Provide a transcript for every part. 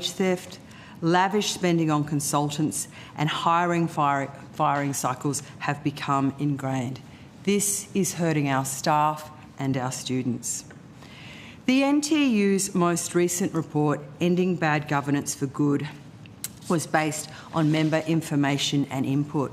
theft, lavish spending on consultants and firing cycles have become ingrained. This is hurting our staff and our students. The NTU's most recent report, Ending Bad Governance for Good, was based on member information and input.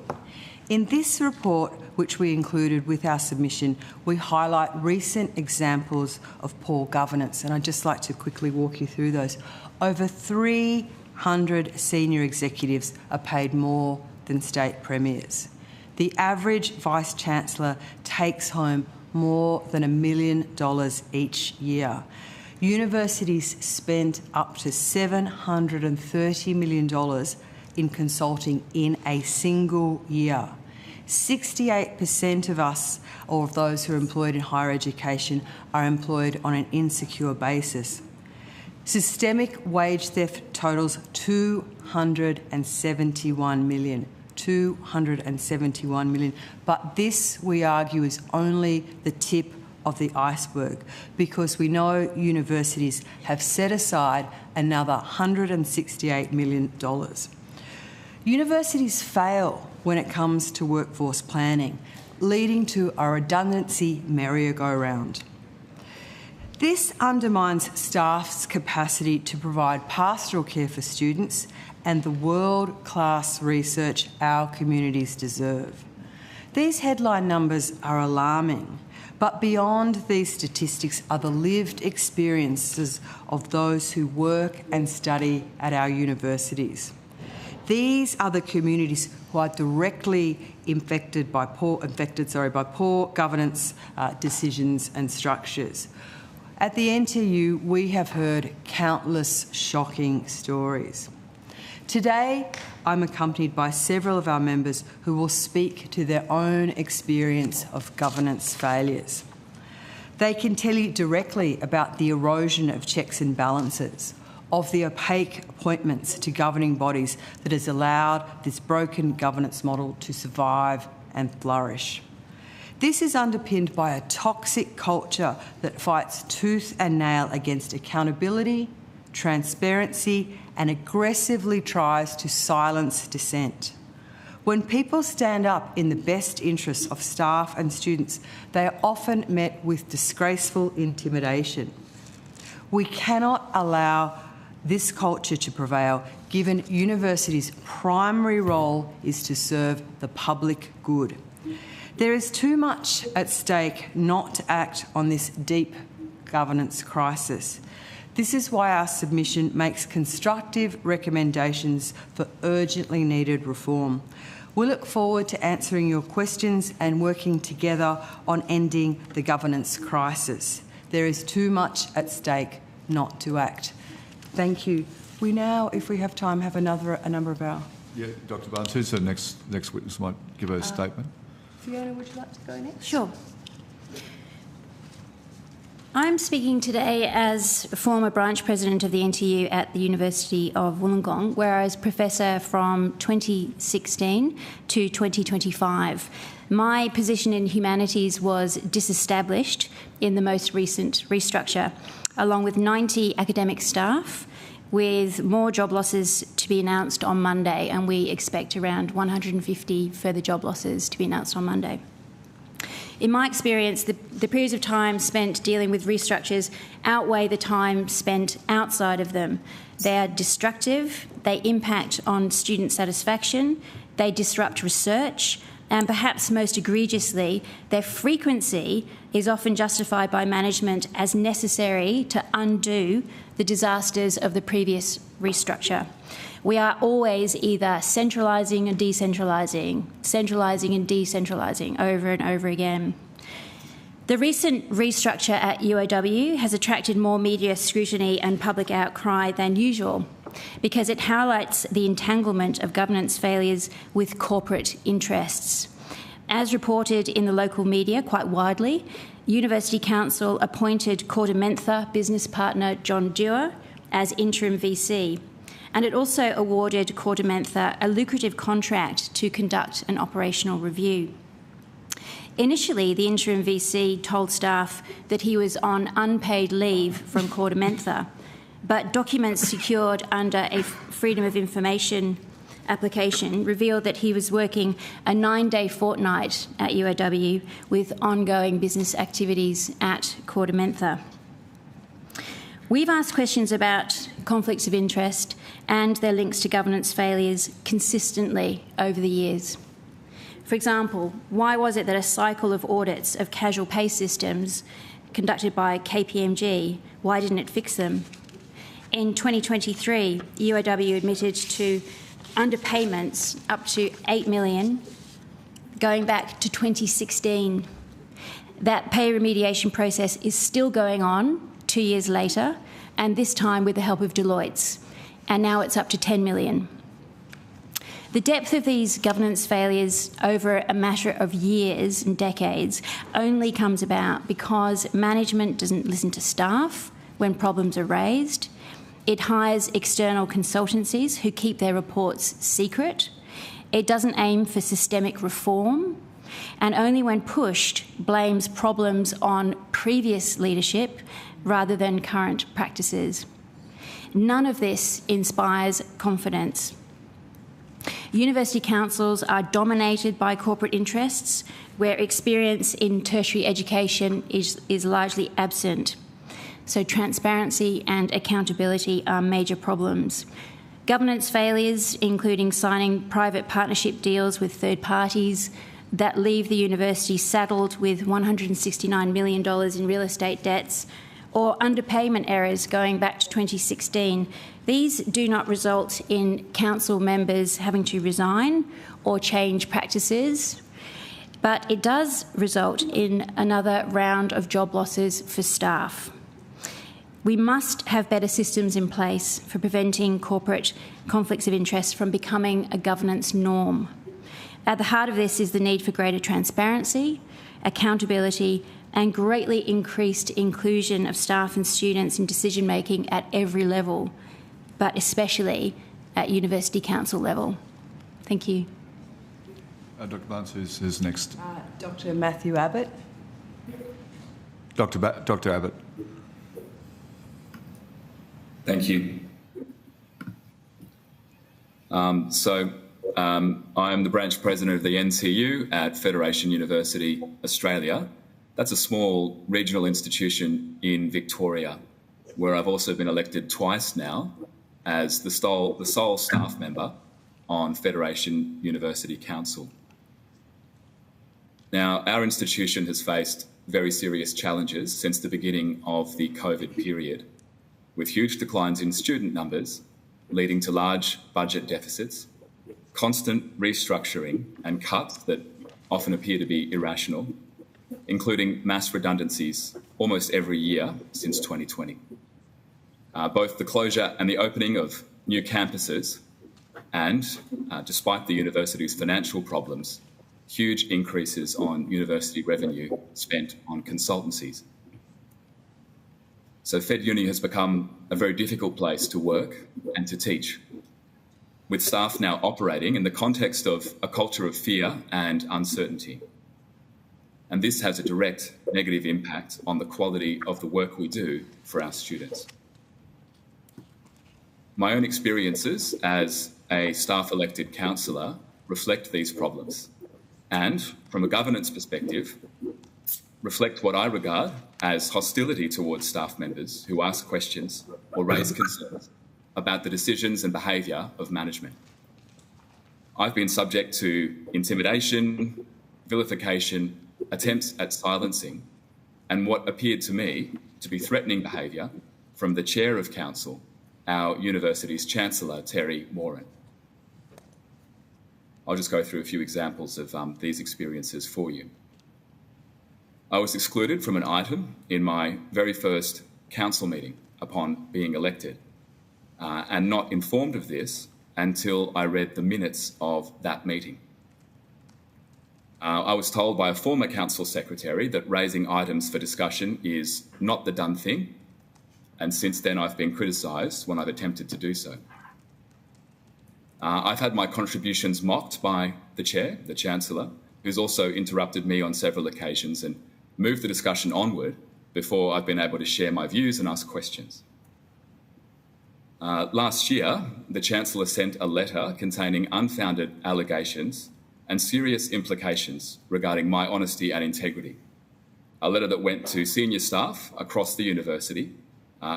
In this report, which we included with our submission, we highlight recent examples of poor governance, and I'd just like to quickly walk you through those. Over 300 senior executives are paid more than state premiers. The average Vice-Chancellor takes home more than $1 million each year. Universities spend up to $730 million in consulting in a single year. 68% of us, or of those who are employed in higher education, are employed on an insecure basis. Systemic wage theft totals $271 million. 271 million. But this, we argue, is only the tip of the iceberg, because we know universities have set aside another $168 million. Universities fail when it comes to workforce planning, leading to a redundancy merry-go-round. This undermines staff's capacity to provide pastoral care for students and the world-class research our communities deserve. These headline numbers are alarming, but beyond these statistics are the lived experiences of those who work and study at our universities. These are the communities who are directly infected by poor governance decisions and structures. At the NTU, we have heard countless shocking stories. Today, I'm accompanied by several of our members who will speak to their own experience of governance failures. They can tell you directly about the erosion of checks and balances, of the opaque appointments to governing bodies that has allowed this broken governance model to survive and flourish. This is underpinned by a toxic culture that fights tooth and nail against accountability, transparency, and aggressively tries to silence dissent. When people stand up in the best interests of staff and students, they are often met with disgraceful intimidation. We cannot allow this culture to prevail, given universities' primary role is to serve the public good. There is too much at stake not to act on this deep governance crisis. This is why our submission makes constructive recommendations for urgently needed reform. We look forward to answering your questions and working together on ending the governance crisis. There is too much at stake not to act. Thank you. We now, if we have time, have a number of our... Yeah, Dr Barnes, who's the next witness might give a statement? Fiona, would you like to go next? Sure. I'm speaking today as a former branch president of the NTU at the University of Wollongong, where I was professor from 2016 to 2025. My position in humanities was disestablished in the most recent restructure, along with 90 academic staff, with more job losses to be announced on Monday, and we expect around 150 further job losses to be announced on Monday. In my experience, the periods of time spent dealing with restructures outweigh the time spent outside of them. They are destructive, they impact on student satisfaction, they disrupt research, and perhaps most egregiously, their frequency is often justified by management as necessary to undo the disasters of the previous restructure. We are always either centralising and decentralising, centralising and decentralising over and over again. The recent restructure at UAW has attracted more media scrutiny and public outcry than usual because it highlights the entanglement of governance failures with corporate interests. As reported in the local media quite widely, University Council appointed Corda Mentha business partner John Dewar as interim VC, and it also awarded Corda Mentha a lucrative contract to conduct an operational review. Initially, the interim VC told staff that he was on unpaid leave from Corda Mentha, but documents secured under a Freedom of Information application revealed that he was working a 9-day fortnight at UAW with ongoing business activities at Cordamentha. We've asked questions about conflicts of interest and their links to governance failures consistently over the years. For example, why was it that a cycle of audits of casual pay systems conducted by KPMG, why didn't it fix them? In 2023, UAW admitted to underpayments up to $8 million going back to 2016. That pay remediation process is still going on 2 years later, and this time with the help of Deloitte's, and now it's up to $10 million. The depth of these governance failures over a matter of years and decades only comes about because management doesn't listen to staff when problems are raised. It hires external consultancies who keep their reports secret. It doesn't aim for systemic reform, and only when pushed blames problems on previous leadership rather than current practices. None of this inspires confidence. University councils are dominated by corporate interests, where experience in tertiary education is largely absent. So transparency and accountability are major problems. Governance failures, including signing private partnership deals with third parties that leave the university saddled with $169 million in real estate debts, or underpayment errors going back to 2016. These do not result in council members having to resign or change practices, but it does result in another round of job losses for staff. We must have better systems in place for preventing corporate conflicts of interest from becoming a governance norm. At the heart of this is the need for greater transparency, accountability, and greatly increased inclusion of staff and students in decision-making at every level, but especially at university council level. Thank you. Dr. Barnes, who's next? Dr. Matthew Abbott. Dr. Abbott. Thank you. I'm the branch president of the NTU at Federation University, Australia. That's a small regional institution in Victoria, where I've also been elected twice now as the sole staff member on Federation University Council. Now, our institution has faced very serious challenges since the beginning of the COVID period, with huge declines in student numbers leading to large budget deficits, constant restructuring and cuts that often appear to be irrational, including mass redundancies almost every year since 2020. Both the closure and the opening of new campuses and, despite the university's financial problems, huge increases on university revenue spent on consultancies. So Fed Uni has become a very difficult place to work and to teach, with staff now operating in the context of a culture of fear and uncertainty. And this has a direct negative impact on the quality of the work we do for our students. My own experiences as a staff-elected councillor reflect these problems and, from a governance perspective, reflect what I regard as hostility towards staff members who ask questions or raise concerns about the decisions and behaviour of management. I've been subject to intimidation, vilification, attempts at silencing, and what appeared to me to be threatening behaviour from the Chair of Council, our university's Chancellor, Terry Moran. I'll just go through a few examples of these experiences for you. I was excluded from an item in my very first council meeting upon being elected, and not informed of this until I read the minutes of that meeting. I was told by a former council secretary that raising items for discussion is not the done thing, and since then I've been criticised when I've attempted to do so. I've had my contributions mocked by the Chair, the Chancellor, who's also interrupted me on several occasions and moved the discussion onward before I've been able to share my views and ask questions. Last year, the Chancellor sent a letter containing unfounded allegations and serious implications regarding my honesty and integrity. A letter that went to senior staff across the university,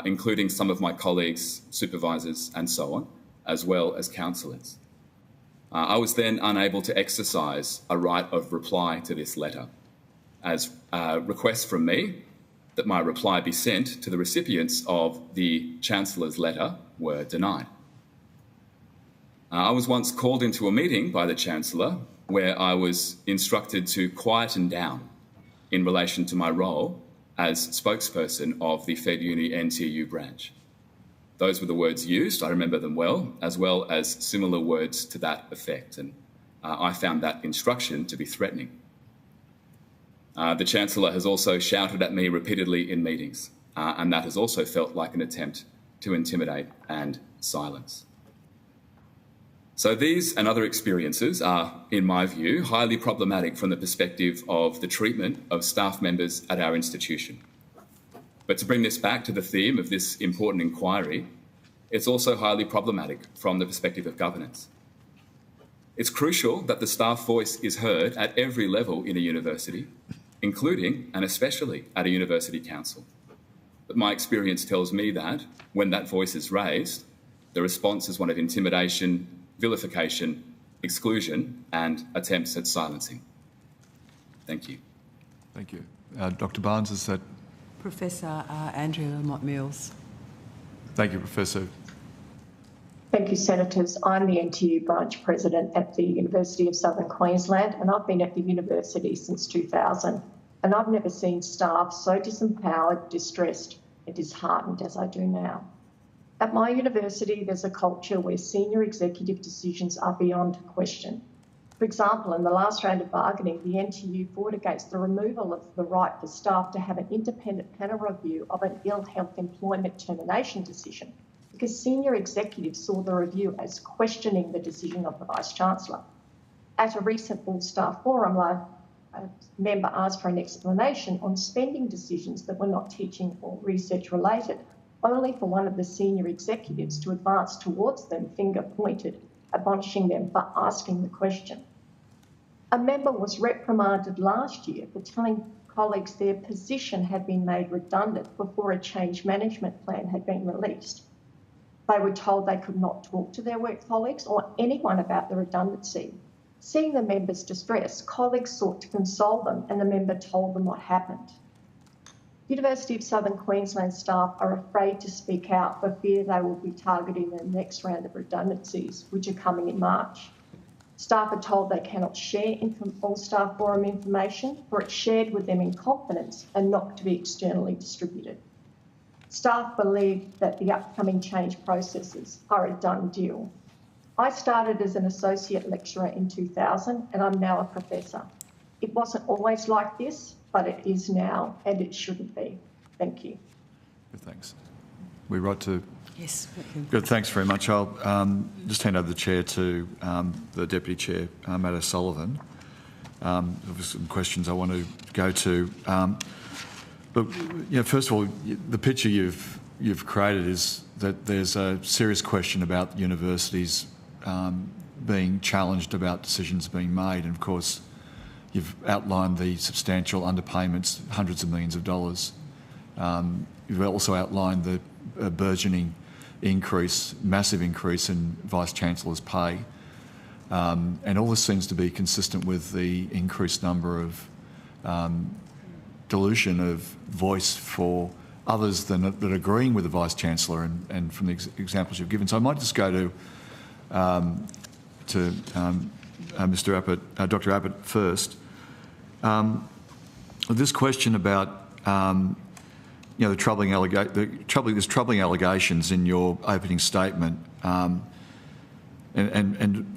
including some of my colleagues, supervisors and so on, as well as counsellors. I was then unable to exercise a right of reply to this letter, as requests from me that my reply be sent to the recipients of the Chancellor's letter were denied. I was once called into a meeting by the Chancellor where I was instructed to quieten down in relation to my role as spokesperson of the Fed Uni NTU branch. Those were the words used, I remember them well as similar words to that effect, and I found that instruction to be threatening. The Chancellor has also shouted at me repeatedly in meetings, and that has also felt like an attempt to intimidate and silence. So these and other experiences are, in my view, highly problematic from the perspective of the treatment of staff members at our institution. But to bring this back to the theme of this important inquiry, it's also highly problematic from the perspective of governance. It's crucial that the staff voice is heard at every level in a university, including and especially at a university council. But my experience tells me that when that voice is raised, the response is one of intimidation, vilification, exclusion, and attempts at silencing. Thank you. Thank you. Dr. Barnes, is that? Professor Andrea Lamont-Mills. Thank you, Professor. Thank you, Senators. I'm the NTU branch president at the University of Southern Queensland, and I've been at the university since 2000. And I've never seen staff so disempowered, distressed, and disheartened as I do now. At my university, there's a culture where senior executive decisions are beyond question. For example, in the last round of bargaining, the NTU fought against the removal of the right for staff to have an independent panel review of an ill health employment termination decision, because senior executives saw the review as questioning the decision of the Vice-Chancellor. At a recent all-staff forum, a member asked for an explanation on spending decisions that were not teaching or research related, only for one of the senior executives to advance towards them, finger pointed, admonishing them for asking the question. A member was reprimanded last year for telling colleagues their position had been made redundant before a change management plan had been released. They were told they could not talk to their work colleagues or anyone about the redundancy. Seeing the member's distress, colleagues sought to console them and the member told them what happened. University of Southern Queensland staff are afraid to speak out for fear they will be targeted in the next round of redundancies, which are coming in March. Staff are told they cannot share all-staff forum information, for it's shared with them in confidence and not to be externally distributed. Staff believe that the upcoming change processes are a done deal. I started as an associate lecturer in 2000 and I'm now a professor. It wasn't always like this, but it is now, and it shouldn't be. Thank you. Good, thanks. We right to... Yes. Good, thanks very much. I'll just hand over the chair to the Deputy Chair, Matt O'Sullivan. There's some questions I want to go to. Look, first of all, the picture you've created is that there's a serious question about universities being challenged about decisions being made, and of course, you've outlined the substantial underpayments, hundreds of millions of dollars. You've also outlined the burgeoning increase, massive increase in Vice-Chancellor's pay. And all this seems to be consistent with the increased number of dilution of voice for others that are agreeing with the Vice-Chancellor and from the examples you've given. So I might just go to Mr. Abbott, Dr. Abbott first. This question about there's troubling allegations in your opening statement, and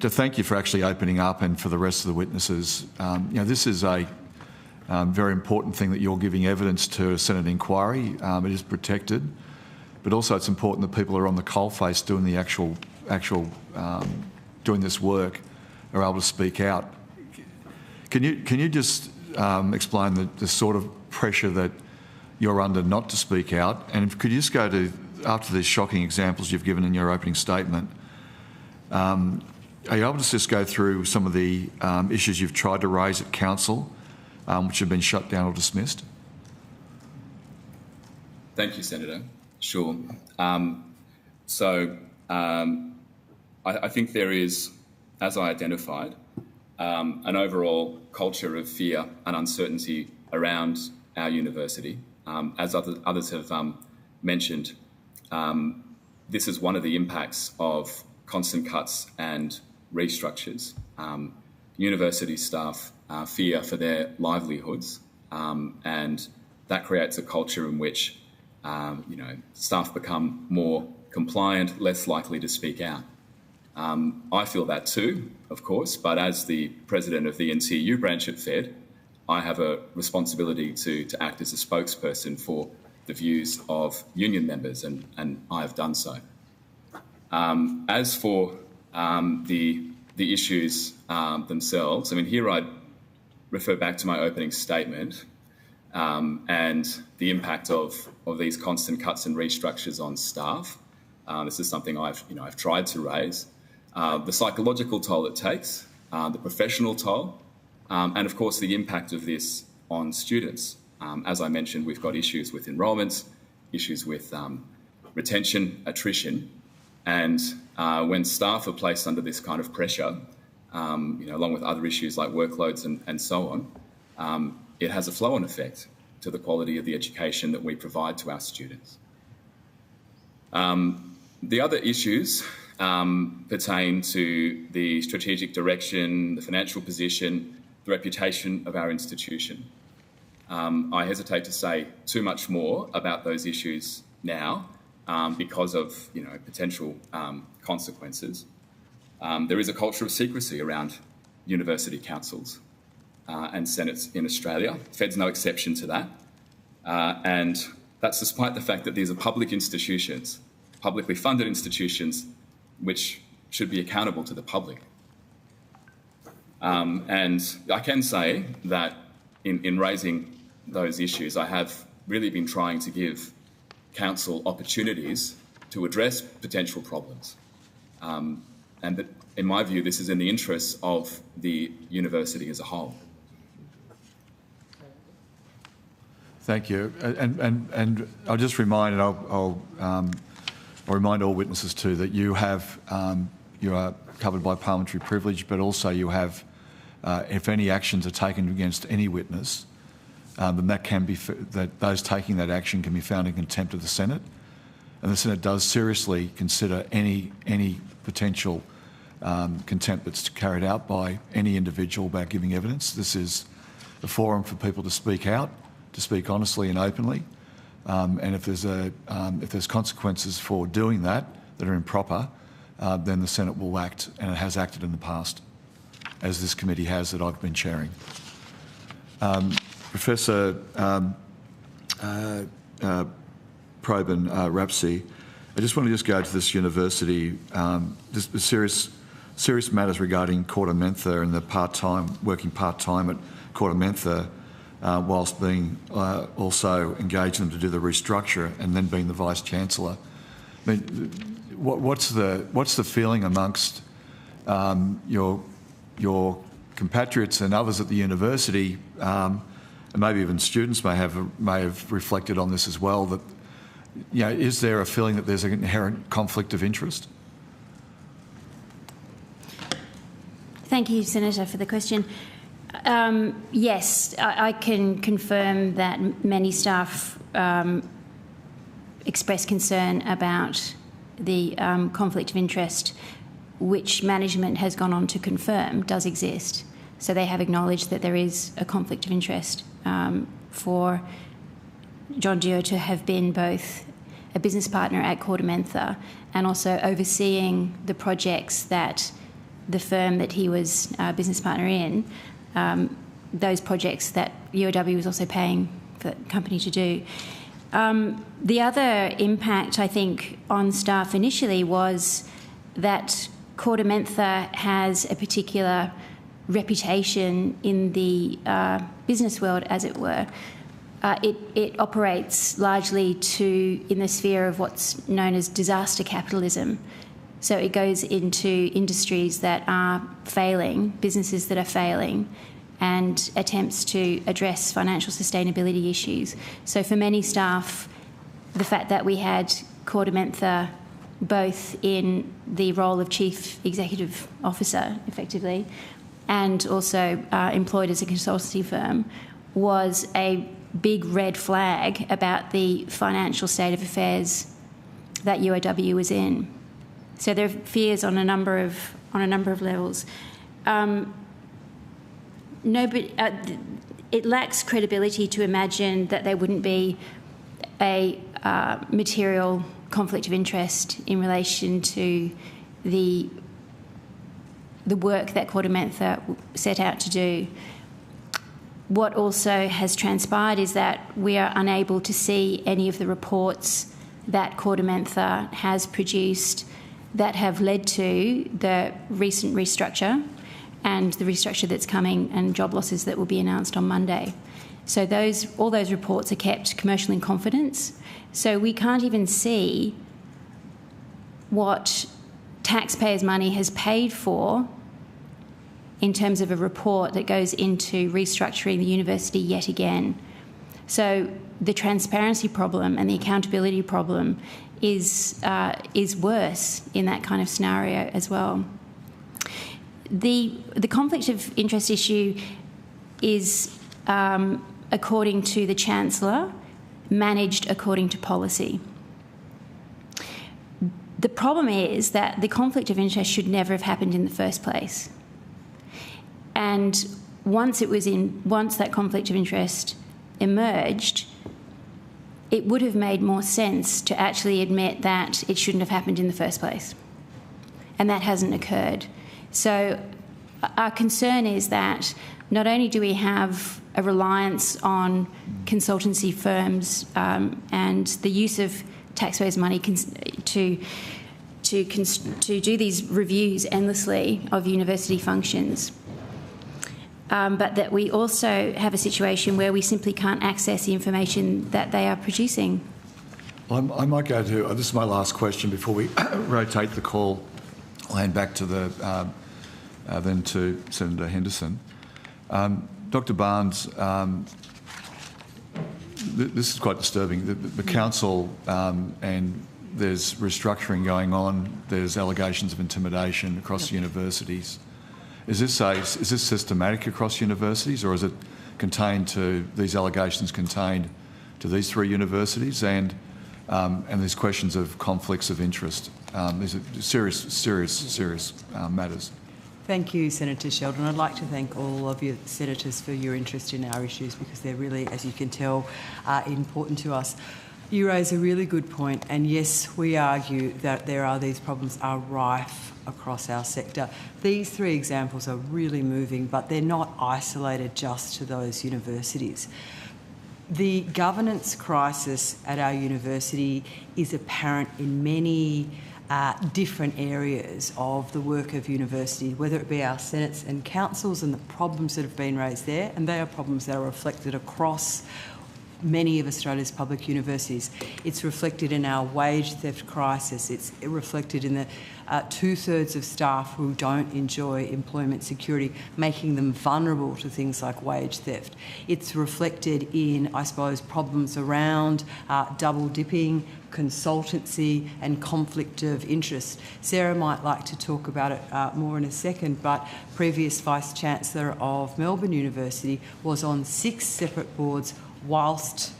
to thank you for actually opening up, and for the rest of the witnesses. This is a very important thing that you're giving evidence to a Senate inquiry. It is protected, but also it's important that people who are on the coalface doing the actual doing this work are able to speak out. Can you just explain the sort of pressure that you're under not to speak out, and could you just go to after these shocking examples you've given in your opening statement, are you able to just go through some of the issues you've tried to raise at council, which have been shut down or dismissed? Thank you, Senator. Sure. I think there is, as I identified, an overall culture of fear and uncertainty around our university. As others have mentioned, this is one of the impacts of constant cuts and restructures. University staff fear for their livelihoods, and that creates a culture in which staff become more compliant, less likely to speak out. I feel that too, of course, but as the president of the NTU branch at Fed, I have a responsibility to act as a spokesperson for the views of union members, and I have done so. As for the issues themselves, I mean, here I'd refer back to my opening statement and the impact of these constant cuts and restructures on staff. This is something I've tried to raise. The psychological toll it takes, the professional toll, and of course the impact of this on students. As I mentioned, we've got issues with enrolments, issues with retention, attrition, and when staff are placed under this kind of pressure, along with other issues like workloads and so on, it has a flow-on effect to the quality of the education that we provide to our students. The other issues pertain to the strategic direction, the financial position, the reputation of our institution. I hesitate to say too much more about those issues now because of potential consequences. There is a culture of secrecy around university councils and senates in Australia. Fed's no exception to that. And that's despite the fact that these are public institutions, publicly funded institutions, which should be accountable to the public. And I can say that in raising those issues, I have really been trying to give council opportunities to address potential problems. And that, in my view, this is in the interests of the university as a whole. Thank you. And I'll just remind, and I'll remind all witnesses too, that you are covered by parliamentary privilege, but also you have, if any actions are taken against any witness, then that those taking that action can be found in contempt of the Senate, and the Senate does seriously consider any potential contempt that's carried out by any individual about giving evidence. This is a forum for people to speak out, to speak honestly and openly, and if there's consequences for doing that are improper, then the Senate will act, and it has acted in the past, as this committee has that I've been chairing. Professor Probyn Rapsy, I just want to go to this university, just serious matters regarding Corte Mentha and the working part-time at Corte Mentha, whilst being also engaging them to do the restructure and then being the Vice-Chancellor. I mean, what's the feeling amongst your compatriots and others at the university, and maybe even students may have reflected on this as well, that is there a feeling that there's an inherent conflict of interest? Thank you, Senator, for the question. Yes, I can confirm that many staff express concern about the conflict of interest, which management has gone on to confirm does exist. So they have acknowledged that there is a conflict of interest for John Dio to have been both a business partner at Corte Mentha and also overseeing the projects that the firm that he was a business partner in, those projects that UOW was also paying for the company to do. The other impact, I think, on staff initially was that Corte Mentha has a particular reputation in the business world, as it were, it operates largely in the sphere of what's known as disaster capitalism. So it goes into industries that are failing, businesses that are failing, and attempts to address financial sustainability issues. So for many staff, the fact that we had KordaMentha both in the role of Chief Executive Officer, effectively, and also employed as a consultancy firm, was a big red flag about the financial state of affairs that UAW was in. So there are fears on a number of levels. It lacks credibility to imagine that there wouldn't be a material conflict of interest in relation to the work that KordaMentha set out to do. What also has transpired is that we are unable to see any of the reports that KordaMentha has produced that have led to the recent restructure and the restructure that's coming and job losses that will be announced on Monday. So all those reports are kept commercial in confidence. So we can't even see what taxpayers' money has paid for in terms of a report that goes into restructuring the university yet again. So the transparency problem and the accountability problem is worse in that kind of scenario as well. The conflict of interest issue is, according to the Chancellor, managed according to policy. The problem is that the conflict of interest should never have happened in the first place. And once that conflict of interest emerged, it would have made more sense to actually admit that it shouldn't have happened in the first place. And that hasn't occurred. So our concern is that not only do we have a reliance on consultancy firms and the use of taxpayers' money to do these reviews endlessly of university functions, but that we also have a situation where we simply can't access the information that they are producing. Well, I might go to, this is my last question before we rotate the call. I'll hand back to then to Senator Henderson. Dr Barnes, this is quite disturbing. The council, and there's restructuring going on, there's allegations of intimidation across universities. Is this systematic across universities, or is it contained to these allegations contained to these three universities? And there's questions of conflicts of interest. These are serious matters. Thank you, Senator Sheldon. I'd like to thank all of you senators for your interest in our issues, because they're really, as you can tell, important to us. You raise a really good point, and yes, we argue that these problems are rife across our sector. These three examples are really moving, but they're not isolated just to those universities. The governance crisis at our university is apparent in many different areas of the work of university, whether it be our senates and councils and the problems that have been raised there, and they are problems that are reflected across many of Australia's public universities. It's reflected in our wage theft crisis. It's reflected in the 2/3 of staff who don't enjoy employment security, making them vulnerable to things like wage theft. It's reflected in, I suppose, problems around double dipping, consultancy and conflict of interest. Sarah might like to talk about it more in a second, but previous Vice-Chancellor of Melbourne University was on 6 separate boards whilst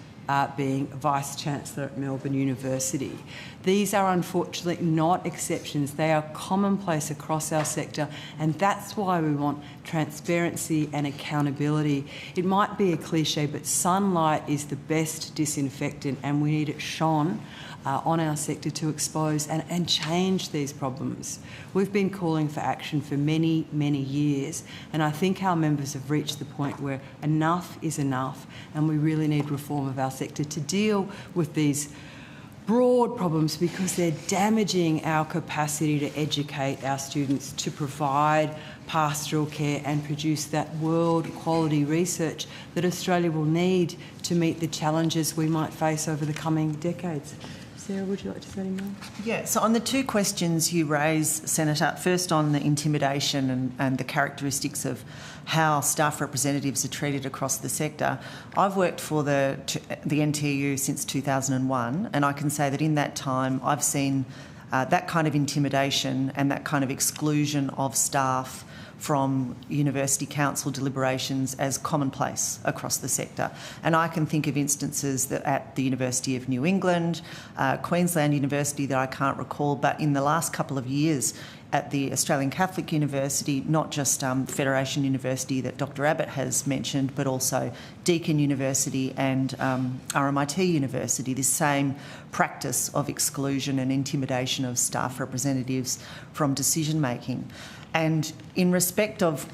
being Vice-Chancellor at Melbourne University. These are unfortunately not exceptions. They are commonplace across our sector, and that's why we want transparency and accountability. It might be a cliche, but sunlight is the best disinfectant, and we need it shone on our sector to expose and change these problems. We've been calling for action for many, many years, and I think our members have reached the point where enough is enough, and we really need reform of our sector to deal with these broad problems because they're damaging our capacity to educate our students, to provide pastoral care and produce that world quality research that Australia will need to meet the challenges we might face over the coming decades. Sarah, would you like to say any more? Yeah, so on the two questions you raised, Senator, first on the intimidation and the characteristics of how staff representatives are treated across the sector, I've worked for the NTU since 2001, and I can say that in that time I've seen that kind of intimidation and that kind of exclusion of staff from University Council deliberations as commonplace across the sector. And I can think of instances that at the University of New England, Queensland University that I can't recall, but in the last couple of years at the Australian Catholic University, not just Federation University that Dr Abbott has mentioned, but also Deakin University and RMIT University, this same practice of exclusion and intimidation of staff representatives from decision making. And in respect of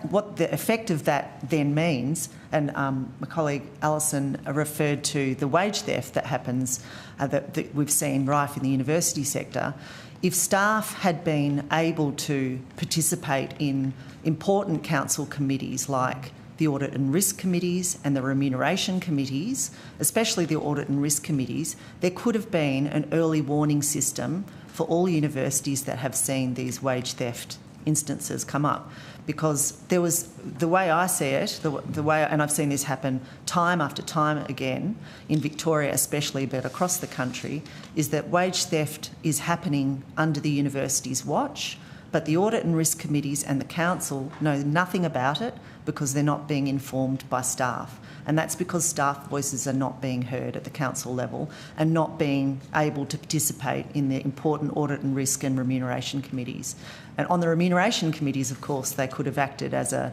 what the effect of that then means, and my colleague Alison referred to the wage theft that happens, that we've seen rife in the university sector. If staff had been able to participate in important council committees like the Audit and Risk Committees and the Remuneration Committees, especially the Audit and Risk Committees, there could have been an early warning system for all universities that have seen these wage theft instances come up, because there was, the way I see it, the way, and I've seen this happen time after time again in Victoria especially, but across the country, is that wage theft is happening under the university's watch, but the Audit and Risk Committees and the Council know nothing about it because they're not being informed by staff. And that's because staff voices are not being heard at the council level and not being able to participate in the important audit and risk and remuneration committees. And on the remuneration committees, of course, they could have acted as a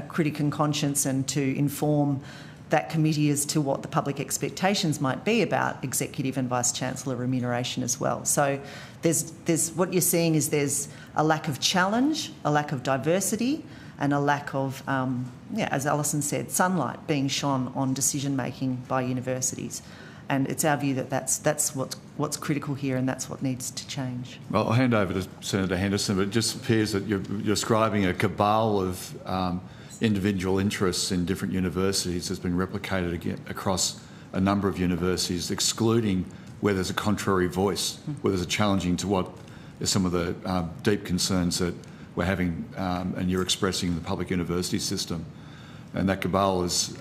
critic and conscience and to inform that committee as to what the public expectations might be about executive and vice-chancellor remuneration as well. So there's what you're seeing is there's a lack of challenge, a lack of diversity, and a lack of, as Alison said, sunlight being shone on decision-making by universities. And it's our view that that's what's critical here, and that's what needs to change. Well, I'll hand over to Senator Henderson, but it just appears that you're describing a cabal of individual interests in different universities that's been replicated again across a number of universities, excluding where there's a contrary voice, where there's a challenging to what is some of the deep concerns that we're having and you're expressing in the public university system. And that cabal is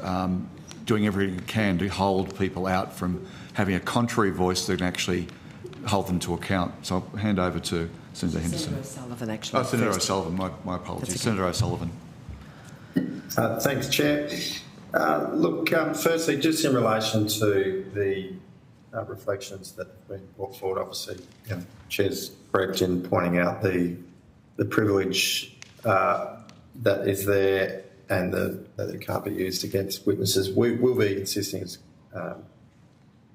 doing everything it can to hold people out from having a contrary voice that can actually hold them to account. So I'll hand over to Senator Henderson. Senator O'Sullivan, actually. Oh, Senator O'Sullivan, my apologies. Okay. Senator O'Sullivan. Thanks, Chair. Look, firstly, just in relation to the reflections that have been brought forward, obviously, Chair's correct in pointing out the privilege that is there and that it can't be used against witnesses. We will be insisting as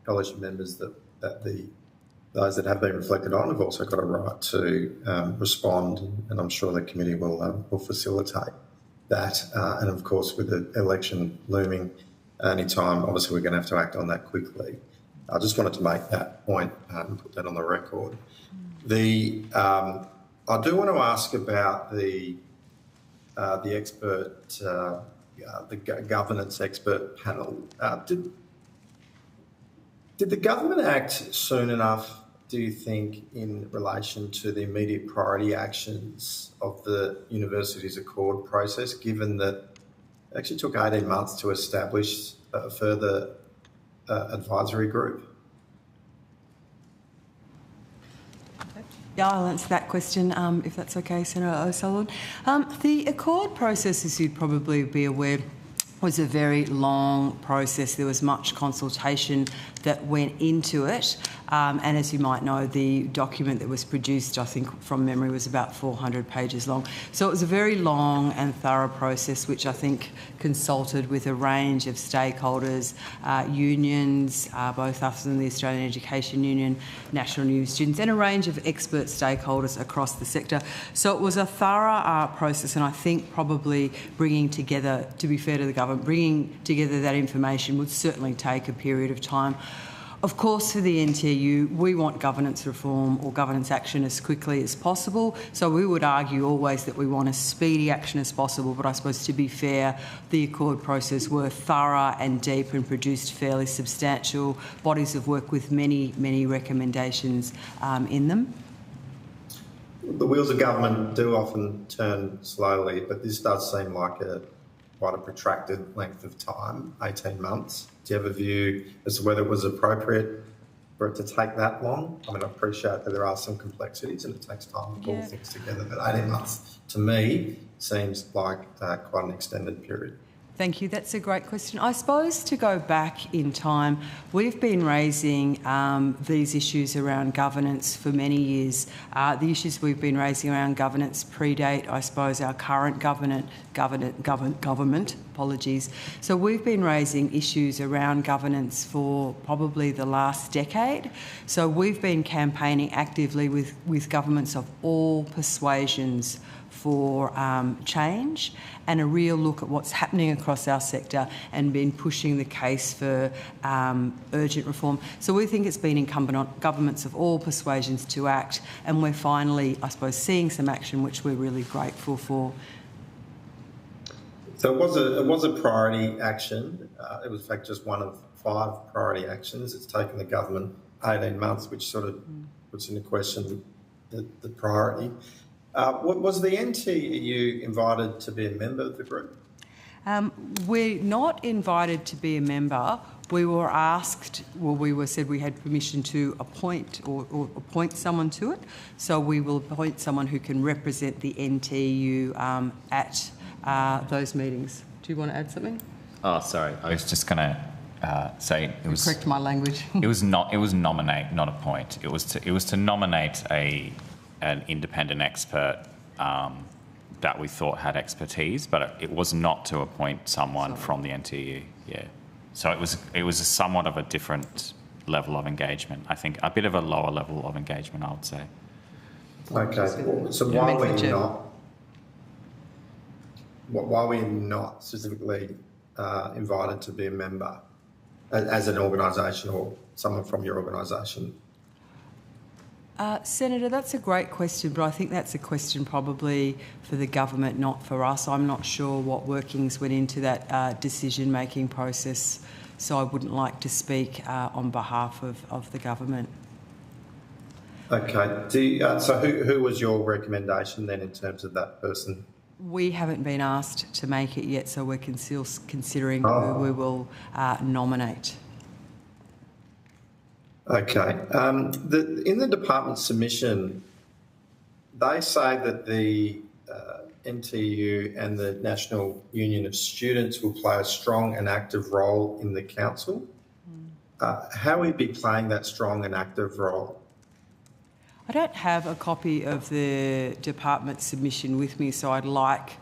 college members that those that have been reflected on have also got a right to respond, and I'm sure the committee will facilitate that. And of course, with the election looming any time, obviously we're going to have to act on that quickly. I just wanted to make that point and put that on the record. I do want to ask about the expert, the governance expert panel. Did the government act soon enough, do you think, in relation to the immediate priority actions of the university's accord process, given that it actually took 18 months to establish a further advisory group? Yeah, I'll answer that question, if that's okay, Senator O'Sullivan. The accord process, as you'd probably be aware, was a very long process. There was much consultation that went into it. And as you might know, the document that was produced, I think from memory, was about 400 pages long. So it was a very long and thorough process, which I think consulted with a range of stakeholders, unions, both us and the Australian Education Union, National New Students, and a range of expert stakeholders across the sector. So it was a thorough process, and I think probably bringing together, to be fair to the government, bringing together that information would certainly take a period of time. Of course, for the NTU, we want governance reform or governance action as quickly as possible. So we would argue always that we want as speedy action as possible. But I suppose, to be fair, the Accord process were thorough and deep and produced fairly substantial bodies of work with many, many recommendations in them. The wheels of government do often turn slowly, but this does seem like quite a protracted length of time, 18 months. Do you have a view as to whether it was appropriate for it to take that long? I mean, I appreciate that there are some complexities and it takes time to pull things together, but 18 months to me seems like quite an extended period. Thank you. That's a great question. I suppose, to go back in time, we've been raising these issues around governance for many years. The issues we've been raising around governance predate, I suppose, our current government. So we've been raising issues around governance for probably the last decade. So we've been campaigning actively with governments of all persuasions for change and a real look at what's happening across our sector, and been pushing the case for urgent reform. So we think it's been incumbent on governments of all persuasions to act, and we're finally, I suppose, seeing some action, which we're really grateful for. So it was a priority action. It was, in fact, just one of 5 priority actions. It's taken the government 18 months, which sort of puts into question the priority. Was the NTU invited to be a member of the group? We're not invited to be a member. We were asked, said we had permission to appoint or appoint someone to it. So we will appoint someone who can represent the NTU at those meetings. Do you want to add something? Oh, sorry. I was just going to say it was. Correct my language. It was nominate, not appoint. It was to nominate an independent expert that we thought had expertise, but it was not to appoint someone from the NTU. Yeah. So it was a somewhat of a different level of engagement. I think a bit of a lower level of engagement, I would say. Okay. So why are we not specifically invited to be a member as an organisation, or someone from your organisation? Senator, that's a great question, but I think that's a question probably for the government, not for us. I'm not sure what workings went into that decision-making process, so I wouldn't like to speak on behalf of the government. Okay. So who was your recommendation then in terms of that person? We haven't been asked to make it yet, so we're still considering who we will nominate. Okay. In the department's submission, they say that the NTU and the National Union of Students will play a strong and active role in the council. How will we be playing that strong and active role? I don't have a copy of the department submission with me, so I'd like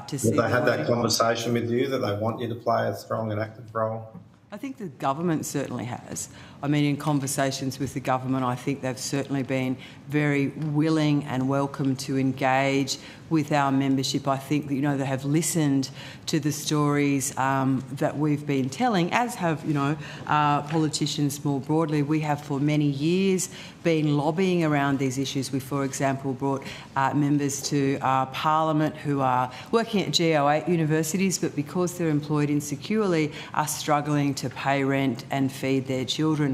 to see. Have they had that conversation with you that they want you to play a strong and active role? I think the government certainly has. I mean, in conversations with the government, I think they've certainly been very willing and welcome to engage with our membership. I think that, they have listened to the stories that we've been telling, as have, politicians more broadly. We have for many years been lobbying around these issues. We, for example, brought members to Parliament who are working at GO8 universities, but because they're employed insecurely, are struggling to pay rent and feed their children.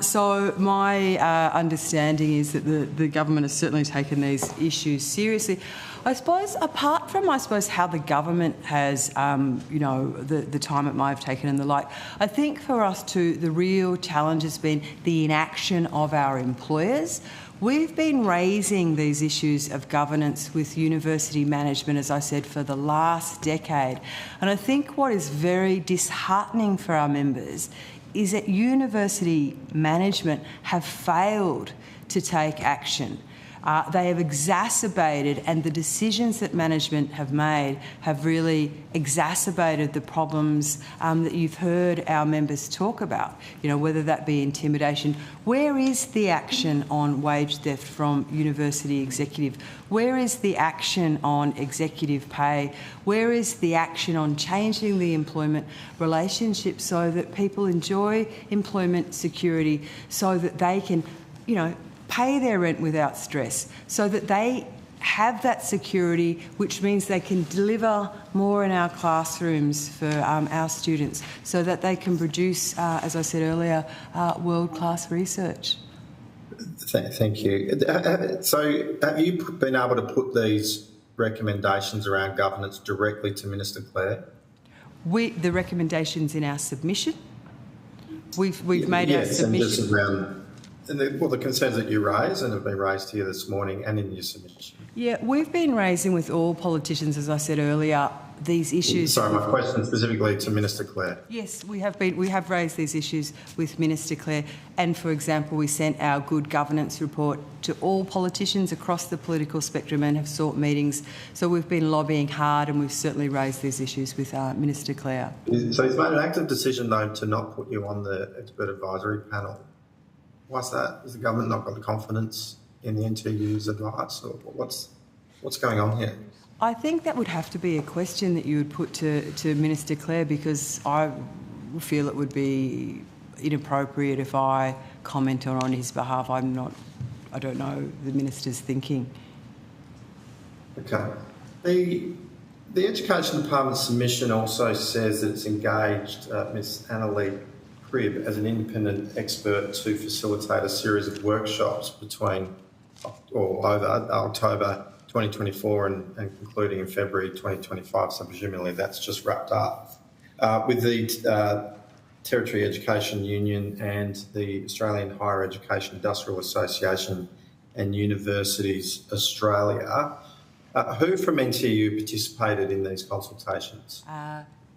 So my understanding is that the government has certainly taken these issues seriously. I suppose, apart from, how the government has, the time it might have taken and the like, I think for us too, the real challenge has been the inaction of our employers. We've been raising these issues of governance with university management, as I said, for the last decade. And I think what is very disheartening for our members is that university management have failed to take action. They have exacerbated, and the decisions that management have made have really exacerbated the problems that you've heard our members talk about, whether that be intimidation. Where is the action on wage theft from university executive? Where is the action on executive pay? Where is the action on changing the employment relationship so that people enjoy employment security, so that they can, pay their rent without stress, so that they have that security, which means they can deliver more in our classrooms for our students, so that they can produce, as I said earlier, world-class research. Thank you. So have you been able to put these recommendations around governance directly to Minister Clare? The recommendations in our submission, we've made our submission. Yes, and just around the concerns that you raise and have been raised here this morning and in your submission. Yeah, we've been raising with all politicians, as I said earlier, these issues. Sorry, my question specifically to Minister Clare. Yes, we have raised these issues with Minister Clare, and for example, we sent our good governance report to all politicians across the political spectrum and have sought meetings. So we've been lobbying hard, and we've certainly raised these issues with Minister Clare. So he's made an active decision though to not put you on the expert advisory panel. Why's that? Has the government not got the confidence in the NTU's advice, or what's going on here? I think that would have to be a question that you would put to Minister Clare, because I feel it would be inappropriate if I comment on his behalf. I don't know the Minister's thinking. Okay. The Education Department submission also says that it's engaged Ms Annalee Cribb as an independent expert to facilitate a series of workshops between or over October 2024 and concluding in February 2025, so presumably that's just wrapped up, with the Territory Education Union and the Australian Higher Education Industrial Association and Universities Australia. Who from NTU participated in these consultations?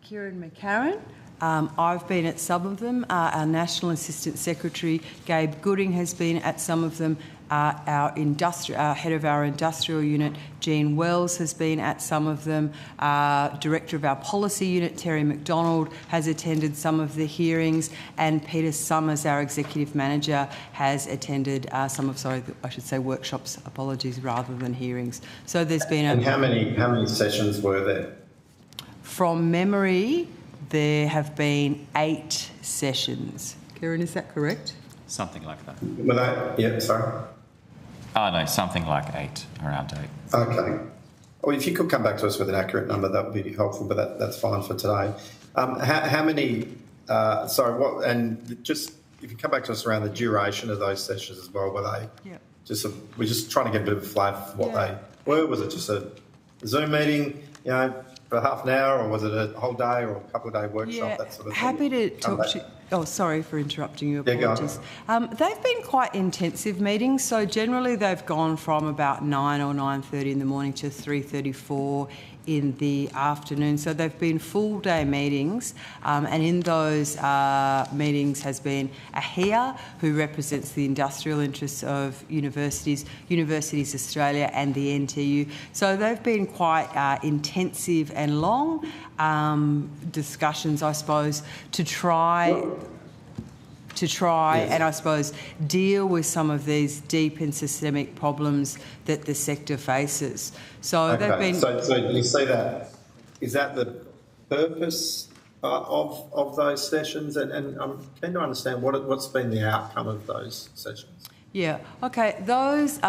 Kieran McCarran. I've been at some of them. Our National Assistant Secretary, Gabe Gooding, has been at some of them. Our head of our industrial unit, Jean Wells, has been at some of them. Director of our policy unit, Terry McDonald, has attended some of the hearings, and Peter Summers, our executive manager, has attended workshops, apologies, rather than hearings. So there's been And how many sessions were there? From memory, there have been 8 sessions. Kieran, is that correct? Something like that. Were they? Yeah, sorry. Oh, no, something like 8, around 8. Okay. Well, if you could come back to us with an accurate number, that would be helpful, but that's fine for today. How many, and just if you come back to us around the duration of those sessions as well, were they we're just trying to get a bit of a flavour for what they were. Was it just a Zoom meeting, for half an hour, or was it a whole day or a couple of day workshop, that sort of thing? Happy to talk to you. Oh, sorry for interrupting you. Apologies. They've been quite intensive meetings. So generally they've gone from about 9 or 9:30 in the morning to 3:34 in the afternoon. So they've been full day meetings, and in those meetings has been Ahia, who represents the industrial interests of Universities Australia and the NTU. So they've been quite intensive and long discussions, I suppose, to try and I suppose deal with some of these deep and systemic problems that the sector faces. So they've been. So you see that? Is that the purpose of those sessions? And I'm keen to understand what's been the outcome of those sessions. Yeah, okay. Those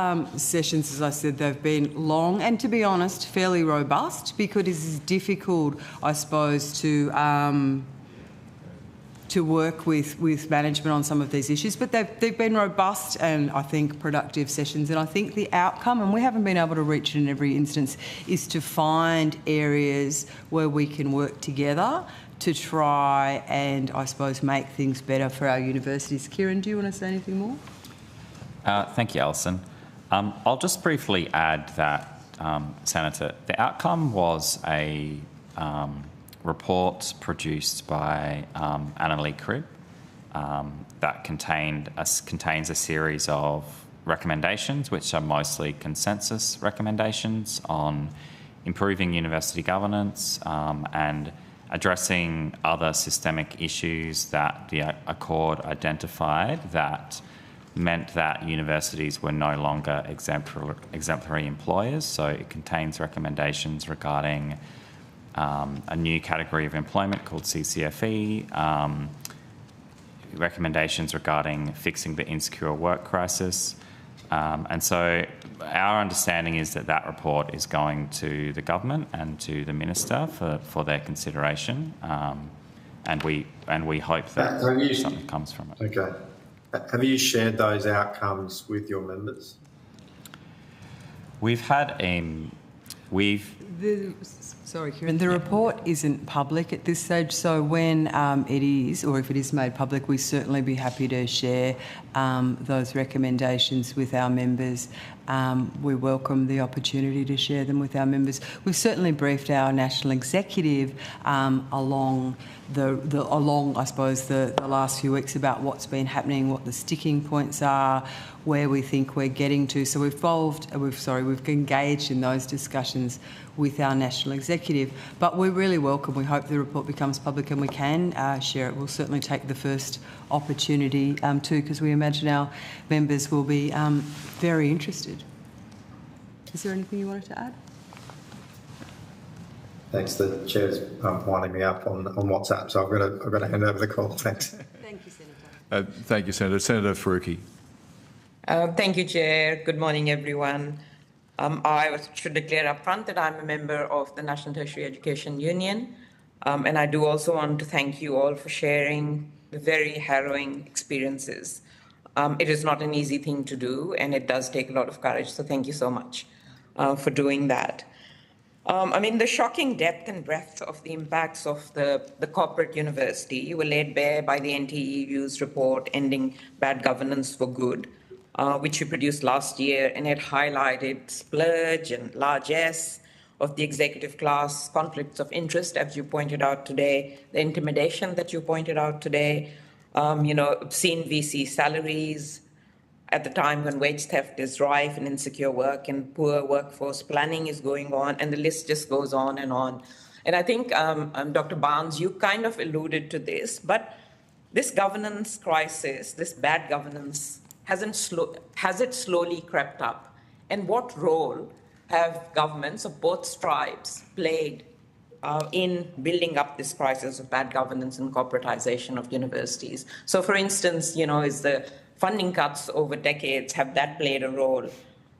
sessions, as I said, they've been long and, to be honest, fairly robust, because it is difficult, I suppose, to work with management on some of these issues. But they've been robust and, I think, productive sessions. And I think the outcome, and we haven't been able to reach it in every instance, is to find areas where we can work together to try and, I suppose, make things better for our universities. Kieran, do you want to say anything more? Thank you, Alison. I'll just briefly add that, Senator, the outcome was a report produced by Annalee Cribb that contains a series of recommendations, which are mostly consensus recommendations on improving university governance and addressing other systemic issues that the Accord identified that meant that universities were no longer exemplary employers. So it contains recommendations regarding a new category of employment called CCFE, recommendations regarding fixing the insecure work crisis. And so our understanding is that that report is going to the government and to the minister for their consideration, and we hope that something comes from it. Okay. Have you shared those outcomes with your members? We've had Sorry, Kieran. The report isn't public at this stage, so when it is, or if it is made public, we certainly be happy to share those recommendations with our members. We welcome the opportunity to share them with our members. We've certainly briefed our national executive along I suppose the last few weeks about what's been happening, what the sticking points are, where we think we're getting to. So we've engaged in those discussions with our national executive. But we really welcome. We hope the report becomes public and we can share it. We'll certainly take the first opportunity too, because we imagine our members will be very interested. Is there anything you wanted to add? Thanks. The chair's winding me up on WhatsApp, so I've got to hand over the call. Thanks. Thank you, Senator. Thank you, Senator. Senator Faruqi. Thank you, Chair. Good morning, everyone. I should declare up front that I'm a member of the National Tertiary Education Union, and I do also want to thank you all for sharing the very harrowing experiences. It is not an easy thing to do, and it does take a lot of courage, so thank you so much for doing that. The shocking depth and breadth of the impacts of the corporate university were laid bare by the NTEU's report, Ending Bad Governance for Good, which we produced last year, and it highlighted splurge and largesse of the executive class, conflicts of interest, as you pointed out today, the intimidation that you pointed out today, obscene VC salaries at the time when wage theft is rife and insecure work and poor workforce planning is going on, and the list just goes on. And I think, Dr. Barnes, you kind of alluded to this, but this governance crisis, this bad governance, has it slowly crept up? And what role have governments of both stripes played in building up this crisis of bad governance and corporatization of universities? So, for instance, is the funding cuts over decades, have that played a role?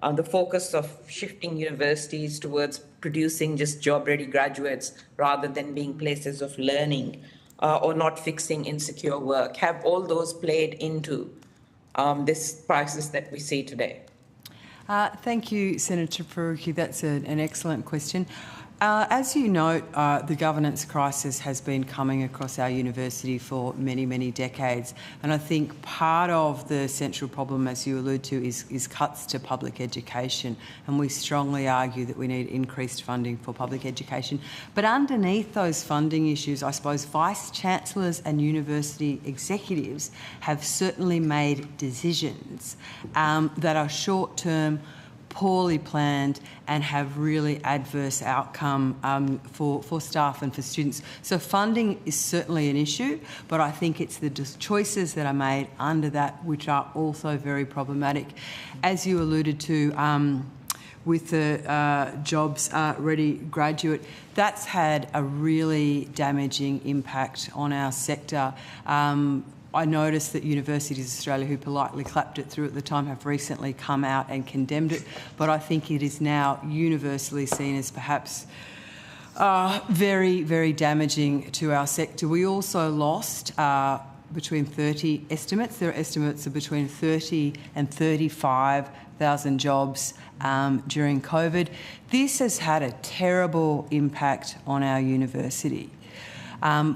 The focus of shifting universities towards producing just job-ready graduates rather than being places of learning, or not fixing insecure work, have all those played into this crisis that we see today? Thank you, Senator Faruqi. That's an excellent question. As you note, the governance crisis has been coming across our university for many, many decades. And I think part of the central problem, as you allude to, is cuts to public education. And we strongly argue that we need increased funding for public education. But underneath those funding issues, I suppose vice-chancellors and university executives have certainly made decisions that are short-term, poorly planned, and have really adverse outcome for staff and for students. So funding is certainly an issue, but I think it's the choices that are made under that which are also very problematic. As you alluded to with the jobs ready graduate, that's had a really damaging impact on our sector. I noticed that Universities Australia, who politely clapped it through at the time, have recently come out and condemned it, but I think it is now universally seen as perhaps very, very damaging to our sector. We also lost between 30 estimates. There are estimates of between 30 and 35,000 jobs during COVID. This has had a terrible impact on our university.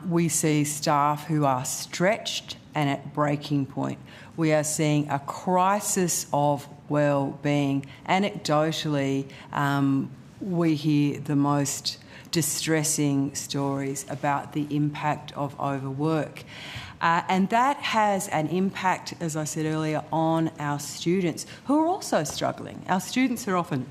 We see staff who are stretched and at breaking point. We are seeing a crisis of well-being. Anecdotally, we hear the most distressing stories about the impact of overwork. And that has an impact, as I said earlier, on our students who are also struggling. Our students are often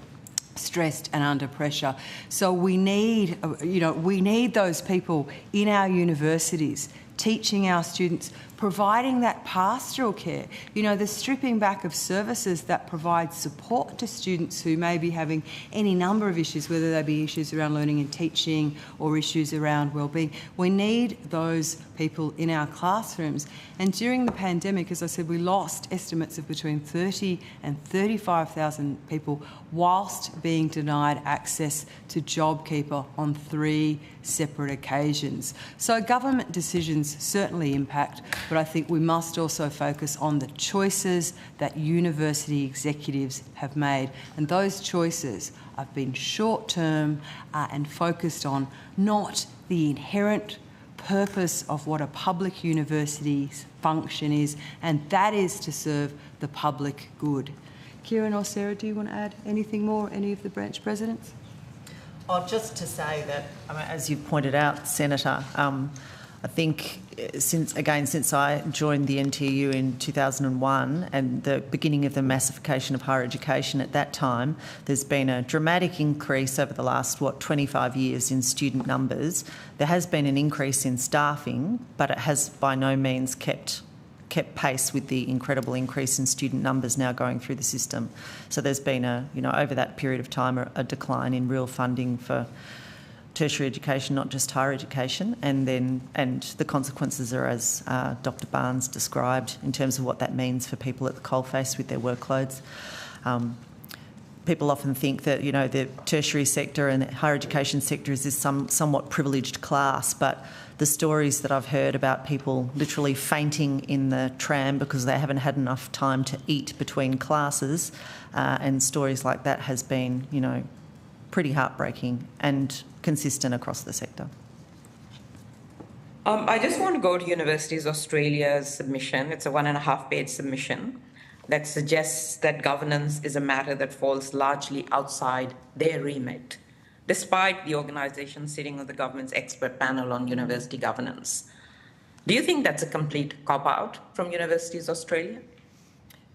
stressed and under pressure. So we need, we need those people in our universities teaching our students, providing that pastoral care, the stripping back of services that provide support to students who may be having any number of issues, whether they be issues around learning and teaching or issues around wellbeing. We need those people in our classrooms. And during the pandemic, as I said, we lost estimates of between 30 and 35,000 people whilst being denied access to JobKeeper on 3 separate occasions. So government decisions certainly impact, but I think we must also focus on the choices that university executives have made. And those choices have been short-term and focused on not the inherent purpose of what a public university's function is, and that is to serve the public good. Kieran or Sarah, do you want to add anything more, any of the branch presidents? Oh, just to say that, as you've pointed out, Senator, I think since I joined the NTU in 2001 and the beginning of the massification of higher education at that time, there's been a dramatic increase over the last, 25 years in student numbers. There has been an increase in staffing, but it has by no means kept pace with the incredible increase in student numbers now going through the system. So there's been over that period of time, a decline in real funding for tertiary education, not just higher education, and the consequences are as Dr. Barnes described in terms of what that means for people at the coalface with their workloads. People often think that the tertiary sector and the higher education sector is this somewhat privileged class, but the stories that I've heard about people literally fainting in the tram because they haven't had enough time to eat between classes, and stories like that has been, pretty heartbreaking and consistent across the sector. I just want to go to Universities Australia's submission. It's a 1.5-page submission that suggests that governance is a matter that falls largely outside their remit, despite the organisation sitting on the government's expert panel on university governance. Do you think that's a complete cop-out from Universities Australia?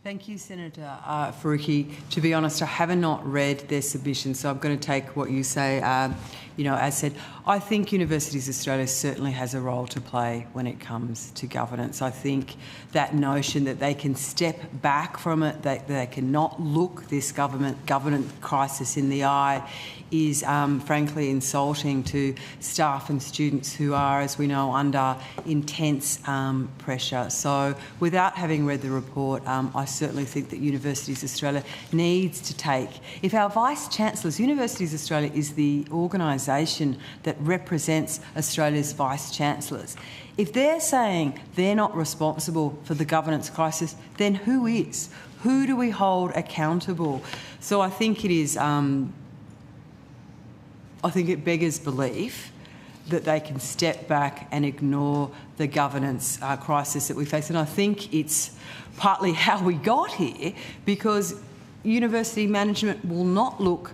Thank you, Senator Faruqi. To be honest, I have not read their submission, so I'm going to take what you say, as said. I think Universities Australia certainly has a role to play when it comes to governance. I think that notion that they can step back from it, that they cannot look this governance crisis in the eye is frankly insulting to staff and students who are, as we know, under intense pressure. So without having read the report, I certainly think that Universities Australia needs to take, if our Vice-Chancellors, Universities Australia is the organisation that represents Australia's Vice-Chancellors. If they're saying they're not responsible for the governance crisis, then who is? Who do we hold accountable? So I think it is, I think it beggars belief that they can step back and ignore the governance crisis that we face. And I think it's partly how we got here, because university management will not look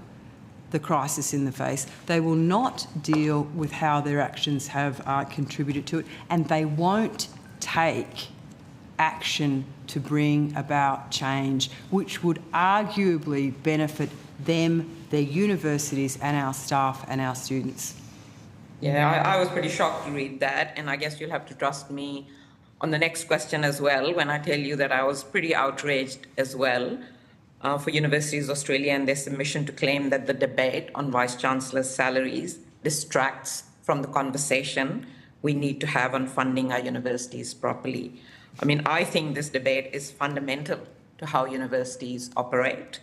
the crisis in the face. They will not deal with how their actions have contributed to it, and they won't take action to bring about change, which would arguably benefit them, their universities and our staff and our students. Yeah, I was pretty shocked to read that, and I guess you'll have to trust me on the next question as well when I tell you that I was pretty outraged as well for Universities Australia and their submission to claim that the debate on Vice-Chancellors' salaries distracts from the conversation we need to have on funding our universities properly. I mean, I think this debate is fundamental to how universities operate,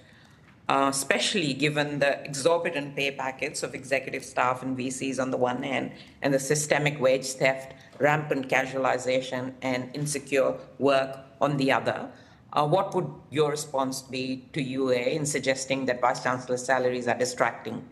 especially given the exorbitant pay packets of executive staff and VCs on the one hand, and the systemic wage theft, rampant casualisation and insecure work on the other. What would your response be to UA in suggesting that Vice-Chancellor salaries are distracting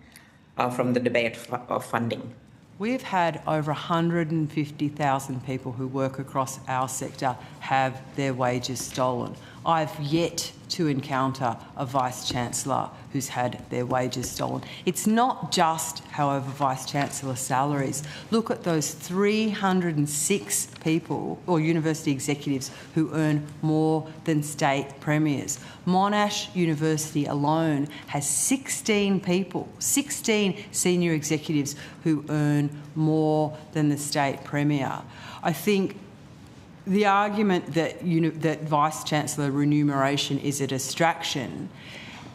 from the debate of funding? We've had over 150,000 people who work across our sector have their wages stolen. I've yet to encounter a Vice-Chancellor who's had their wages stolen. It's not just, however, Vice-Chancellor salaries. Look at those 306 people, or university executives, who earn more than state premiers. Monash University alone has 16 people, 16 senior executives who earn more than the state premier. I think the argument that that Vice-Chancellor remuneration is a distraction,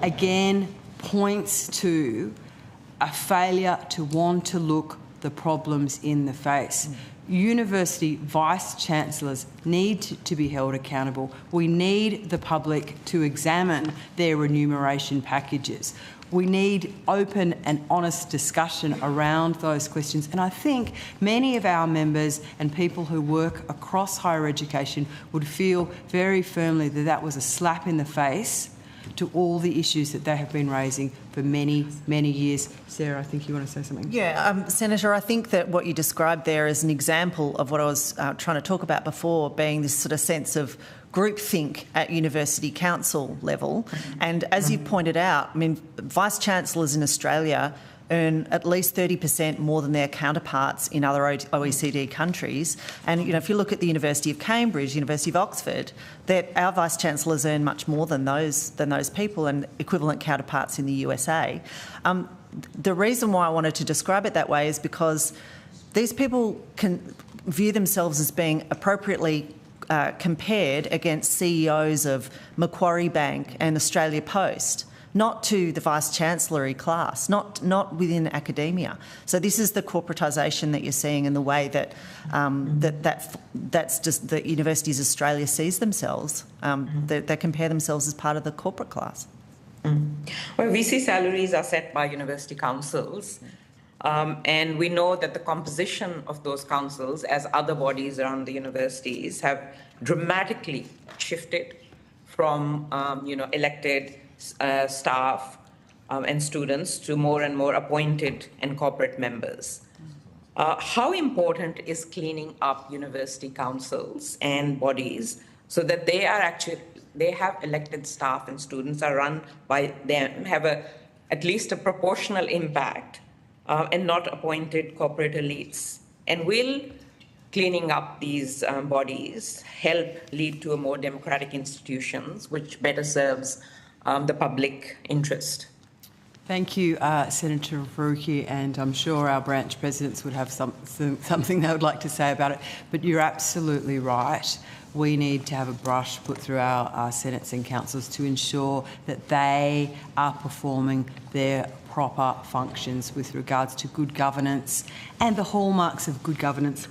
again, points to a failure to want to look the problems in the face. University Vice-Chancellors need to be held accountable. We need the public to examine their remuneration packages. We need open and honest discussion around those questions. And I think many of our members and people who work across higher education would feel very firmly that that was a slap in the face to all the issues that they have been raising for many, many years. Sarah, I think you want to say something. Yeah, Senator, I think that what you described there is an example of what I was trying to talk about before, being this sort of sense of groupthink at university council level. And as you pointed out, I mean, Vice-Chancellors in Australia earn at least 30% more than their counterparts in other OECD countries. And, you know, if you look at the University of Cambridge, University of Oxford, that our Vice-Chancellors earn much more than those people and equivalent counterparts in the USA. The reason why I wanted to describe it that way is because these people can view themselves as being appropriately compared against CEOs of Macquarie Bank and Australia Post, not to the Vice-Chancellery class, not within academia. So this is the corporatisation that you're seeing in the way that that's just the Universities Australia sees themselves. They compare themselves as part of the corporate class. Well, VC salaries are set by university councils. And we know that the composition of those councils, as other bodies around the universities, have dramatically shifted from, elected staff and students to more and more appointed and corporate members. How important is cleaning up university councils and bodies so that they have elected staff and students are run by them, have at least a proportional impact, and not appointed corporate elites? And will cleaning up these bodies help lead to a more democratic institutions, which better serves the public interest? Thank you, Senator Faruqi, and I'm sure our branch presidents would have something they would like to say about it. But you're absolutely right. We need to have a brush put through our senates and councils to ensure that they are performing their proper functions with regards to good governance and the hallmarks of good governance: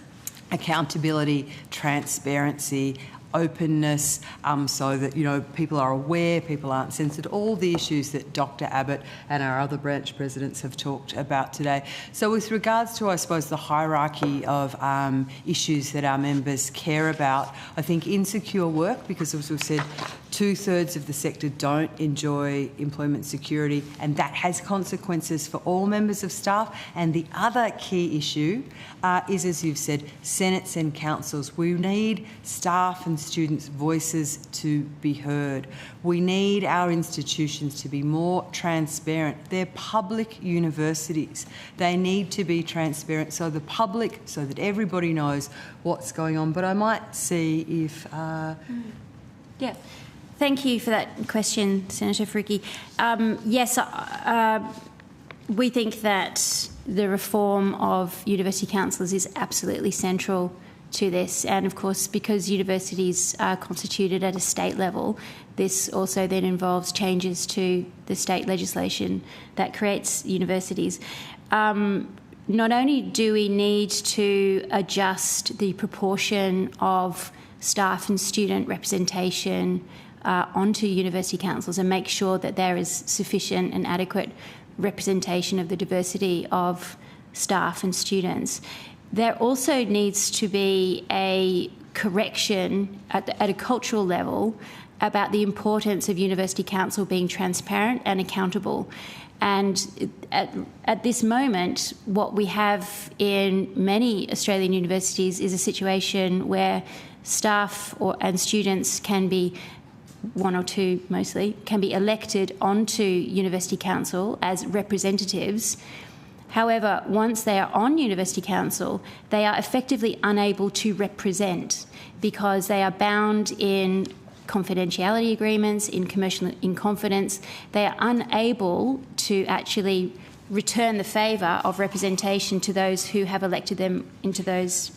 accountability, transparency, openness, so that, you know, people are aware, people aren't censored, all the issues that Dr Abbott and our other branch presidents have talked about today. So with regards to, I suppose, the hierarchy of issues that our members care about, I think insecure work, because as we've said, 2/3 of the sector don't enjoy employment security, and that has consequences for all members of staff. And the other key issue is, as you've said, senates and councils. We need staff and students' voices to be heard. We need our institutions to be more transparent. They're public universities. They need to be transparent so the public, so that everybody knows what's going on. But I might see if... Yeah. Thank you for that question, Senator Faruqi. Yes, we think that the reform of university councils is absolutely central to this. And of course, because universities are constituted at a state level, this also then involves changes to the state legislation that creates universities. Not only do we need to adjust the proportion of staff and student representation onto university councils and make sure that there is sufficient and adequate representation of the diversity of staff and students, there also needs to be a correction at a cultural level about the importance of university council being transparent and accountable. And at this moment, what we have in many Australian universities is a situation where staff and students can be one or two mostly, can be elected onto University Council as representatives. However, once they are on University Council, they are effectively unable to represent because they are bound in confidentiality agreements, in commercial in confidence. They are unable to actually return the favour of representation to those who have elected them into those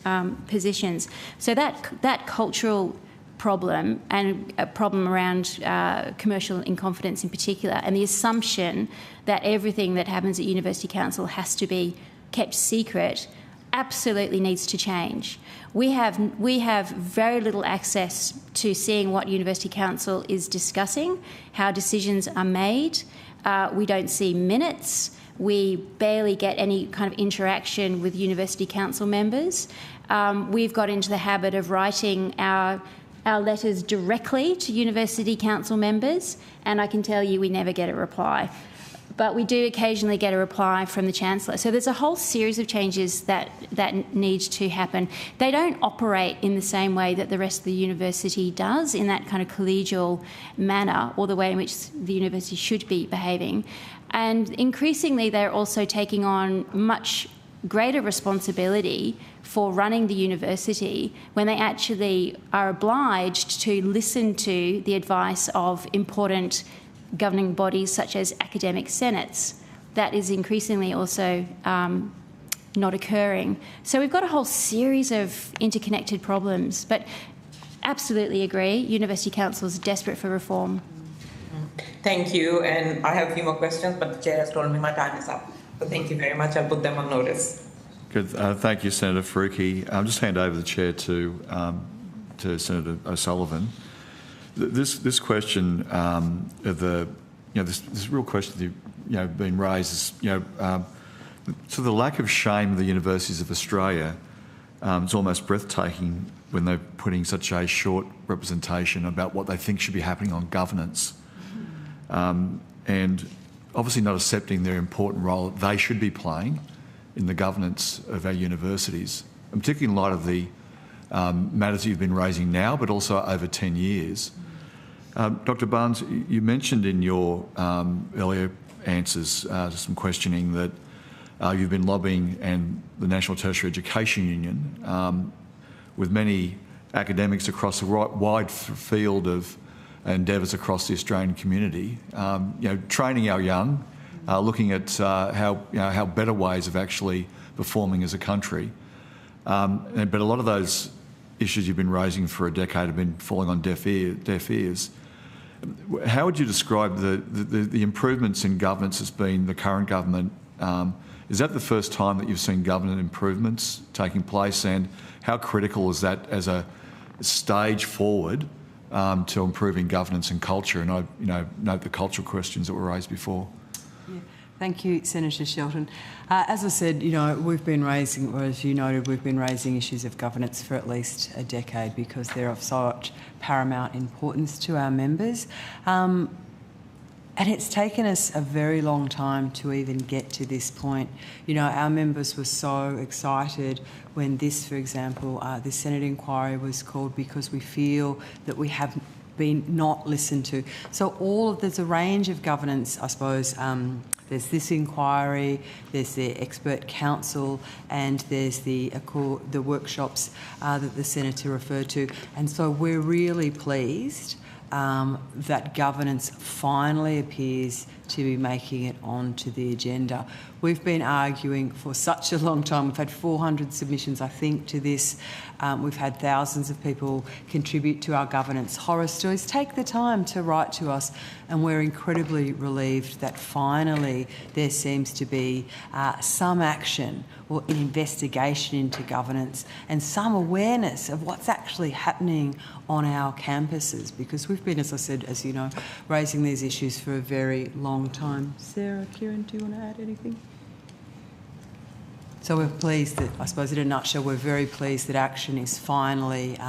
positions. So that cultural problem, and a problem around commercial in confidence in particular, and the assumption that everything that happens at University Council has to be kept secret, absolutely needs to change. We have very little access to seeing what University Council is discussing, how decisions are made. We don't see minutes. We barely get any kind of interaction with University Council members. We've got into the habit of writing our letters directly to University Council members, and I can tell you we never get a reply. But we do occasionally get a reply from the Chancellor. So there's a whole series of changes that need to happen. They don't operate in the same way that the rest of the university does, in that kind of collegial manner, or the way in which the university should be behaving. And increasingly, they're also taking on much greater responsibility for running the university when they actually are obliged to listen to the advice of important governing bodies such as academic senates. That is increasingly also not occurring. So we've got a whole series of interconnected problems, but absolutely agree, University Council is desperate for reform. Thank you, and I have a few more questions, but the Chair has told me my time is up. So thank you very much. I'll put them on notice. Good. Thank you, Senator Faruqi. I'll just hand over the chair to Senator O'Sullivan. This question of the, this real question that been raised is, so the lack of shame of the universities of Australia. It's almost breathtaking when they're putting such a short representation about what they think should be happening on governance, and obviously not accepting their important role that they should be playing in the governance of our universities, and particularly in light of the matters you've been raising now, but also over 10 years. Dr. Barnes, you mentioned in your earlier answers to some questioning that you've been lobbying and the National Tertiary Education Union with many academics across a wide field of endeavours across the Australian community, training our young, looking at how better ways of actually performing as a country. But a lot of those issues you've been raising for a decade have been falling on deaf ears. How would you describe the improvements in governance as being the current government? Is that the first time that you've seen government improvements taking place, and how critical is that as a stage forward to improving governance and culture? And I note the cultural questions that were raised before. Yeah. Thank you, Senator Shelton. As I said, we've been raising, or as you noted, we've been raising issues of governance for at least a decade because they're of such paramount importance to our members. And it's taken us a very long time to even get to this point. Our members were so excited when this, for example, this Senate inquiry was called, because we feel that we have been not listened to. So there's a range of governance, I suppose. There's this inquiry, there's the expert council, and there's the workshops that the Senator referred to. And so we're really pleased that governance finally appears to be making it onto the agenda. We've been arguing for such a long time. We've had 400 submissions, I think, to this. We've had thousands of people contribute to our governance horror stories, take the time to write to us, and we're incredibly relieved that finally there seems to be some action or an investigation into governance and some awareness of what's actually happening on our campuses, because we've been, as I said, as you know, raising these issues for a very long time. Sarah, Kieran, do you want to add anything? So we're pleased that, I suppose in a nutshell, we're very pleased that action is finally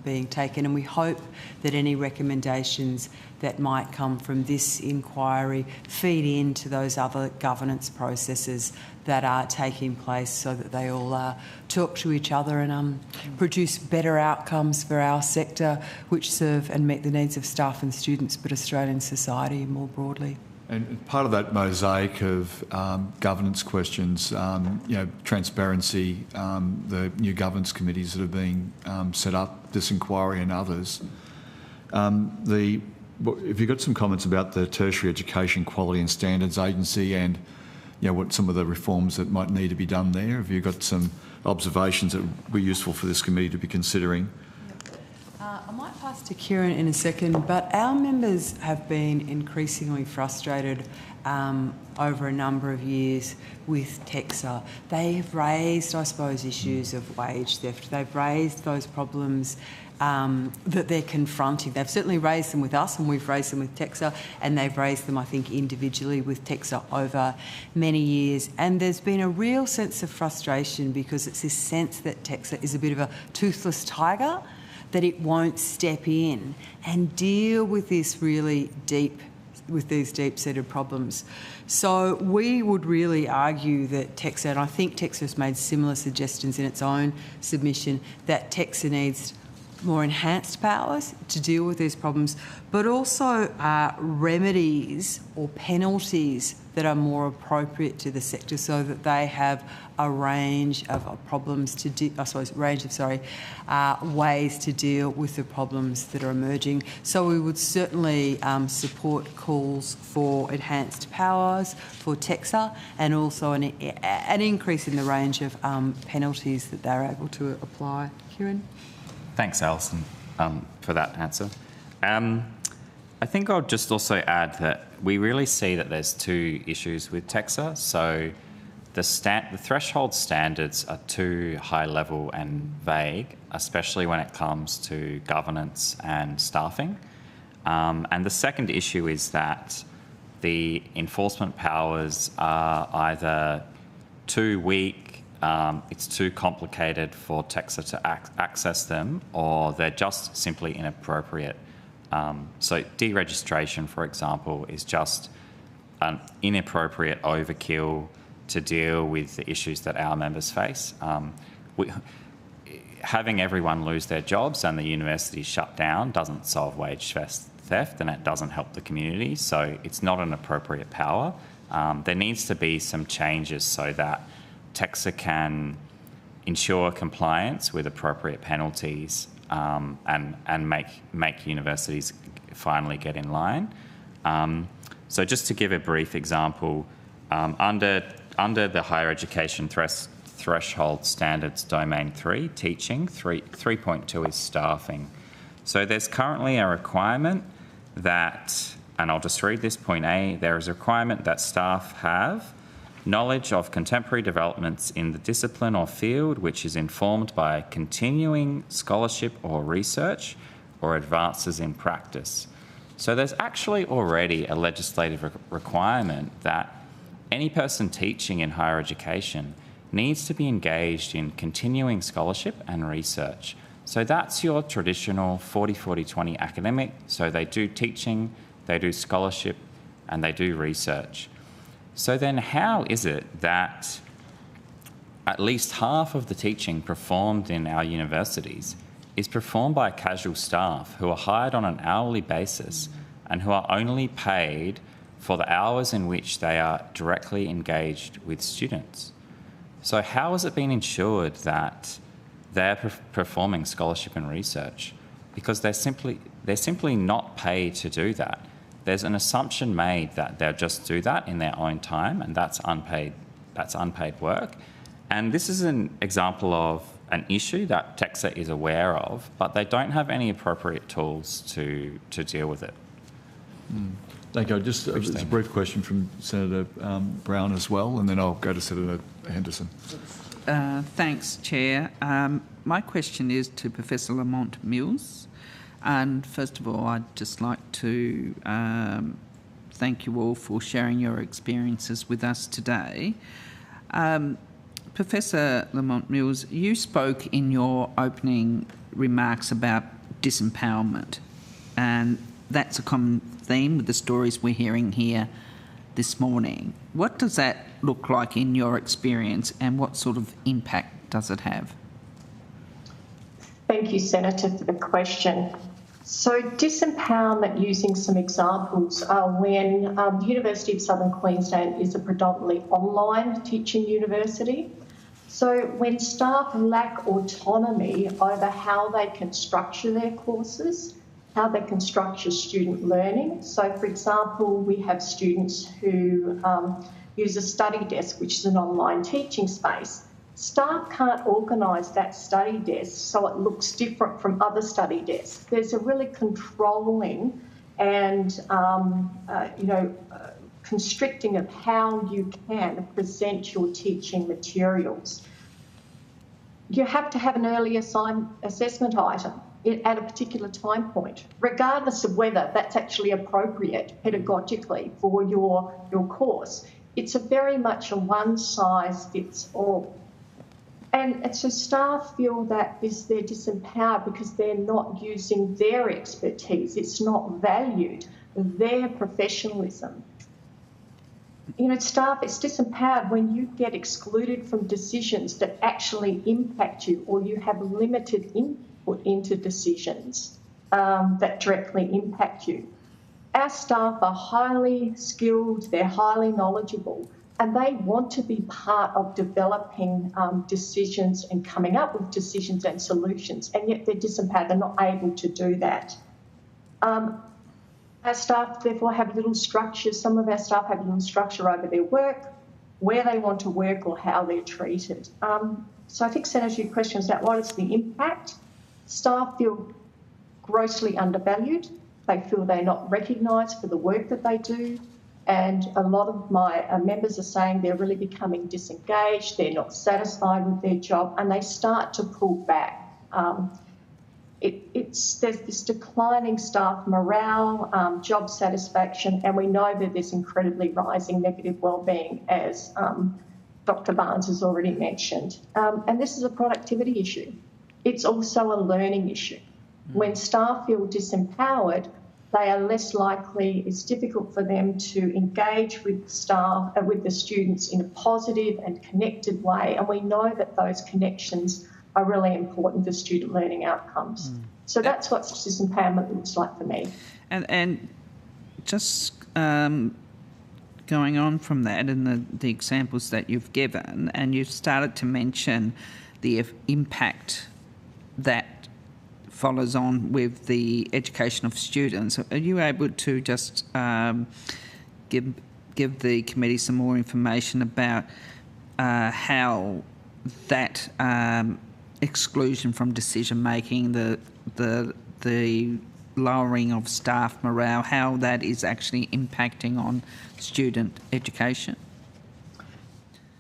being taken, and we hope that any recommendations that might come from this inquiry feed into those other governance processes that are taking place so that they all talk to each other and produce better outcomes for our sector, which serve and meet the needs of staff and students, but Australian society more broadly. And part of that mosaic of governance questions, transparency, the new governance committees that are being set up, this inquiry and others. If you've got some comments about the Tertiary Education Quality and Standards Agency and what some of the reforms that might need to be done there, have you got some observations that would be useful for this committee to be considering? I might pass to Kieran in a second, but our members have been increasingly frustrated over a number of years with TEXA. They have raised, I suppose, issues of wage theft. They've raised those problems that they're confronting. They've certainly raised them with us, and we've raised them with TEXA, and they've raised them, I think, individually with TEXA over many years. And there's been a real sense of frustration because it's this sense that TEXA is a bit of a toothless tiger, that it won't step in and deal with this really these deep-seated problems. So we would really argue that TEXA, and I think TEXA has made similar suggestions in its own submission, that TEXA needs more enhanced powers to deal with these problems, but also remedies or penalties that are more appropriate to the sector so that they have a range of problems to ways to deal with the problems that are emerging. So we would certainly support calls for enhanced powers for TEXA and also an increase in the range of penalties that they're able to apply. Kieran? Thanks, Alison, for that answer. I think I'll just also add that we really see that there's two issues with TEXA. So the threshold standards are too high level and vague, especially when it comes to governance and staffing. And the second issue is that the enforcement powers are either too weak, it's too complicated for TEXA to access them, or they're just simply inappropriate. So deregistration, for example, is just an inappropriate overkill to deal with the issues that our members face. Having everyone lose their jobs and the university shut down doesn't solve wage theft, and it doesn't help the community, so it's not an appropriate power. There needs to be some changes so that TEXA can ensure compliance with appropriate penalties and make universities finally get in line. So just to give a brief example, under the higher education threshold standards domain 3, teaching, 3.2 is staffing. So there's currently a requirement that, and I'll just read this, point A, there is a requirement that staff have knowledge of contemporary developments in the discipline or field which is informed by continuing scholarship or research or advances in practice. So there's actually already a legislative requirement that any person teaching in higher education needs to be engaged in continuing scholarship and research. So that's your traditional 40-40-20 academic. So they do teaching, they do scholarship, and they do research. So then how is it that at least half of the teaching performed in our universities is performed by casual staff who are hired on an hourly basis and who are only paid for the hours in which they are directly engaged with students? So how has it been ensured that they're performing scholarship and research? Because they're simply not paid to do that. There's an assumption made that they'll just do that in their own time, and that's unpaid work. And this is an example of an issue that TEXA is aware of, but they don't have any appropriate tools to deal with it. Thank you. Just a brief question from Senator Brown as well, and then I'll go to Senator Henderson. Thanks, Chair. My question is to Professor Lamont-Mills. And first of all, I'd just like to thank you all for sharing your experiences with us today. Professor Lamont-Mills, you spoke in your opening remarks about disempowerment, and that's a common theme with the stories we're hearing here this morning. What does that look like in your experience, and what sort of impact does it have? Thank you, Senator, for the question. So disempowerment, using some examples, are when the University of Southern Queensland is a predominantly online teaching university. So when staff lack autonomy over how they can structure their courses, how they can structure student learning. So, for example, we have students who use a study desk, which is an online teaching space. Staff can't organise that study desk so it looks different from other study desks. There's a really controlling and, constricting of how you can present your teaching materials. You have to have an early assessment item at a particular time point, regardless of whether that's actually appropriate pedagogically for your course. It's very much a one-size-fits-all. And so staff feel that they're disempowered because they're not using their expertise. It's not valued, their professionalism. Staff, it's disempowered when you get excluded from decisions that actually impact you, or you have limited input into decisions that directly impact you. Our staff are highly skilled, they're highly knowledgeable, and they want to be part of developing decisions and coming up with decisions and solutions, and yet they're disempowered, they're not able to do that. Our staff, therefore, have little structure. Some of our staff have little structure over their work, where they want to work or how they're treated. So I think, Senator, your question is about what is the impact? Staff feel grossly undervalued. They feel they're not recognised for the work that they do. And a lot of my members are saying they're really becoming disengaged, they're not satisfied with their job, and they start to pull back. There's this declining staff morale, job satisfaction, and we know that there's incredibly rising negative wellbeing, as Dr. Barnes has already mentioned. And this is a productivity issue. It's also a learning issue. When staff feel disempowered, they are less likely, it's difficult for them to engage with staff, with the students in a positive and connected way. And we know that those connections are really important for student learning outcomes. So that's what disempowerment looks like for me. And just going on from that and the examples that you've given, and you've started to mention the impact that follows on with the education of students. Are you able to just give the committee some more information about how that exclusion from decision making, the lowering of staff morale, how that is actually impacting on student education?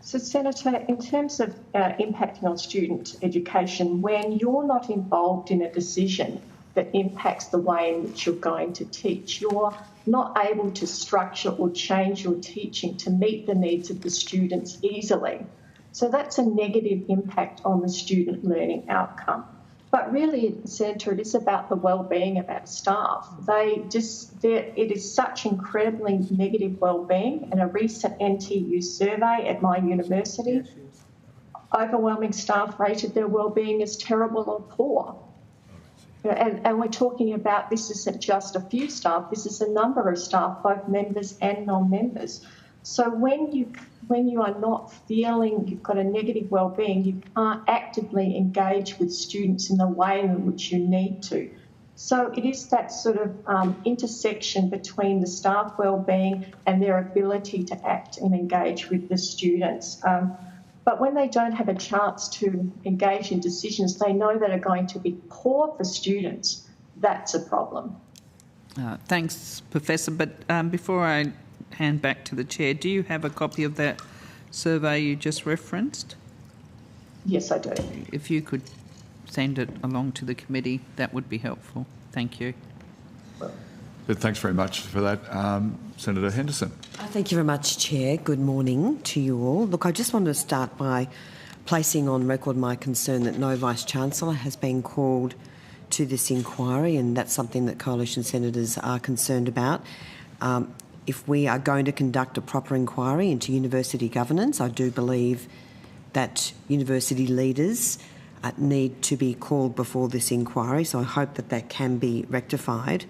So, Senator, in terms of impacting on student education, when you're not involved in a decision that impacts the way in which you're going to teach, you're not able to structure or change your teaching to meet the needs of the students easily. So that's a negative impact on the student learning outcome. But really, Senator, it is about the well-being of our staff. It is such incredibly negative well-being. In a recent NTU survey at my university, overwhelming staff rated their well-being as terrible or poor. And we're talking about, this isn't just a few staff, this is a number of staff, both members and non-members. So when you are not feeling you've got a negative well-being, you can't actively engage with students in the way in which you need to. So it is that sort of intersection between the staff well-being and their ability to act and engage with the students. But when they don't have a chance to engage in decisions they know that are going to be poor for students, that's a problem. Thanks, Professor. But before I hand back to the Chair, do you have a copy of that survey you just referenced? Yes, I do. If you could send it along to the committee, that would be helpful. Thank you. But thanks very much for that. Senator Henderson. Thank you very much, Chair. Good morning to you all. Look, I just wanted to start by placing on record my concern that no Vice-Chancellor has been called to this inquiry, and that's something that Coalition Senators are concerned about. If we are going to conduct a proper inquiry into university governance, I do believe that university leaders need to be called before this inquiry, so I hope that that can be rectified.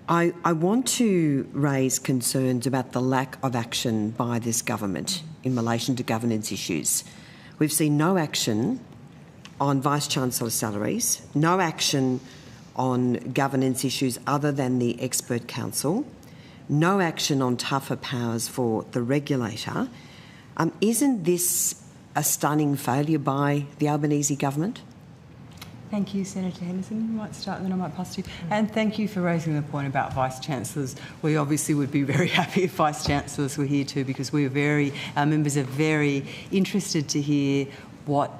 I want to raise concerns about the lack of action by this government in relation to governance issues. We've seen no action on Vice-Chancellor salaries, no action on governance issues other than the Expert Council, no action on tougher powers for the regulator. Isn't this a stunning failure by the Albanese government? Thank you, Senator Henderson. You might start and then I might pass to you. And thank you for raising the point about Vice-Chancellors. We obviously would be very happy if Vice-Chancellors were here too, because our members are very interested to hear what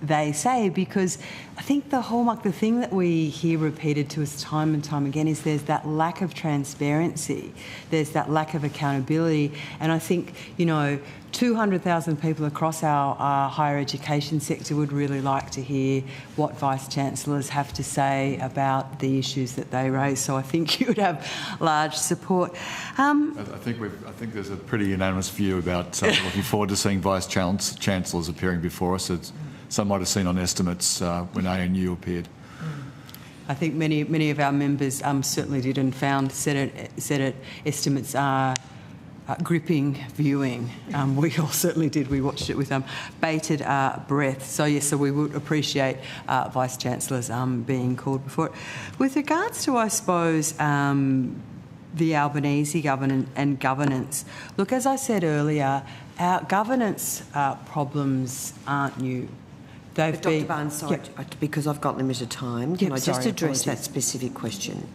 they say, because I think the hallmark, the thing that we hear repeated to us time and time again is there's that lack of transparency, there's that lack of accountability, and I think, 200,000 people across our higher education sector would really like to hear what Vice-Chancellors have to say about the issues that they raise. So I think you would have large support. I think there's a pretty unanimous view about looking forward to seeing Vice-Chancellors appearing before us. Some might have seen on estimates when ANU appeared. I think many of our members certainly did and found Senate estimates gripping viewing. We all certainly did. We watched it with bated breath. So yes, so we would appreciate Vice-Chancellors being called before it. With regards to, I suppose, the Albanese governance, look, as I said earlier, our governance problems aren't new. But Dr. Barnes, sorry, because I've got limited time, can I just address that specific question?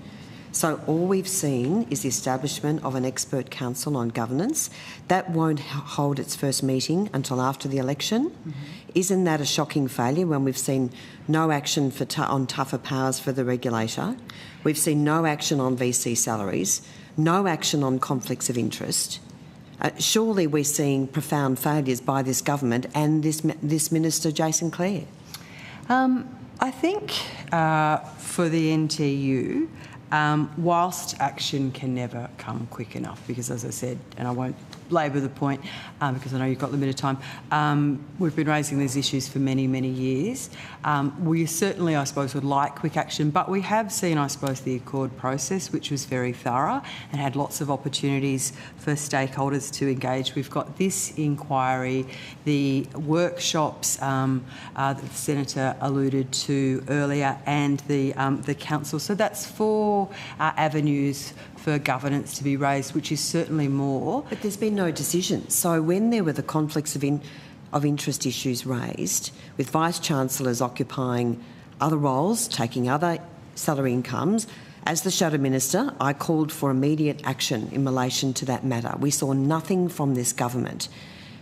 So all we've seen is the establishment of an expert council on governance. That won't hold its first meeting until after the election. Mm-hmm. Isn't that a shocking failure when we've seen no action on tougher powers for the regulator? We've seen no action on VC salaries, no action on conflicts of interest. Surely we're seeing profound failures by this government and this Minister, Jason Clare. I think for the NTU, whilst action can never come quick enough, because as I said, and I won't labour the point because I know you've got limited time, we've been raising these issues for many, many years. We certainly, I suppose, would like quick action, but we have seen, I suppose, the Accord process, which was very thorough and had lots of opportunities for stakeholders to engage. We've got this inquiry, the workshops that the Senator alluded to earlier, and the Council. So that's four avenues for governance to be raised, which is certainly more. But there's been no decision. So when there were the conflicts of interest issues raised, with Vice-Chancellors occupying other roles, taking other salary incomes, as the Shadow Minister, I called for immediate action in relation to that matter. We saw nothing from this government.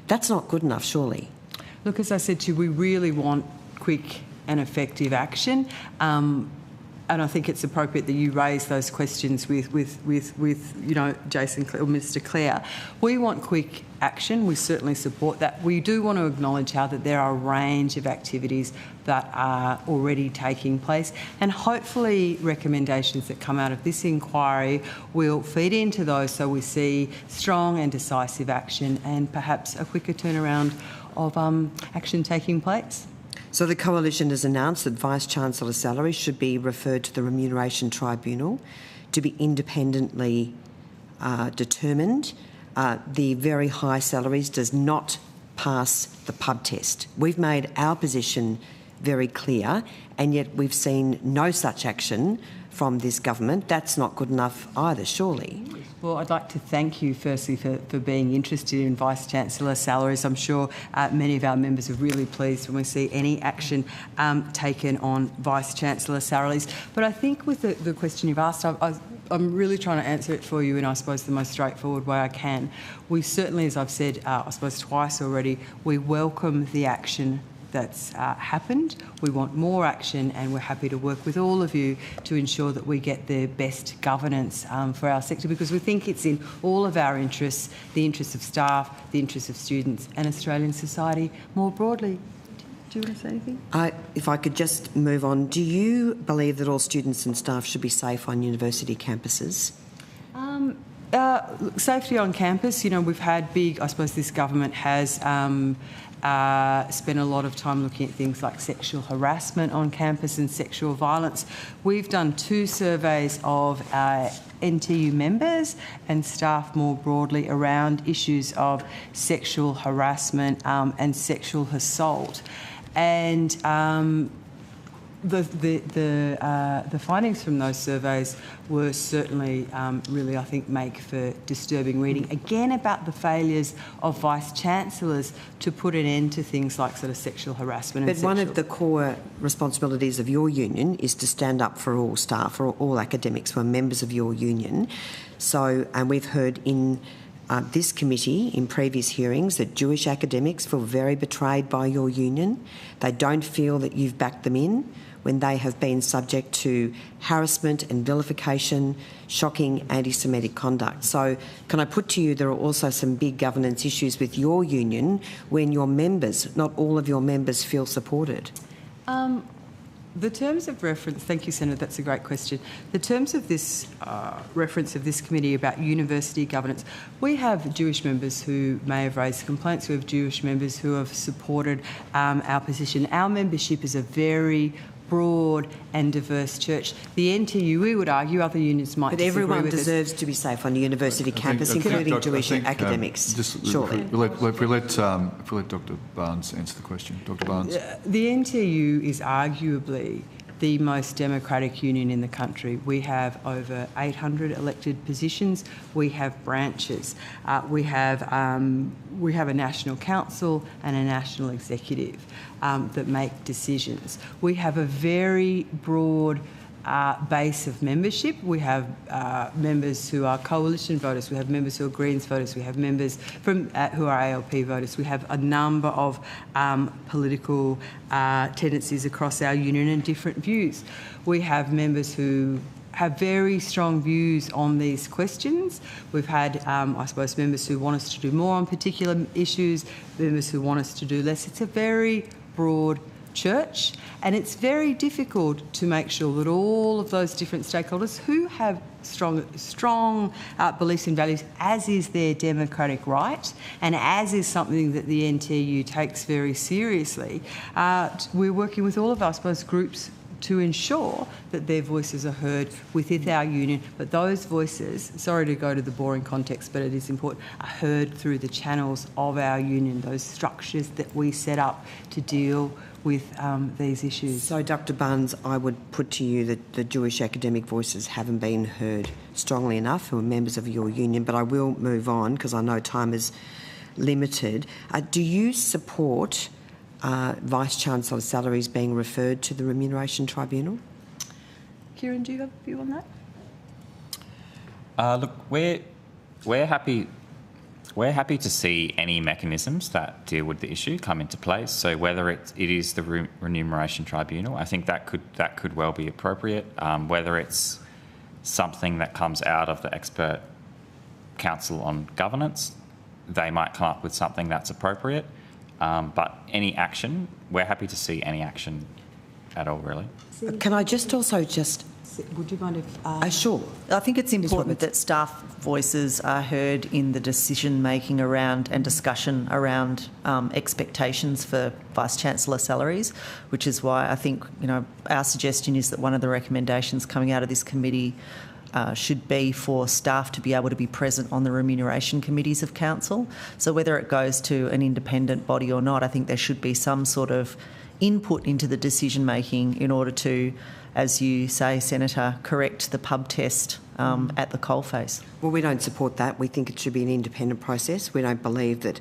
That's not good enough, surely. Look, as I said to you, we really want quick and effective action. And I think it's appropriate that you raise those questions with Jason or Mr. Clare. We want quick action. We certainly support that. We do want to acknowledge how that there are a range of activities that are already taking place, and hopefully recommendations that come out of this inquiry will feed into those, so we see strong and decisive action and perhaps a quicker turnaround of action taking place. So the Coalition has announced that Vice-Chancellor salaries should be referred to the Remuneration Tribunal to be independently determined. The very high salaries does not pass the pub test. We've made our position very clear, and yet we've seen no such action from this government. That's not good enough either, surely. Well, I'd like to thank you firstly for being interested in Vice-Chancellor salaries. I'm sure many of our members are really pleased when we see any action taken on Vice-Chancellor salaries. But I think with the question you've asked, I'm really trying to answer it for you in, I suppose, the most straightforward way I can. We certainly, as I've said, I suppose twice already, we welcome the action that's happened. We want more action, and we're happy to work with all of you to ensure that we get the best governance for our sector, because we think it's in all of our interests, the interests of staff, the interests of students and Australian society more broadly. Do you want to say anything? If I could just move on, do you believe that all students and staff should be safe on university campuses? Look, safety on campus, we've had I suppose this government has spent a lot of time looking at things like sexual harassment on campus and sexual violence. We've done 2 surveys of NTU members and staff more broadly around issues of sexual harassment and sexual assault. And the findings from those surveys were certainly really, I think, make for disturbing reading. Again, about the failures of Vice-Chancellors to put an end to things like sort of sexual harassment. But one of the core responsibilities of your union is to stand up for all staff, for all academics who are members of your union. So, and we've heard in this committee in previous hearings that Jewish academics feel very betrayed by your union. They don't feel that you've backed them in when they have been subject to harassment and vilification, shocking anti-Semitic conduct. So can I put to you there are also some big governance issues with your union when your members, not all of your members, feel supported? The terms of reference, thank you, Senator, that's a great question. The terms of this reference of this committee about university governance, we have Jewish members who may have raised complaints, we have Jewish members who have supported our position. Our membership is a very broad and diverse church. The NTU, we would argue, other unions might disagree with us. But everyone deserves to be safe on the university campus, including Jewish academics. Surely. If we let Dr. Barnes answer the question. Dr. Barnes. The NTU is arguably the most democratic union in the country. We have over 800 elected positions. We have branches. We have a national council and a national executive that make decisions. We have a very broad base of membership. We have members who are coalition voters, we have members who are Greens voters, we have members from who are ALP voters. We have a number of political tendencies across our union and different views. We have members who have very strong views on these questions. We've had, I suppose, members who want us to do more on particular issues, members who want us to do less. It's a very broad church, and it's very difficult to make sure that all of those different stakeholders who have strong beliefs and values, as is their democratic right and as is something that the NTU takes very seriously, we're working with all of our, I suppose, groups to ensure that their voices are heard within our union, but those voices, sorry to go to the boring context, but it is important, are heard through the channels of our union, those structures that we set up to deal with these issues. So, Dr. Barnes, I would put to you that the Jewish academic voices haven't been heard strongly enough, who are members of your union, but I will move on because I know time is limited. Do you support Vice-Chancellor salaries being referred to the Remuneration Tribunal? Kieran, do you have a view on that? Look, we're happy to see any mechanisms that deal with the issue come into place. So whether it is the Remuneration Tribunal, I think that could well be appropriate. Whether it's something that comes out of the Expert Council on Governance, they might come up with something that's appropriate. But any action, we're happy to see any action at all, really. Can I just also would you mind if... Sure. I think it's important that staff voices are heard in the decision-making around and discussion around expectations for Vice-Chancellor salaries, which is why I think, our suggestion is that one of the recommendations coming out of this committee should be for staff to be able to be present on the remuneration committees of council. So whether it goes to an independent body or not, I think there should be some sort of input into the decision-making in order to, as you say, Senator, correct the pub test at the coalface. Well, we don't support that. We think it should be an independent process. We don't believe that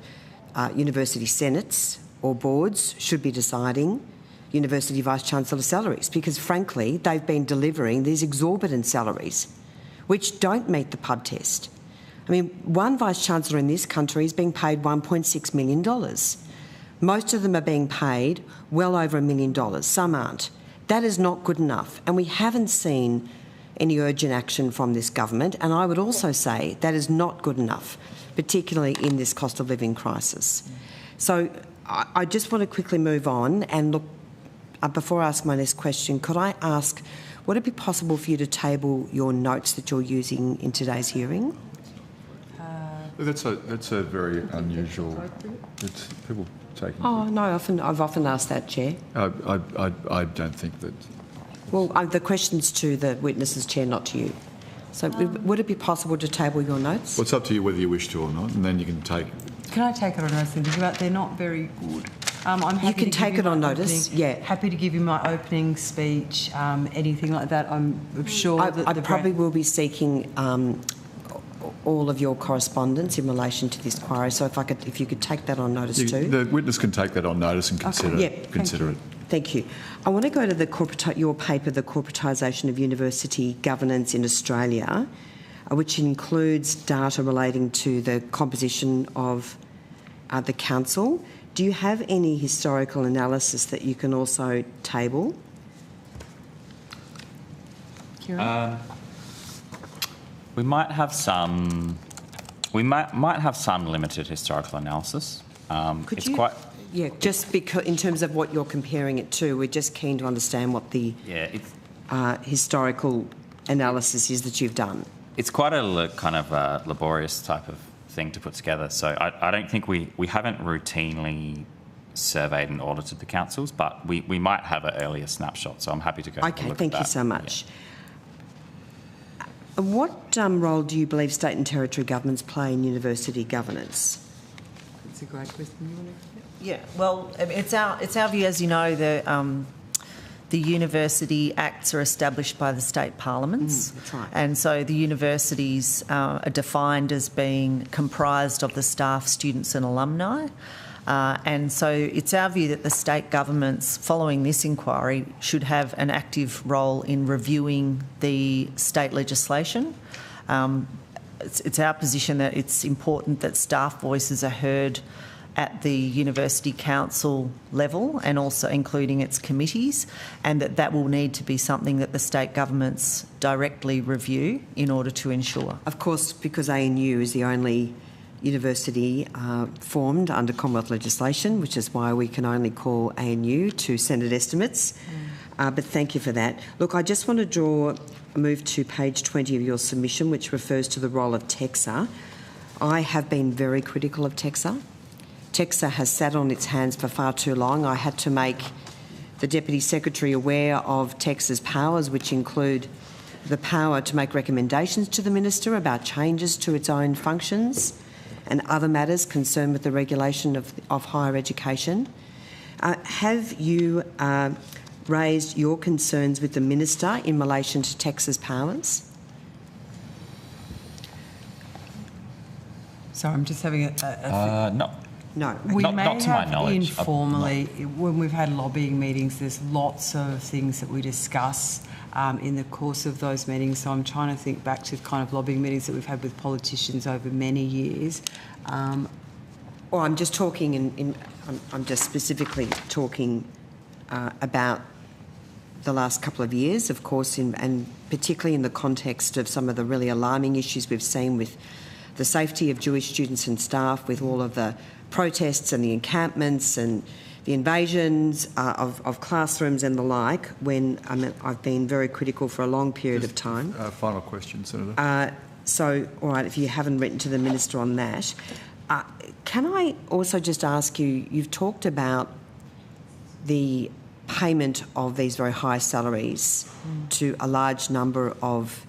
university senates or boards should be deciding university vice-chancellor salaries because, frankly, they've been delivering these exorbitant salaries which don't meet the pub test. I mean, one vice-chancellor in this country is being paid $1.6 million. Most of them are being paid well over $1 million. Some aren't. That is not good enough. And we haven't seen any urgent action from this government. And I would also say that is not good enough, particularly in this cost of living crisis. So I just want to quickly move on and look, before I ask my next question, could I ask, would it be possible for you to table your notes that you're using in today's hearing? That's a very unusual. It's people taking. Oh no, I've often asked that, Chair. I don't think that. Well, the question's to the witnesses, Chair, not to you. So would it be possible to table your notes? Well, it's up to you whether you wish to or not, and then you can take. Can I take it on notice and think about it? They're not very good. I'm happy you can take it on notice, yeah. Happy to give you my opening speech, anything like that. I'm sure that I probably will be seeking all of your correspondence in relation to this inquiry. So if you could take that on notice too. The witness can take that on notice and consider it. Thank you. I want to go to your paper, The Corporatisation of University Governance in Australia, which includes data relating to the composition of the council. Do you have any historical analysis that you can also table? Kieran? We might have some. We might have some limited historical analysis. Just because in terms of what you're comparing it to, we're just keen to understand what the historical analysis is that you've done. It's quite a kind of laborious type of thing to put together. So I don't think we haven't routinely surveyed and audited the councils, but we might have an earlier snapshot. So I'm happy to go. Okay, thank you so much. Yeah. What role do you believe state and territory governments play in university governance? That's a great question. You want to? Yeah, well, it's our view, as you know, the University Acts are established by the state parliaments. That's right. And so the universities are defined as being comprised of the staff, students and alumni. And so it's our view that the state governments, following this inquiry, should have an active role in reviewing the state legislation. It's our position that it's important that staff voices are heard at the University Council level and also including its committees, and that will need to be something that the state governments directly review in order to ensure. Of course, because ANU is the only university formed under Commonwealth legislation, which is why we can only call ANU to Senate estimates. But thank you for that. Look, I just want to move to page 20 of your submission, which refers to the role of TEXA. I have been very critical of TEXA. TEXA has sat on its hands for far too long. I had to make the Deputy Secretary aware of TEXA's powers, which include the power to make recommendations to the Minister about changes to its own functions and other matters concerned with the regulation of higher education. Have you raised your concerns with the Minister in relation to TEXA's powers? Sorry, I'm just having No. No. We not may to my have knowledge. informally, when we've had lobbying meetings, there's lots of things that we discuss in the course of those meetings. So I'm trying to think back to the kind of lobbying meetings that we've had with politicians over many years. Or I'm just talking I'm just specifically talking about the last couple of years, of course, and particularly in the context of some of the really alarming issues we've seen with the safety of Jewish students and staff, with all of the protests and the encampments and the invasions of classrooms and the like, when I've been very critical for a long period of time. Final question, Senator. So, all right, if you haven't written to the Minister on that, can I also just ask you, you've talked about the payment of these very high salaries to a large number of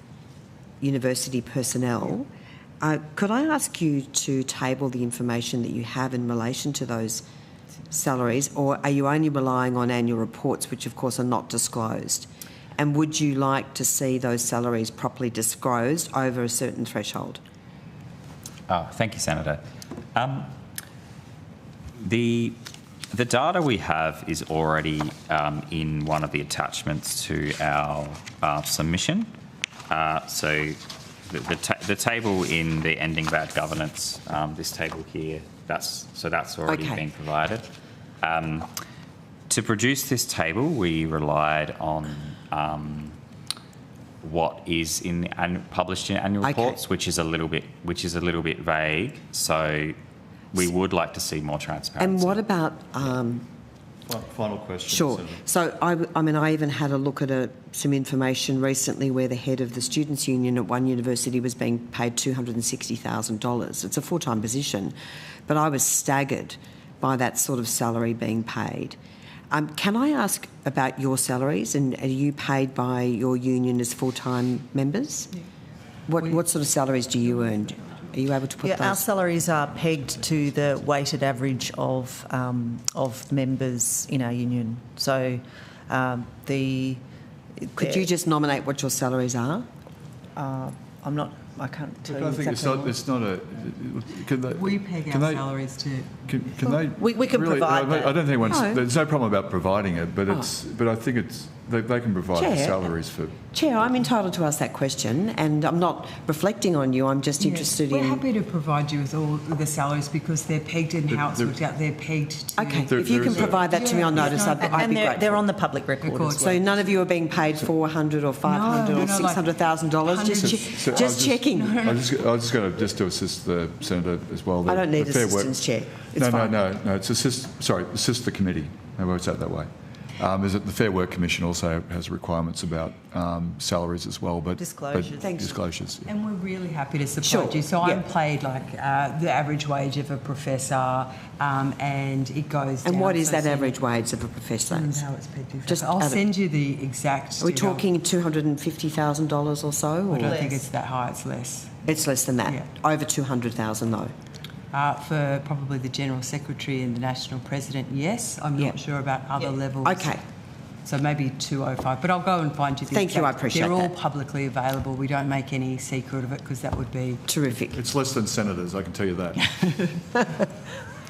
university personnel. Could I ask you to table the information that you have in relation to those salaries, or are you only relying on annual reports, which of course are not disclosed? And would you like to see those salaries properly disclosed over a certain threshold? Thank you, Senator. The data we have is already in one of the attachments to our submission. So the table in the Ending Bad Governance, this table here, that's already been provided. To produce this table, we relied on what is published in annual reports, which is a little bit vague. So we would like to see more transparency. And what about? Final question. Sure. So I mean, I even had a look at some information recently where the head of the students' union at one university was being paid $260,000. It's a full-time position, but I was staggered by that sort of salary being paid. Can I ask about your salaries, and are you paid by your union as full-time members? Yeah. What sort of salaries do you earn? Are you able to put those? Our salaries are pegged to the weighted average of members in our union. So Could you just nominate what your salaries are? I can't tell you I think exactly. it's not a. We peg our salaries too. Can they? We can really, provide that. I don't think there's no problem about providing it, but but I think they can provide the salaries for. Chair, I'm entitled to ask that question, and I'm not reflecting on you. I'm just interested in. We're happy to provide you with all the salaries because they're pegged in how it's worked out. They're pegged to. Okay, if you can provide that to me on notice, I'd be grateful. They're on the public record as well. So none of you are being paid $400 or $500 or $600,000. Just checking. I was just going to to assist the senator as well. I don't need assistance, Chair. It's fine. No. It's assist the committee. Maybe I'll say it that way. The Fair Work Commission also has requirements about salaries as well, but disclosures. Disclosures. Yeah. And we're really happy to support you. So I'm paid like the average wage of a professor, and it goes. And down. what is that average wage of a professor? How it's pegged. I'll send you the exact. Are we talking $250,000 or so? Or? I don't think it's that high. It's less. It's less than that. Yeah. Over 200,000 though. For probably the General Secretary and the National President, yes. I'm not sure about other levels. Okay. So maybe 205, but I'll go and find you the Thank you, I appreciate that. They're all publicly available. We don't make any secret of it because that would be... Terrific. It's less than senators, I can tell you that.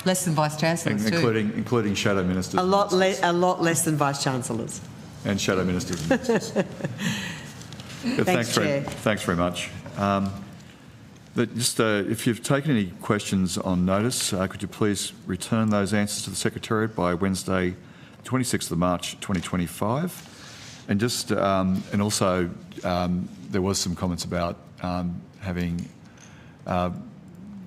Less than Vice-Chancellors too. Including shadow ministers. A lot less than Vice-Chancellors. And shadow ministers and ministers. Thanks very much. If you've taken any questions on notice, could you please return those answers to the Secretariat by Wednesday, 26th of March 2025. And also there was some comments about having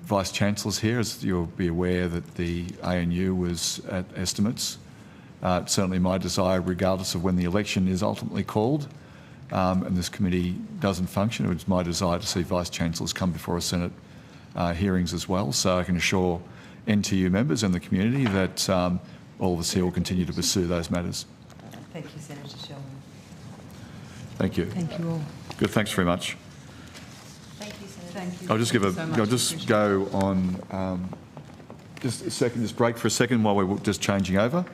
Vice-Chancellors here, as you'll be aware that the ANU was at estimates. It's certainly my desire, regardless of when the election is ultimately called, and this committee doesn't function, it's my desire to see Vice-Chancellors come before a Senate hearings as well. So I can assure NTU members and the community that all of us here will continue to pursue those matters. Thank you, Senator Sheldon. Thank you. Thank you all. Good, thanks very much. Thank you, Senator. Thank you. I'll just go on just a second, just break for a second while we're just changing over.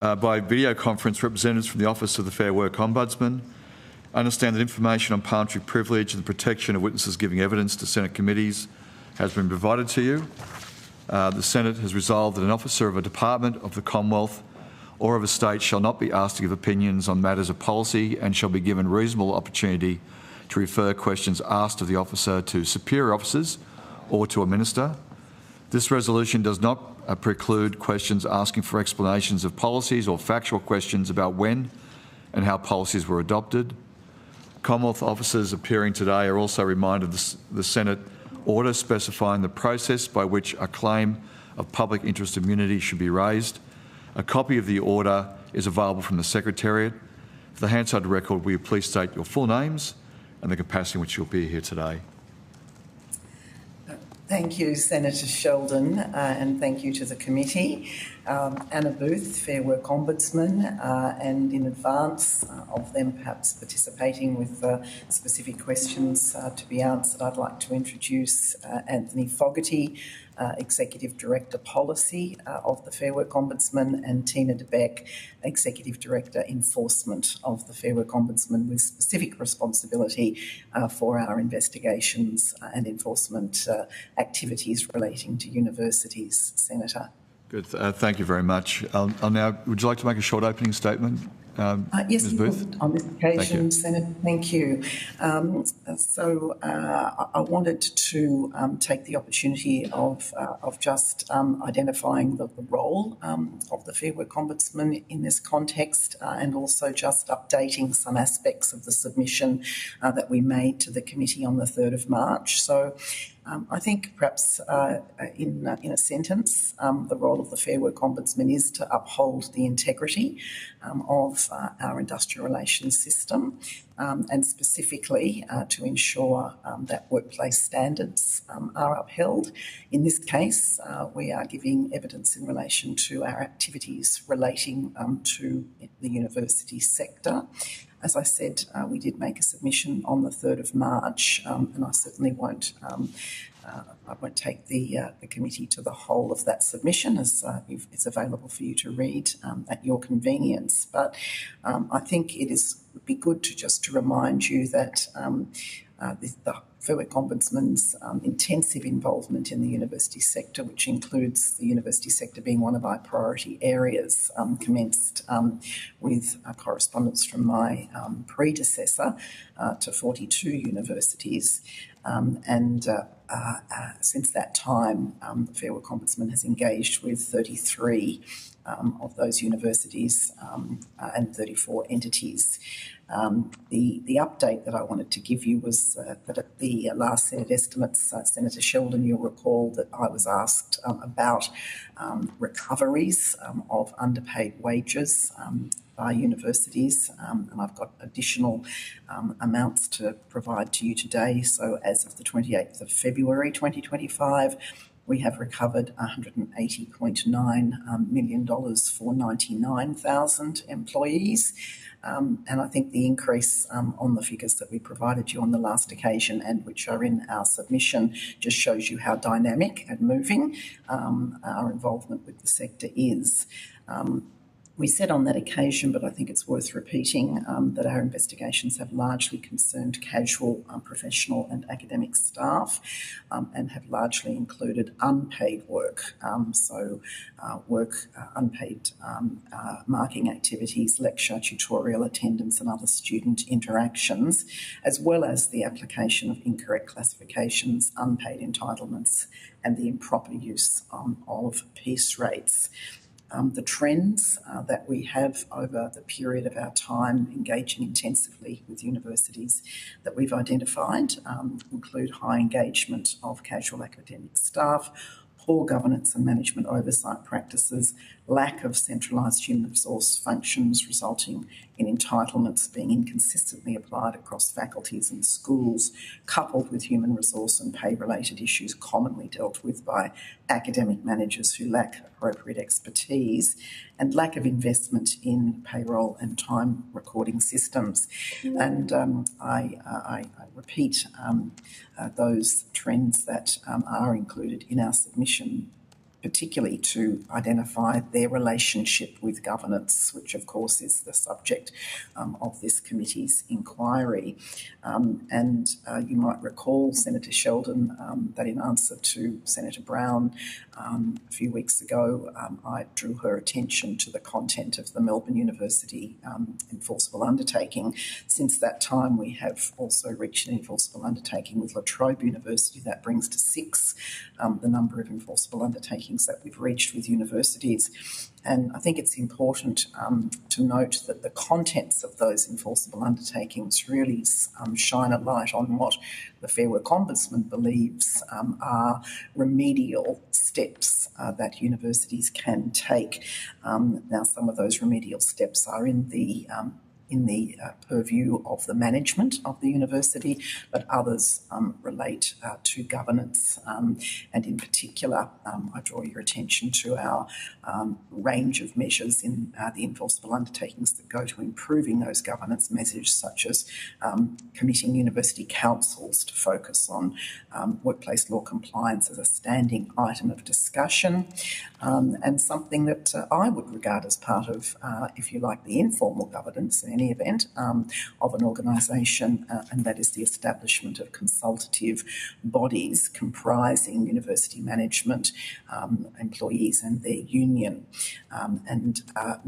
By video conference, representatives from the Office of the Fair Work Ombudsman. I understand that information on parliamentary privilege and the protection of witnesses giving evidence to Senate committees has been provided to you. The Senate has resolved that an officer of a department of the Commonwealth or of a state shall not be asked to give opinions on matters of policy and shall be given reasonable opportunity to refer questions asked of the officer to superior officers or to a minister. This resolution does not preclude questions asking for explanations of policies or factual questions about when and how policies were adopted. Commonwealth officers appearing today are also reminded the Senate order specifying the process by which a claim of public interest immunity should be raised. A copy of the order is available from the Secretariat. For the Hansard record, will you please state your full names and the capacity in which you'll be here today? Thank you, Senator Sheldon, and thank you to the committee. Anna Booth, Fair Work Ombudsman, and in advance of them perhaps participating with specific questions to be answered, I'd like to introduce Anthony Fogarty, Executive Director Policy of the Fair Work Ombudsman, and Tina De Beck, Executive Director Enforcement of the Fair Work Ombudsman, with specific responsibility for our investigations and enforcement activities relating to universities. Senator. Good. Thank you very much. I'll now. Would you like to make a short opening statement, yes, Ms. Booth? On this occasion, Senator. Thank you. I wanted to take the opportunity of just identifying the role of the Fair Work Ombudsman in this context, and also just updating some aspects of the submission that we made to the committee on the 3rd of March. So. I think perhaps in a sentence, the role of the Fair Work Ombudsman is to uphold the integrity of our industrial relations system, and specifically to ensure that workplace standards are upheld. In this case, we are giving evidence in relation to our activities relating to the university sector. As I said, we did make a submission on the 3rd of March, and I certainly won't take the committee to the whole of that submission, as it's available for you to read at your convenience. But I think it would be good to remind you that the Fair Work Ombudsman's intensive involvement in the university sector, which includes the university sector being one of our priority areas, commenced with correspondence from my predecessor to 42 universities. Since that time, the Fair Work Ombudsman has engaged with 33 of those universities and 34 entities. The update that I wanted to give you was that at the last Senate estimates, Senator Sheldon, you'll recall that I was asked about recoveries of underpaid wages by universities, and I've got additional amounts to provide to you today. So as of the 28th of February 2025, we have recovered $180.9 million for 99,000 employees. And I think the increase on the figures that we provided you on the last occasion, and which are in our submission, just shows you how dynamic and moving our involvement with the sector is. We said on that occasion, but I think it's worth repeating, that our investigations have largely concerned casual, professional and academic staff, and have largely included unpaid work. Unpaid marking activities, lecture, tutorial attendance and other student interactions, as well as the application of incorrect classifications, unpaid entitlements and the improper use of piece rates. The trends that we have over the period of our time engaging intensively with universities that we've identified include high engagement of casual academic staff, poor governance and management oversight practices, lack of centralised human resource functions resulting in entitlements being inconsistently applied across faculties and schools, coupled with human resource and pay-related issues commonly dealt with by academic managers who lack appropriate expertise, and lack of investment in payroll and time recording systems. And I repeat those trends that are included in our submission, particularly to identify their relationship with governance, which of course is the subject of this committee's inquiry. You might recall, Senator Sheldon, that in answer to Senator Brown a few weeks ago, I drew her attention to the content of the Melbourne University enforceable undertaking. Since that time, we have also reached an enforceable undertaking with La Trobe University. That brings to 6 the number of enforceable undertakings that we've reached with universities. And I think it's important to note that the contents of those enforceable undertakings really shine a light on what the Fair Work Ombudsman believes are remedial steps that universities can take. Now, some of those remedial steps are in the in the purview of the management of the university, but others relate to governance. And in particular, I draw your attention to our range of measures in the enforceable undertakings that go to improving those governance measures, such as committing university councils to focus on workplace law compliance as a standing item of discussion, and something that I would regard as part of, if you like, the informal governance in any event of an organisation, and that is the establishment of consultative bodies comprising university management, employees and their union. And a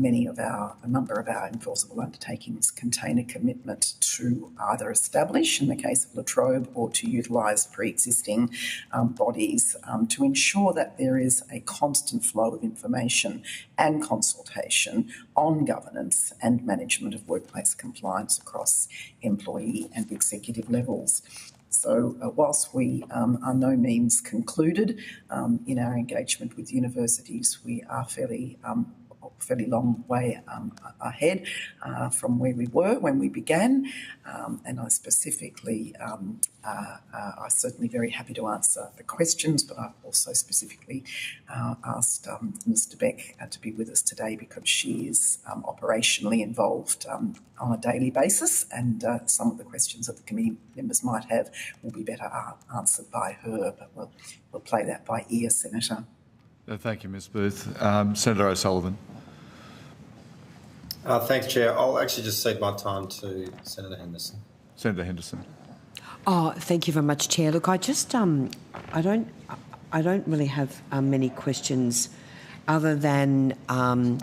number of our enforceable undertakings contain a commitment to either establish, in the case of La Trobe, or to utilise pre-existing bodies to ensure that there is a constant flow of information and consultation on governance and management of workplace compliance across employee and executive levels. So whilst we are no means concluded in our engagement with universities, we are fairly long way ahead from where we were when we began, and I specifically, I'm certainly very happy to answer the questions, but I've also specifically asked Ms. de Beck to be with us today because she is operationally involved on a daily basis, and some of the questions that the committee members might have will be better answered by her, but we'll play that by ear, Senator. Thank you, Ms. Booth. Senator O'Sullivan. Thanks, Chair. I'll actually just cede my time to Senator Henderson. Senator Henderson. Oh, thank you very much, Chair. Look, I just I don't really have many questions, other than can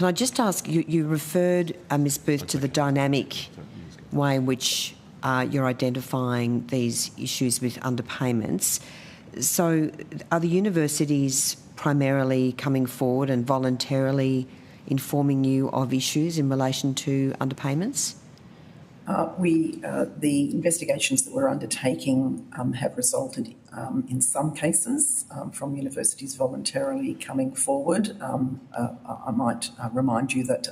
I just ask you referred Ms. Booth to the dynamic way in which you're identifying these issues with underpayments. So, are the universities primarily coming forward and voluntarily informing you of issues in relation to underpayments? The investigations that we're undertaking have resulted in some cases from universities voluntarily coming forward. I might remind you that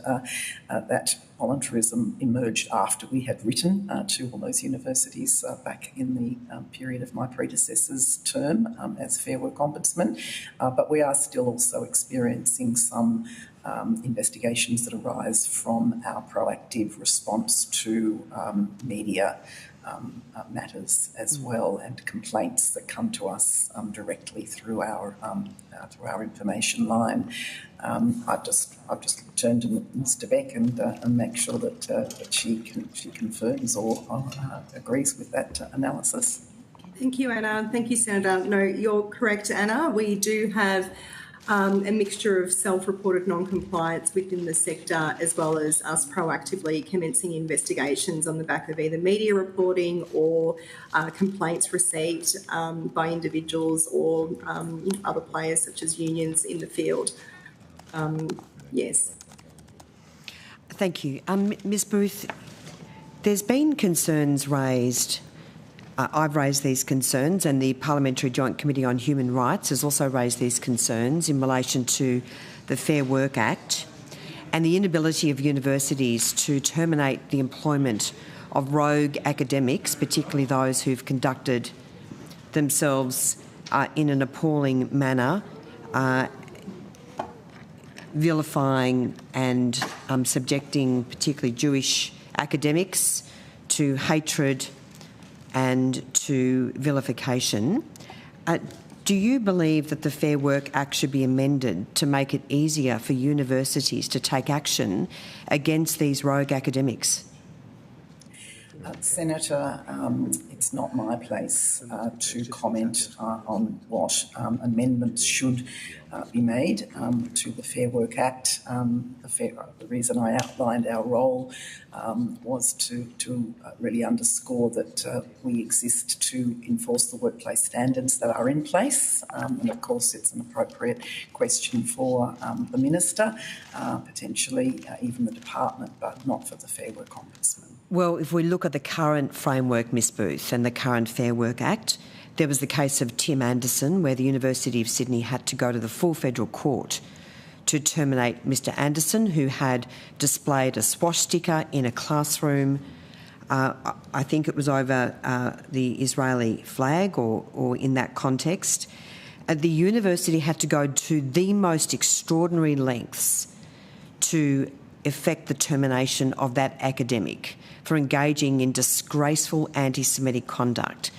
that voluntarism emerged after we had written to all those universities back in the period of my predecessor's term as Fair Work Ombudsman, but we are still also experiencing some investigations that arise from our proactive response to media matters as well, and complaints that come to us directly through our information line. I've just turn to Ms. de Beck and make sure that she confirms or agrees with that analysis. Thank you, Anna. Thank you, Senator. No, you're correct, Anna. We do have a mixture of self-reported non-compliance within the sector, as well as us proactively commencing investigations on the back of either media reporting or complaints received by individuals or other players such as unions in the field. Yes. Thank you. Ms. Booth, there's been concerns raised. I've raised these concerns, and the Parliamentary Joint Committee on Human Rights has also raised these concerns in relation to the Fair Work Act and the inability of universities to terminate the employment of rogue academics, particularly those who've conducted themselves in an appalling manner, vilifying and subjecting particularly Jewish academics to hatred and to vilification. Do you believe that the Fair Work Act should be amended to make it easier for universities to take action against these rogue academics? Senator, it's not my place to comment on what amendments should be made to the Fair Work Act. The reason I outlined our role was to really underscore that we exist to enforce the workplace standards that are in place. And of course, it's an appropriate question for the Minister, potentially even the Department, but not for the Fair Work Ombudsman. Well, if we look at the current framework, Ms. Booth, and the current Fair Work Act, there was the case of Tim Anderson, where the University of Sydney had to go to the full federal court to terminate Mr Anderson, who had displayed a swastika in a classroom. I think it was over the Israeli flag or in that context. The university had to go to the most extraordinary lengths to effect the termination of that academic for engaging in disgraceful anti-Semitic conduct.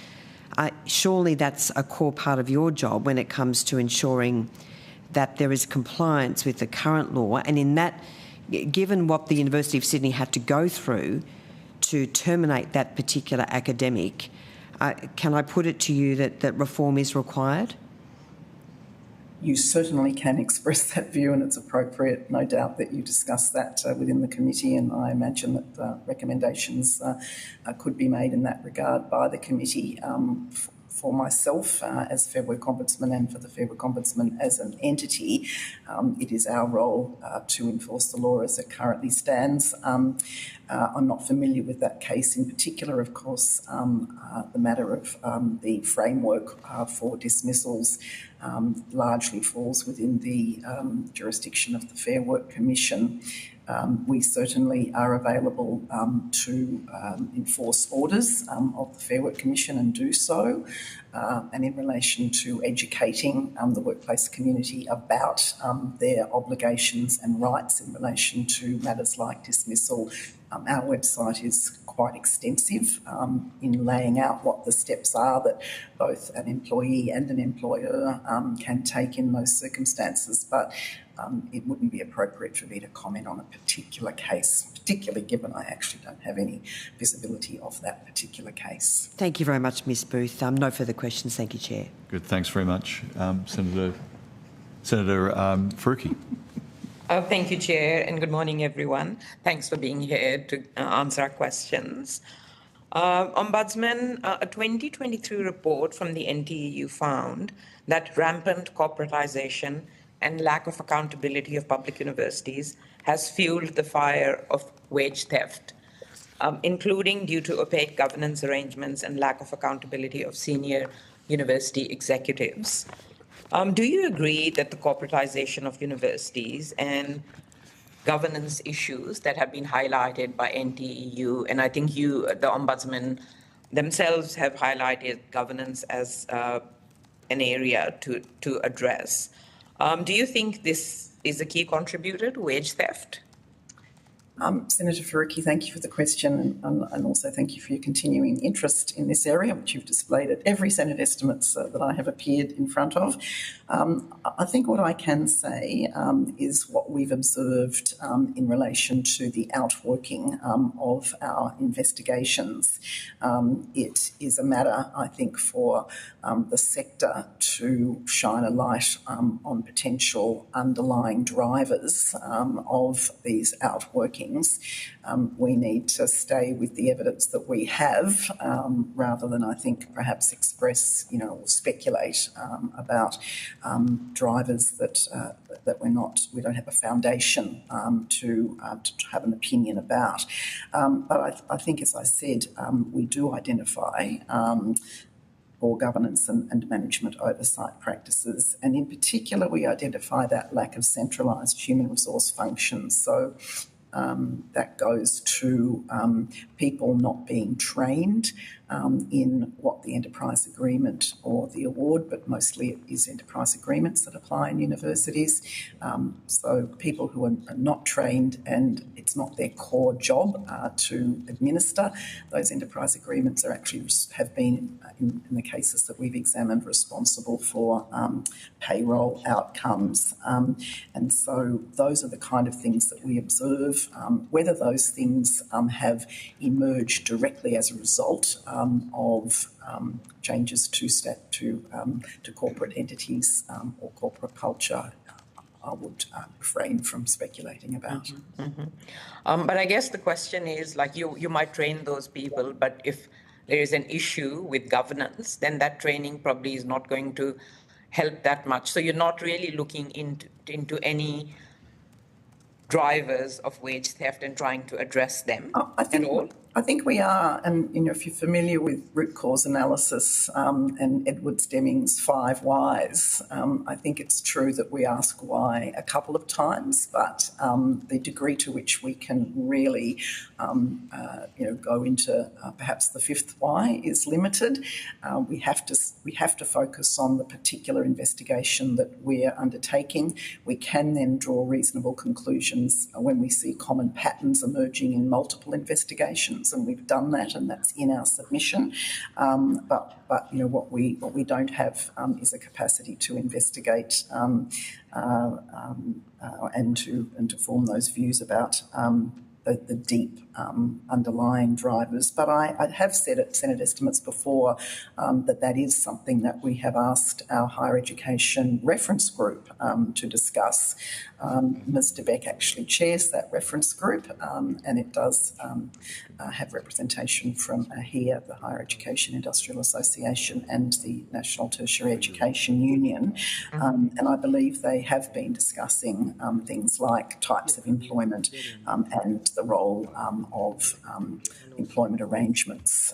Surely that's a core part of your job when it comes to ensuring that there is compliance with the current law, and in that, given what the University of Sydney had to go through to terminate that particular academic, can I put it to you that reform is required? You certainly can express that view, and it's appropriate, no doubt, that you discuss that within the committee, and I imagine that recommendations could be made in that regard by the committee. For myself as Fair Work Ombudsman and for the Fair Work Ombudsman as an entity, it is our role to enforce the law as it currently stands. I'm not familiar with that case in particular. Of course, the matter of the framework for dismissals largely falls within the jurisdiction of the Fair Work Commission. We certainly are available to enforce orders of the Fair Work Commission and do so. And in relation to educating the workplace community about their obligations and rights in relation to matters like dismissal, our website is quite extensive in laying out what the steps are that both an employee and an employer can take in those circumstances. But it wouldn't be appropriate for me to comment on a particular case, particularly given I actually don't have any visibility of that particular case. Thank you very much, Ms Booth. No further questions. Thank you, Chair. Good. Thanks very much. Senator Faruqi. Thank you, Chair, and good morning, everyone. Thanks for being here to answer our questions. Ombudsman, a 2023 report from the NTEU found that rampant corporatisation and lack of accountability of public universities has fueled the fire of wage theft, including due to opaque governance arrangements and lack of accountability of senior university executives. Do you agree that the corporatisation of universities and governance issues that have been highlighted by NTEU, and I think you, the Ombudsman themselves, have highlighted governance as an area to address? Do you think this is a key contributor to wage theft? Senator Faruqi, thank you for the question, and also thank you for your continuing interest in this area, which you've displayed at every Senate estimates that I have appeared in front of. I think what I can say is what we've observed in relation to the outworking of our investigations. It is a matter, I think, for the sector to shine a light on potential underlying drivers of these outworkings. We need to stay with the evidence that we have rather than, I think, perhaps express, or speculate about drivers that we don't have a foundation to have an opinion about. But I think, as I said, we do identify poor governance and management oversight practices, and in particular we identify that lack of centralised human resource functions. So that goes to people not being trained in what the enterprise agreement or the award, but mostly it is enterprise agreements that apply in universities. So people who are not trained and it's not their core job to administer those enterprise agreements have been, in the cases that we've examined, responsible for payroll outcomes. And so those are the kind of things that we observe. Whether those things have emerged directly as a result of changes to corporate entities or corporate culture, I would refrain from speculating about. But I guess the question is, like, you might train those people, but if there is an issue with governance, then that training probably is not going to help that much. So you're not really looking into any drivers of wage theft and trying to address them at all? I think we are, and if you're familiar with root cause analysis and Edward Deming's 5 whys, I think it's true that we ask why a couple of times, but the degree to which we can really, go into perhaps the 5th why is limited. We have to focus on the particular investigation that we're undertaking. We can then draw reasonable conclusions when we see common patterns emerging in multiple investigations. And we've done that, and that's in our submission. But what we don't have is a capacity to investigate and to form those views about the deep underlying drivers. But I have said at Senate estimates before that is something that we have asked our higher education reference group to discuss. Ms de Beck actually chairs that reference group, and it does have representation from HEAR, the Higher Education Industrial Association, and the National Tertiary Education Union. And I believe they have been discussing things like types of employment and the role of employment arrangements.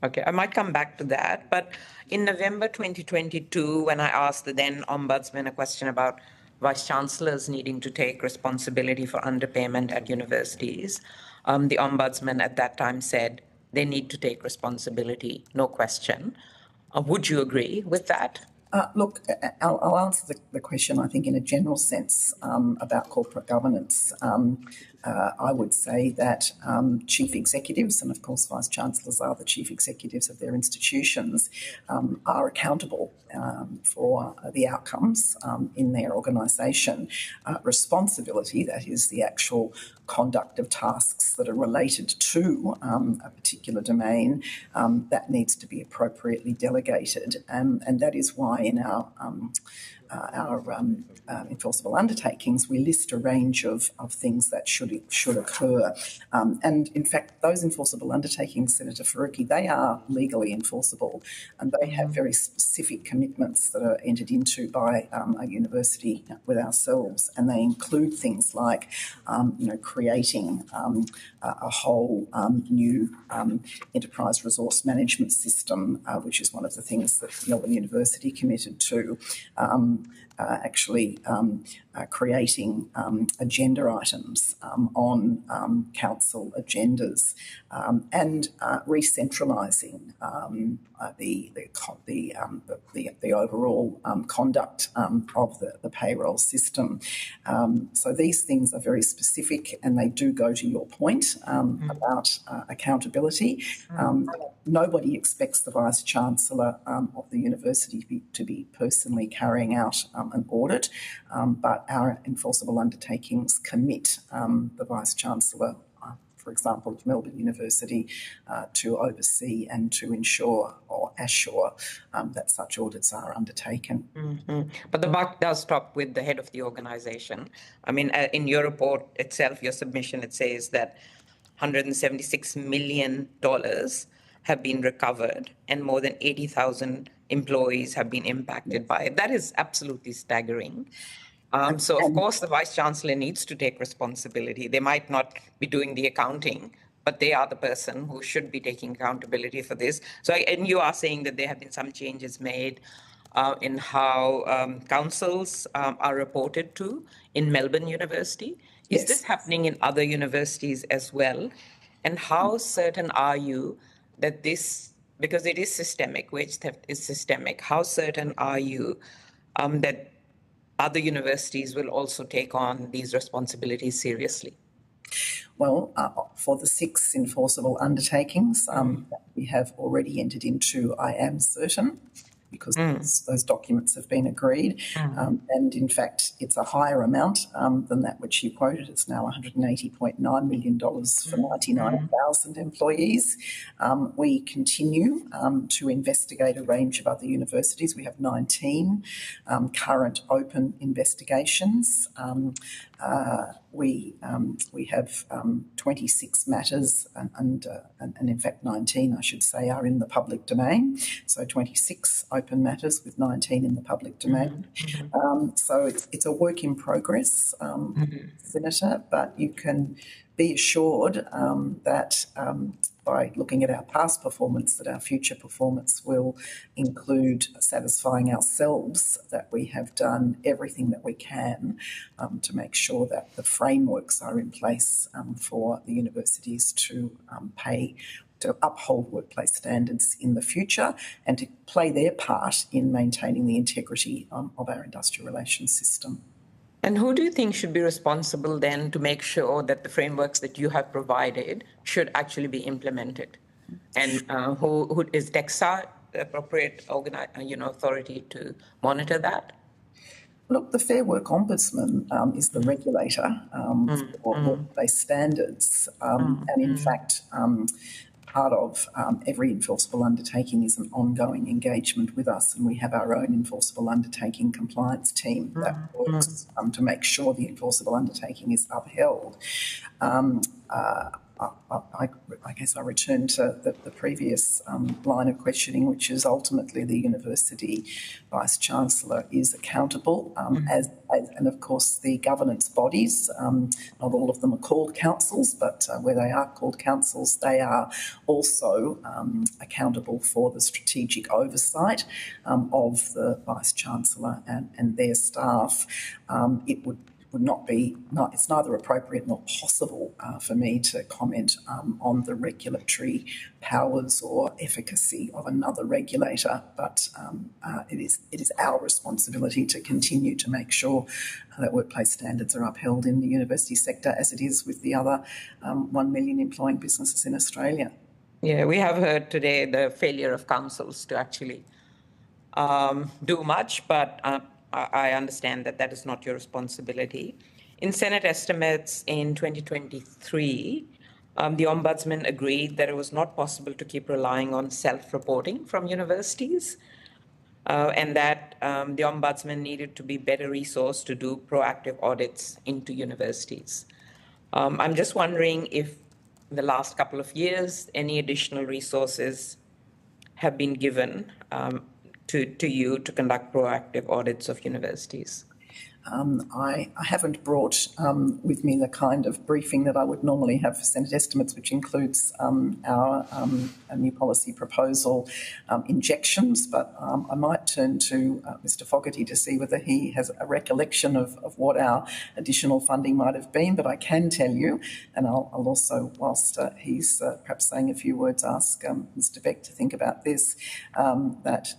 Okay, I might come back to that, but in November 2022, when I asked the then Ombudsman a question about Vice-Chancellors needing to take responsibility for underpayment at universities, the Ombudsman at that time said they need to take responsibility, no question. Would you agree with that? Look, I'll answer the question, I think, in a general sense about corporate governance. I would say that chief executives, and of course vice-chancellors are the chief executives of their institutions, are accountable for the outcomes in their organisation. Responsibility, that is the actual conduct of tasks that are related to a particular domain, that needs to be appropriately delegated. And that is why in our enforceable undertakings, we list a range of things that should occur. And in fact, those enforceable undertakings, Senator Faruqi, they are legally enforceable, and they have very specific commitments that are entered into by a university with ourselves, and they include things like, creating a whole new enterprise resource management system, which is one of the things that Melbourne University committed to. Creating agenda items on council agendas, and recentralising the overall conduct of the payroll system. So these things are very specific, and they do go to your point about accountability. Nobody expects the Vice-Chancellor of the university to be personally carrying out an audit, but our enforceable undertakings commit the Vice-Chancellor, for example, of Melbourne University, to oversee and to ensure or assure that such audits are undertaken. But the buck does stop with the head of the organisation. I mean, in your report itself, your submission, it says that $176 million have been recovered and more than 80,000 employees have been impacted by it. That is absolutely staggering. So, of course, the Vice-Chancellor needs to take responsibility. They might not be doing the accounting, but they are the person who should be taking accountability for this. So, and you are saying that there have been some changes made in how councils are reported to in Melbourne University. Is this happening in other universities as well? And how certain are you that this, because it is systemic, wage theft is systemic, how certain are you that other universities will also take on these responsibilities seriously? Well, for the 6 enforceable undertakings that we have already entered into, I am certain, because those documents have been agreed. And in fact, it's a higher amount than that which you quoted. It's now $180.9 million for 99,000 employees. We continue to investigate a range of other universities. We have 19 current open investigations. We have 26 matters, and in fact 19, I should say, are in the public domain. So 26 open matters with 19 in the public domain. So it's a work in progress, Senator, but you can be assured that by looking at our past performance, that our future performance will include satisfying ourselves that we have done everything that we can to make sure that the frameworks are in place for the universities to uphold workplace standards in the future and to play their part in maintaining the integrity of our industrial relations system. And who do you think should be responsible then to make sure that the frameworks that you have provided should actually be implemented? And who is DEXA the appropriate authority to monitor that? Look, the Fair Work Ombudsman is the regulator for workplace standards, and in fact, part of every enforceable undertaking is an ongoing engagement with us, and we have our own enforceable undertaking compliance team that works to make sure the enforceable undertaking is upheld. I guess I return to the previous line of questioning, which is ultimately the university vice-chancellor is accountable, and of course the governance bodies, not all of them are called councils, but where they are called councils, they are also accountable for the strategic oversight of the vice-chancellor and their staff. It would not be, it's neither appropriate nor possible for me to comment on the regulatory powers or efficacy of another regulator, but it is our responsibility to continue to make sure that workplace standards are upheld in the university sector, as it is with the other 1 million employing businesses in Australia. Yeah, we have heard today the failure of councils to actually do much, but I understand that that is not your responsibility. In Senate estimates in 2023, the Ombudsman agreed that it was not possible to keep relying on self-reporting from universities and that the Ombudsman needed to be better resourced to do proactive audits into universities. I'm just wondering if in the last couple of years, any additional resources have been given to you to conduct proactive audits of universities? I haven't brought with me the kind of briefing that I would normally have for Senate estimates, which includes our new policy proposal injections, but I might turn to Mr Fogarty to see whether he has a recollection of what our additional funding might have been. But I can tell you, and I'll also, whilst he's perhaps saying a few words, ask Mr Beck to think about this, that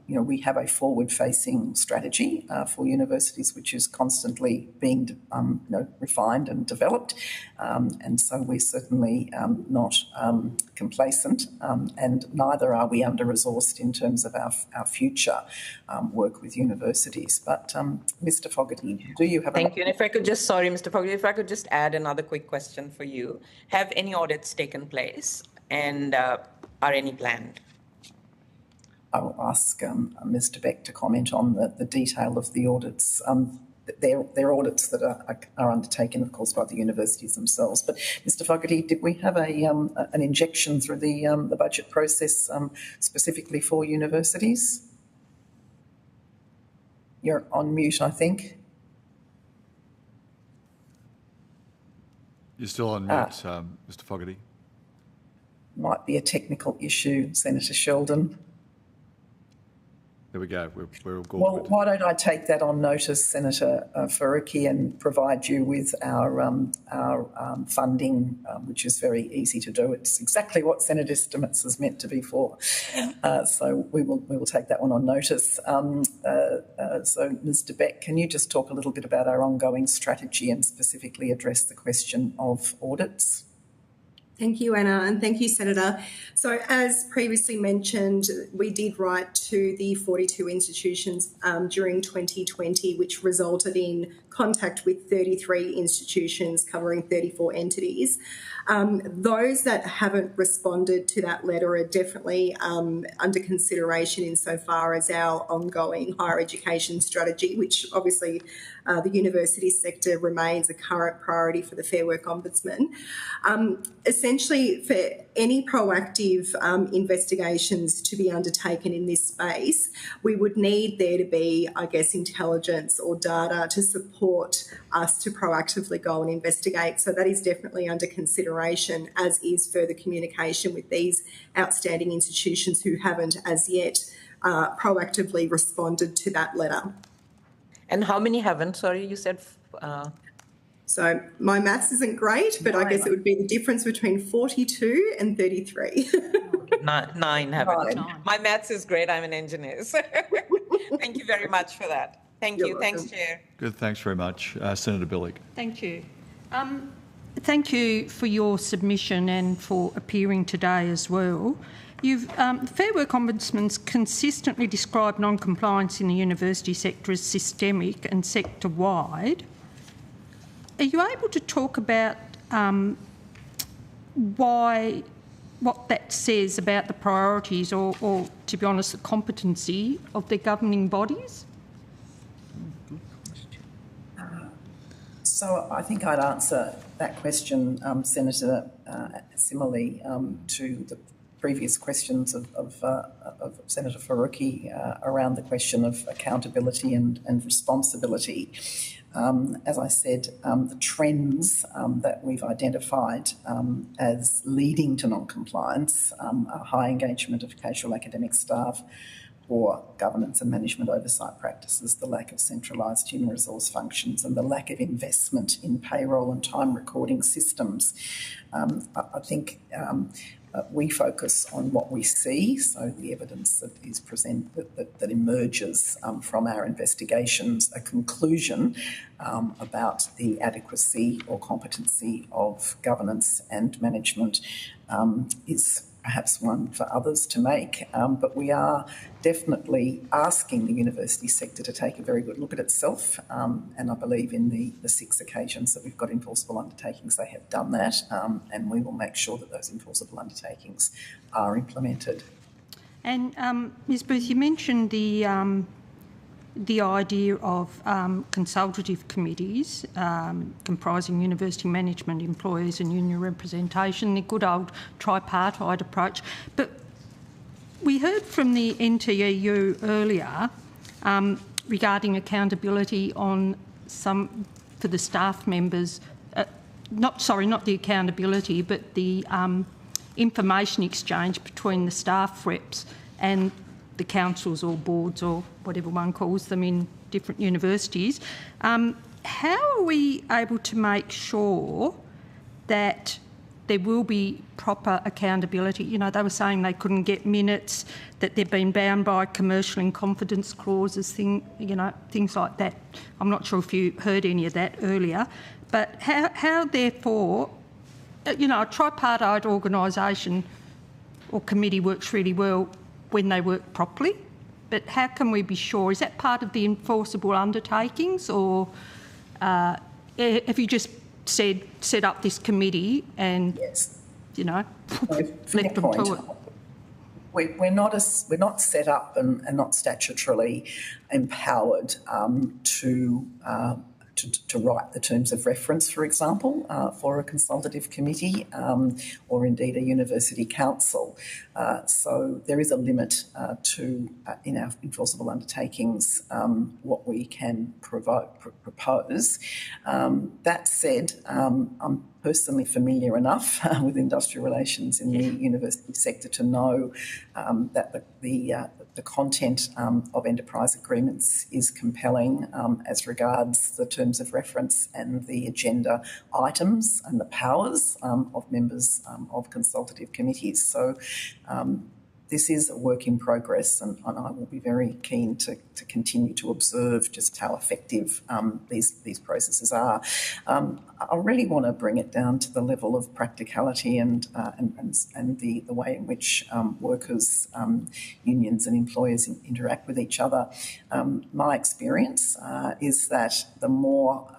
we have a forward-facing strategy for universities which is constantly being refined and developed, and so we're certainly not complacent, and neither are we under-resourced in terms of our future work with universities. But Mr Fogarty, do you have? Thank you. And if I could just, sorry, Mr Fogarty, if I could just add another quick question for you: have any audits taken place, and are any planned? I will ask Mr Beck to comment on the detail of the audits. They're audits that are undertaken, of course, by the universities themselves. But Mr Fogarty, did we have an injection through the budget process specifically for universities? You're on mute, I think. You're still on mute, Mr Fogarty. Might be a technical issue, Senator Sheldon. There we go. We're all good. Well, why don't I take that on notice, Senator Faruqi, and provide you with our funding, which is very easy to do. It's exactly what Senate estimates is meant to be for. So we will take that one on notice. So, Mr Beck, can you just talk a little bit about our ongoing strategy and specifically address the question of audits? Thank you, Anna, and thank you, Senator. So as previously mentioned, we did write to the 42 institutions during 2020, which resulted in contact with 33 institutions covering 34 entities. Those that haven't responded to that letter are definitely under consideration insofar as our ongoing higher education strategy, which obviously the university sector remains a current priority for the Fair Work Ombudsman. Essentially, for any proactive investigations to be undertaken in this space, we would need there to be, I guess, intelligence or data to support support us to proactively go and investigate. So that is definitely under consideration, as is further communication with these outstanding institutions who haven't as yet proactively responded to that letter. And how many haven't? Sorry, you said... So my maths isn't great, but I guess it would be the difference between 42 and 33. Nine haven't. My maths is great. I'm an engineer. So thank you very much for that. Thank you. Welcome. Thanks, Chair. Good. Thanks very much. Senator Billig. Thank you. Thank you for your submission and for appearing today as well. Fair Work Ombudsman's consistently described non-compliance in the university sector as systemic and sector-wide. Are you able to talk about what that says about the priorities or, to be honest, the competency of the governing bodies? So I think I'd answer that question, Senator, similarly to the previous questions of Senator Faruqi around the question of accountability and responsibility. As I said, the trends that we've identified as leading to non-compliance are high engagement of casual academic staff, poor governance and management oversight practices, the lack of centralised human resource functions and the lack of investment in payroll and time recording systems. I think we focus on what we see, so the evidence that is that emerges from our investigations, a conclusion about the adequacy or competency of governance and management is perhaps one for others to make, but we are definitely asking the university sector to take a very good look at itself, and I believe in the 6 occasions that we've got enforceable undertakings, they have done that, and we will make sure that those enforceable undertakings are implemented. And Ms Booth, you mentioned the idea of consultative committees comprising university management, employees and union representation, the good old tripartite approach. But we heard from the NTEU earlier regarding accountability on for the staff members, not the accountability, but the information exchange between the staff reps and the councils or boards or whatever one calls them in different universities. How are we able to make sure that there will be proper accountability? You know, they were saying they couldn't get minutes, that they've been bound by commercial and confidence clauses, things like that. I'm not sure if you heard any of that earlier, but how therefore, a tripartite organisation or committee works really well when they work properly, but how can we be sure? Is that part of the enforceable undertakings, or have you just set up this committee and, yes, left them to it? We're not set up and not statutorily empowered to write the terms of reference, for example, for a consultative committee or indeed a university council. So there is a limit to, in our enforceable undertakings, what we can propose. That said, I'm personally familiar enough with industrial relations in the university sector to know that the content of enterprise agreements is compelling as regards the terms of reference and the agenda items and the powers of members of consultative committees. So this is a work in progress, and I will be very keen to continue to observe just how effective these processes are. I really want to bring it down to the level of practicality and the way in which workers, unions and employers interact with each other. My experience is that the more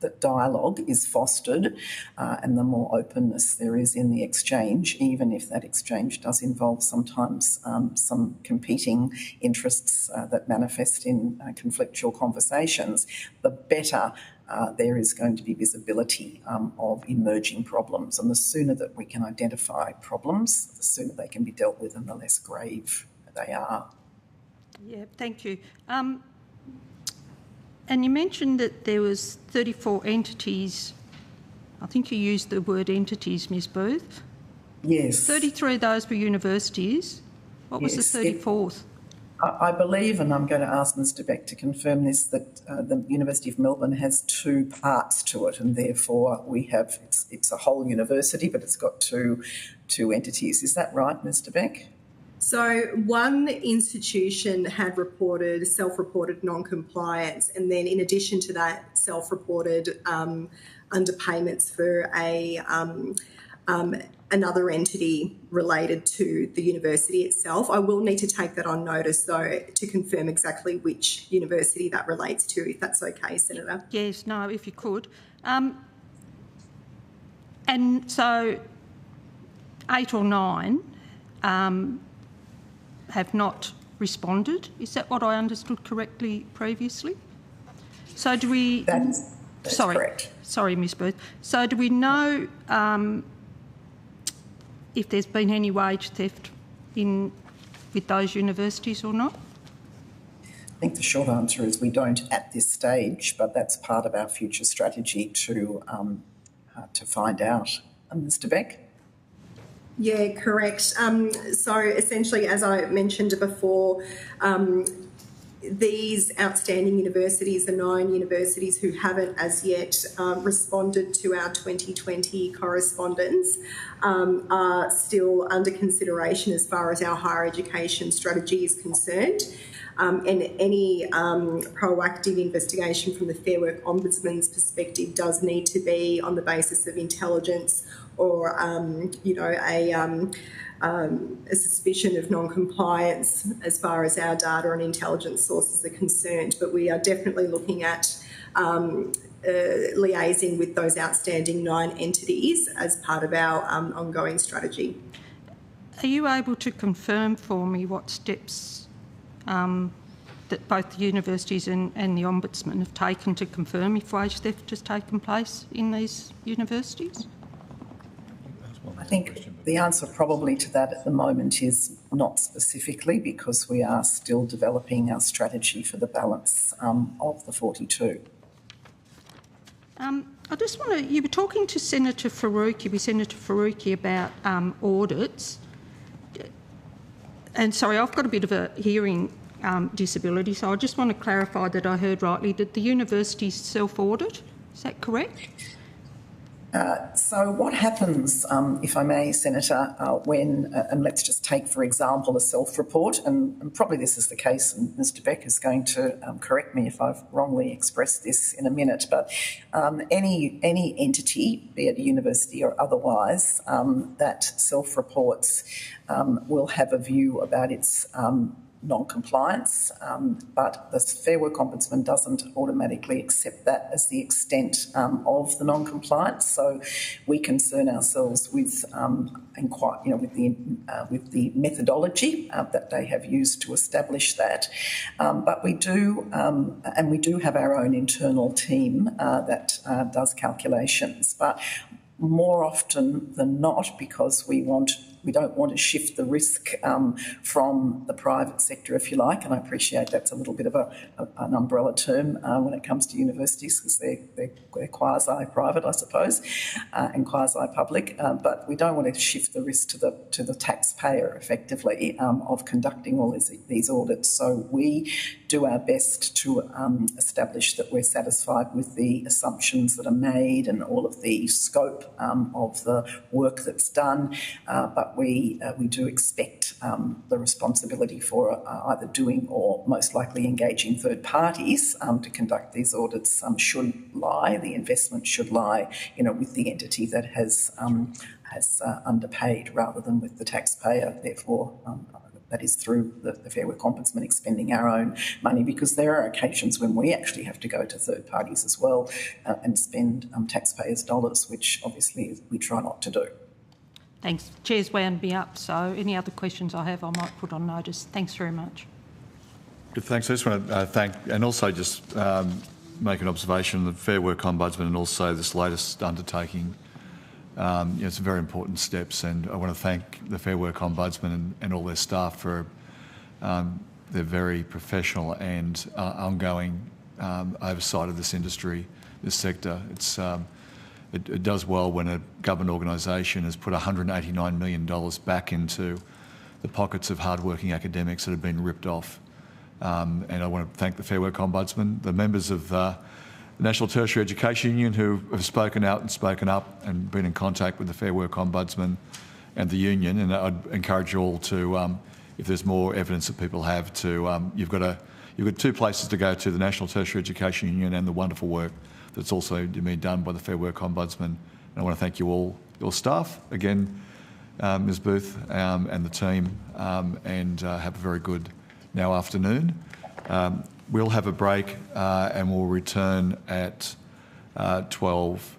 that dialogue is fostered and the more openness there is in the exchange, even if that exchange does involve sometimes some competing interests that manifest in conflictual conversations, the better there is going to be visibility of emerging problems. And the sooner that we can identify problems, the sooner they can be dealt with and the less grave they are. Yeah, thank you. And you mentioned that there was 34 entities. I think you used the word entities, Ms Booth. Yes. 33 of those were universities. What was the 34th? I believe, and I'm going to ask Mr Beck to confirm this, that the University of Melbourne has two parts to it, and therefore we have, it's a whole university, but it's got two entities. Is that right, Mr Beck? So one institution had self-reported non-compliance, and then in addition to that, self-reported underpayments for another entity related to the university itself. I will need to take that on notice, though, to confirm exactly which university that relates to, if that's okay, Senator. Yes, no, if you could. And so 8 or 9 have not responded. Is that what I understood correctly previously? So do we... That's correct. Sorry, Ms Booth. So do we know if there's been any wage theft with those universities or not? I think the short answer is we don't at this stage, but that's part of our future strategy to find out. Mr Beck? Yeah, correct. So essentially, as I mentioned before, these outstanding universities, the 9 universities who haven't as yet responded to our 2020 correspondence, are still under consideration as far as our higher education strategy is concerned. And any proactive investigation from the Fair Work Ombudsman's perspective does need to be on the basis of intelligence or, a suspicion of non-compliance as far as our data and intelligence sources are concerned. But we are definitely looking at liaising with those outstanding 9 entities as part of our ongoing strategy. Are you able to confirm for me what steps that both the universities and the Ombudsman have taken to confirm if wage theft has taken place in these universities? I think the answer probably to that at the moment is not specifically, because we are still developing our strategy for the balance of the 42. I just want to... You were talking to Senator Faruqi about audits. And sorry, I've got a bit of a hearing disability, so I just want to clarify that I heard rightly that the universities self-audit. Is that correct? So what happens, if I may, Senator, when, and let's just take, for example, a self-report, and probably this is the case, and Mr Beck is going to correct me if I've wrongly expressed this in a minute, but any entity, be it a university or otherwise, that self-reports will have a view about its non-compliance, but the Fair Work Ombudsman doesn't automatically accept that as the extent of the non-compliance. So we concern ourselves with with the methodology that they have used to establish that. But we do have our own internal team that does calculations, but more often than not, because we don't want to shift the risk from the private sector, if you like, and I appreciate that's a little bit of an umbrella term when it comes to universities, because they're quasi-private, I suppose, and quasi-public, but we don't want to shift the risk to the taxpayer, effectively, of conducting all these audits. So we do our best to establish that we're satisfied with the assumptions that are made and all of the scope of the work that's done, but we do expect the responsibility for either doing or most likely engaging third parties to conduct these audits should lie. The investment should lie, with the entity that has underpaid rather than with the taxpayer. Therefore, that is through the Fair Work Ombudsman expending our own money, because there are occasions when we actually have to go to third parties as well and spend taxpayers' dollars, which obviously we try not to do. Thanks. Chair's wound me up, so any other questions I have I might put on notice. Thanks very much. Good, thanks. I just want to thank, and also just make an observation, the Fair Work Ombudsman and also this latest undertaking. It's very important steps, and I want to thank the Fair Work Ombudsman and all their staff for their very professional and ongoing oversight of this industry, this sector. It does well when a government organisation has put $189 million back into the pockets of hard-working academics that have been ripped off. And I want to thank the Fair Work Ombudsman, the members of the National Tertiary Education Union who have spoken out and spoken up and been in contact with the Fair Work Ombudsman and the union. And I'd encourage you all to, if there's more evidence that people have, to you've got two places to go to: the National Tertiary Education Union and the wonderful work that's also been done by the Fair Work Ombudsman. And I want to thank you all, your staff again, Ms. Booth, and the team, and have a very good now afternoon. We'll have a break and we'll return at 12,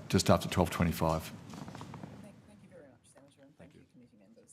just after 12:25. Thank you very much, Senator, and thank you, committee members.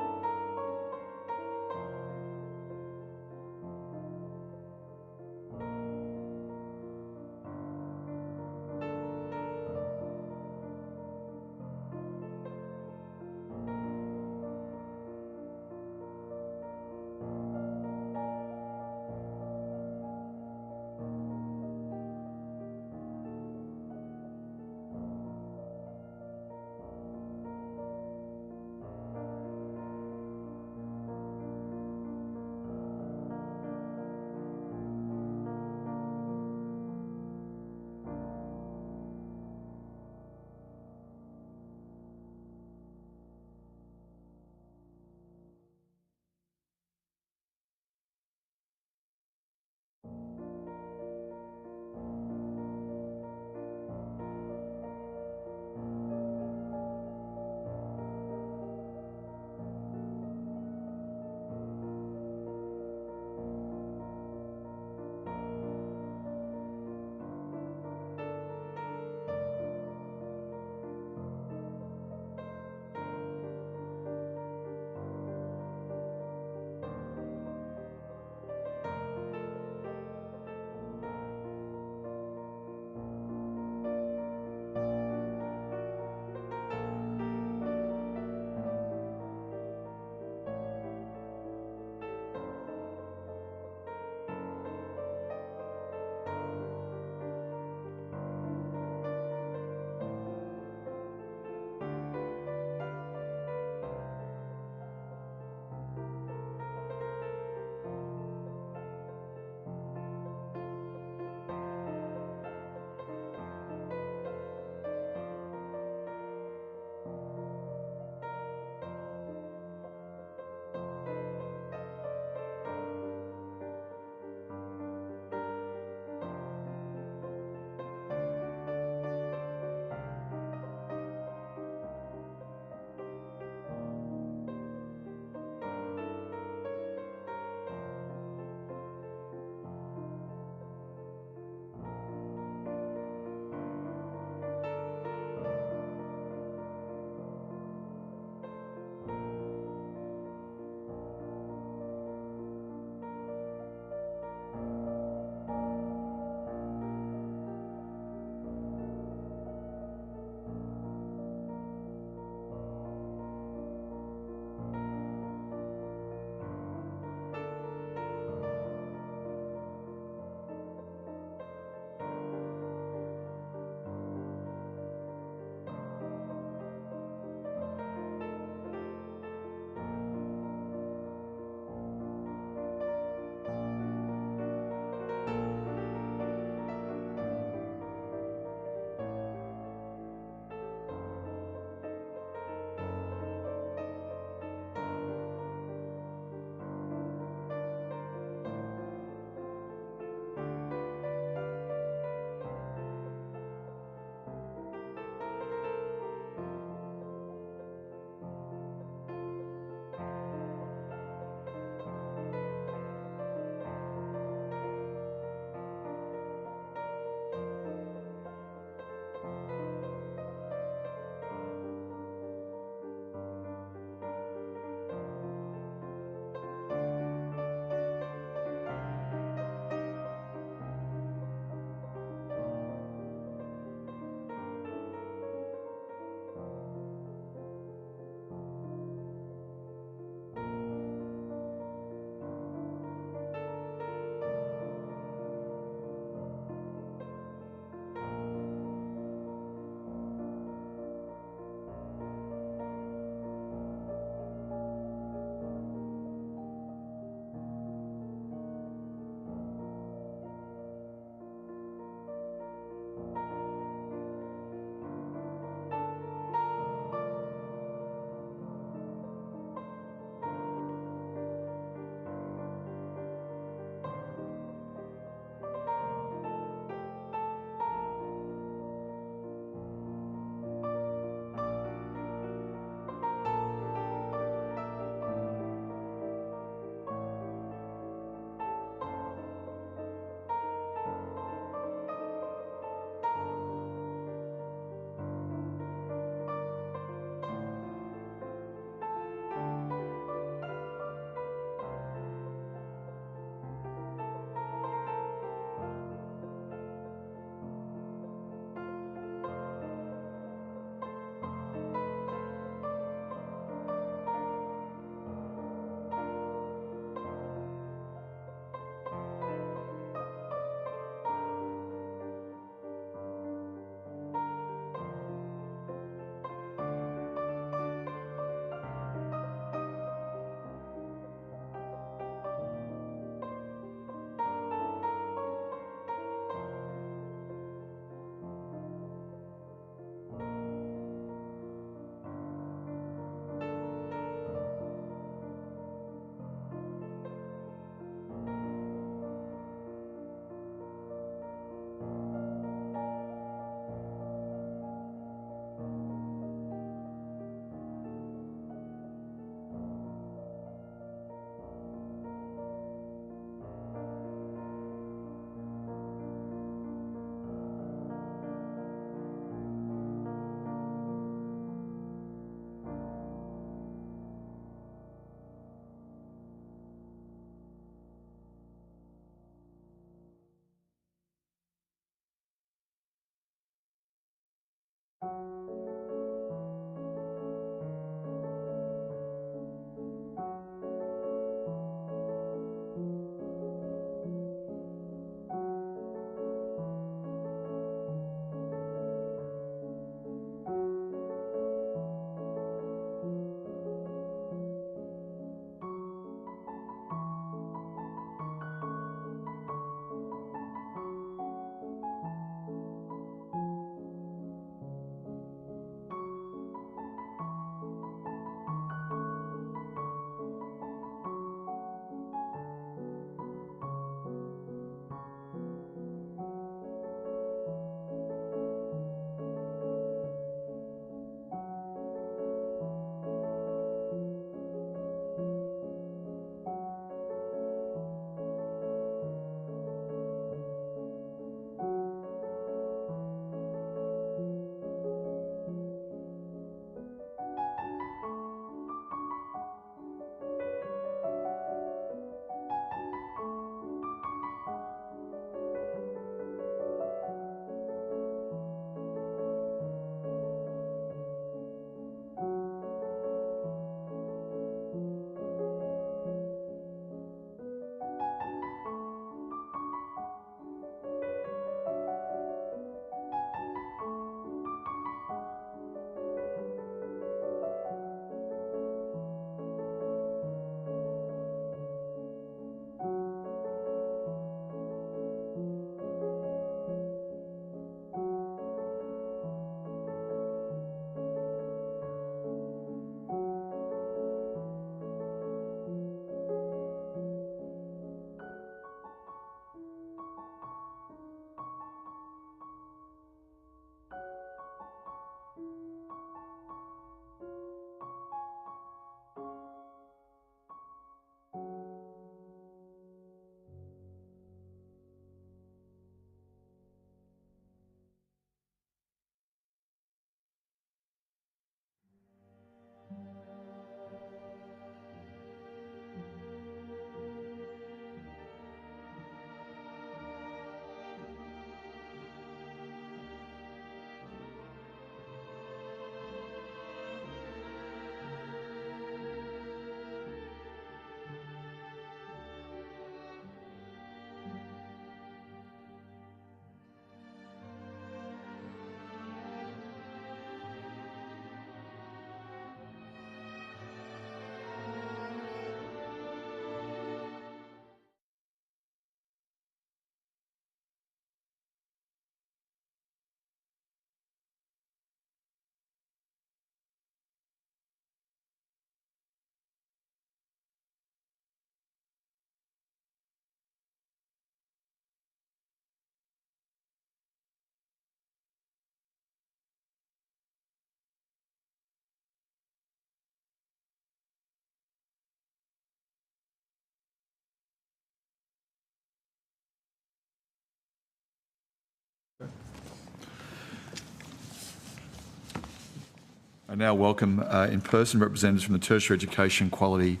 I now welcome in person representatives from the Tertiary Education Quality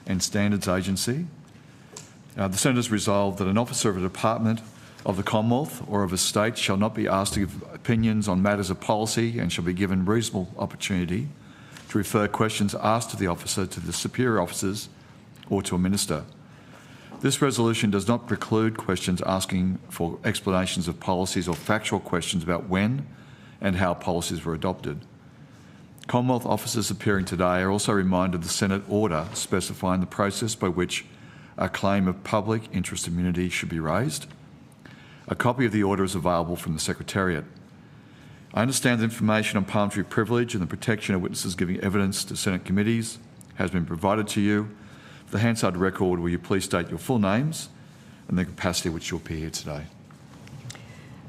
and Standards Agency. The Senators resolve that an officer of a department of the Commonwealth or of a state shall not be asked to give opinions on matters of policy and shall be given reasonable opportunity to refer questions asked of the officer to the superior officers or to a minister. This resolution does not preclude questions asking for explanations of policies or factual questions about when and how policies were adopted. Commonwealth officers appearing today are also reminded of the Senate order specifying the process by which a claim of public interest immunity should be raised. A copy of the order is available from the Secretariat. I understand that information on parliamentary privilege and the protection of witnesses giving evidence to Senate committees has been provided to you. For the Hansard record, will you please state your full names and the capacity which you appear here today?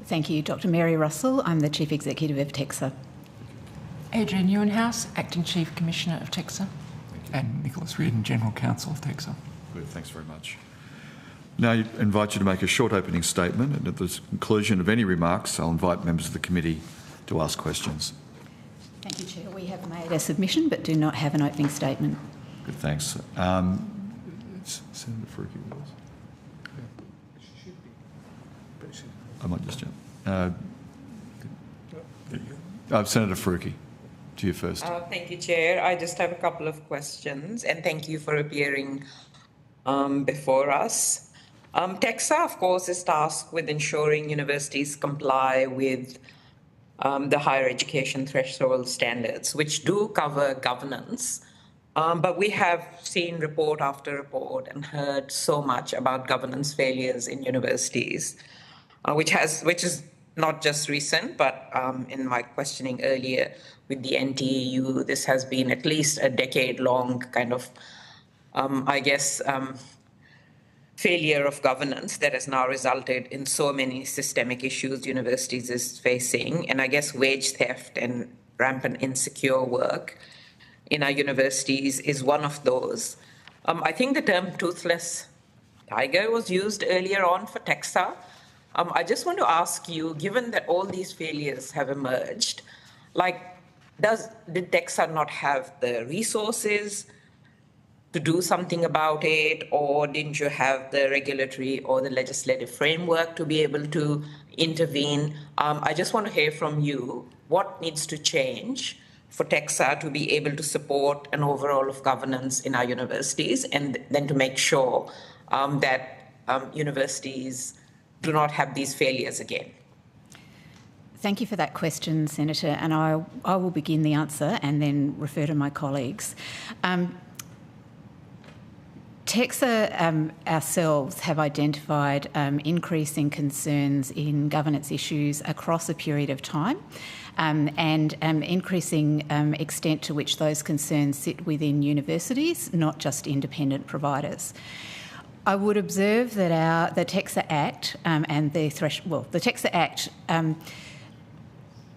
Thank you. Dr Mary Russell. I'm the Chief Executive of TEXA. Adrian Ewenhouse, Acting Chief Commissioner of TEXA. And Nicholas Reardon, General Counsel of TEXA. Good, thanks very much. Now I invite you to make a short opening statement, and at the conclusion of any remarks, I'll invite members of the committee to ask questions. Thank you, Chair. We have made a submission but do not have an opening statement. Good, thanks. Senator Faruqi with us. I might just jump. Senator Faruqi, to you first. Thank you, Chair. I just have a couple of questions, and thank you for appearing before us. TEXA, of course, is tasked with ensuring universities comply with the higher education threshold standards, which do cover governance. But we have seen report after report and heard so much about governance failures in universities, which is not just recent, but in my questioning earlier with the NTEU, this has been at least a decade-long kind of, failure of governance that has now resulted in so many systemic issues universities is facing. And I guess wage theft and rampant insecure work in our universities is one of those. I think the term toothless tiger was used earlier on for TEXA. I just want to ask you, given that all these failures have emerged, did TEXA not have the resources to do something about it, or didn't you have the regulatory or the legislative framework to be able to intervene? I just want to hear from you what needs to change for TEXA to be able to support an overall of governance in our universities, and then to make sure that universities do not have these failures again. Thank you for that question, Senator, and I will begin the answer and then refer to my colleagues. TEXA ourselves have identified increasing concerns in governance issues across a period of time, and increasing extent to which those concerns sit within universities, not just independent providers. I would observe that the TEXA Act the TEXA Act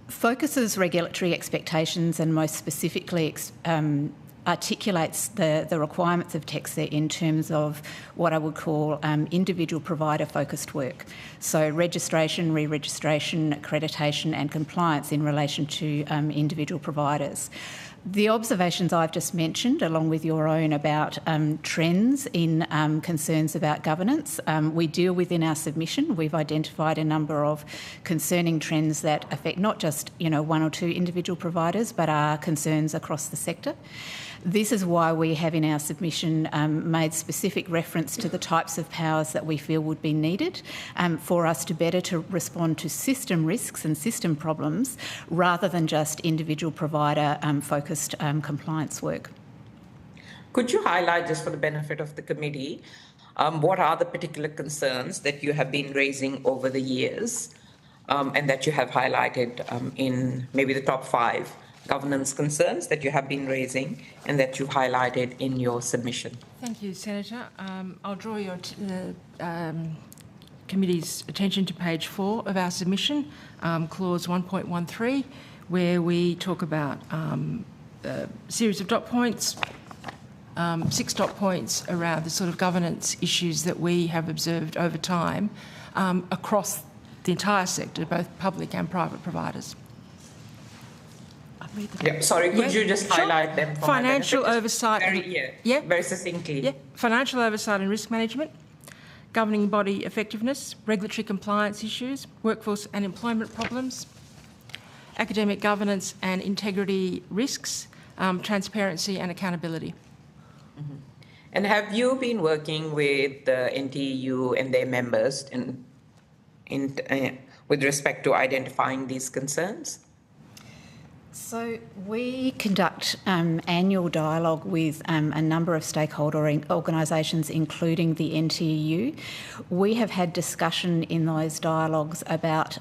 focuses regulatory expectations and most specifically articulates the requirements of TEXA in terms of what I would call individual provider focused work. So registration, re-registration, accreditation and compliance in relation to individual providers. The observations I've just mentioned, along with your own about trends in concerns about governance, we deal with in our submission. We've identified a number of concerning trends that affect not just one or two individual providers, but are concerns across the sector. This is why we have in our submission made specific reference to the types of powers that we feel would be needed for us to better respond to system risks and system problems rather than just individual provider focused compliance work. Could you highlight, just for the benefit of the committee, what are the particular concerns that you have been raising over the years and that you have highlighted in maybe the top 5 governance concerns that you have been raising and that you've highlighted in your submission? Thank you, Senator. I'll draw your committee's attention to page 4 of our submission, clause 1.13, where we talk about a series of dot points, 6 dot points around the sort of governance issues that we have observed over time across the entire sector, both public and private providers. Yeah, sorry, could you just highlight them for financial my benefit? oversight? Very succinctly. Yeah, financial oversight and risk management, governing body effectiveness, regulatory compliance issues, workforce and employment problems, academic governance and integrity risks, transparency and accountability. Mm-hmm. And have you been working with the NTU and their members with respect to identifying these concerns? So we conduct annual dialogue with a number of stakeholder organisations, including the NTU. We have had discussion in those dialogues about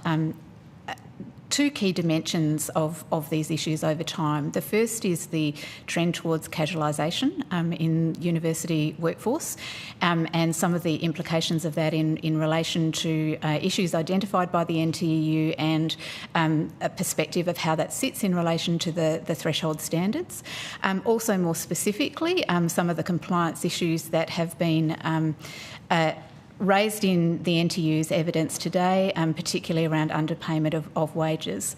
two key dimensions of these issues over time. The first is the trend towards casualisation in university workforce and some of the implications of that in relation to issues identified by the NTU and a perspective of how that sits in relation to the threshold standards. Also more specifically, some of the compliance issues that have been raised in the NTU's evidence today, particularly around underpayment of wages.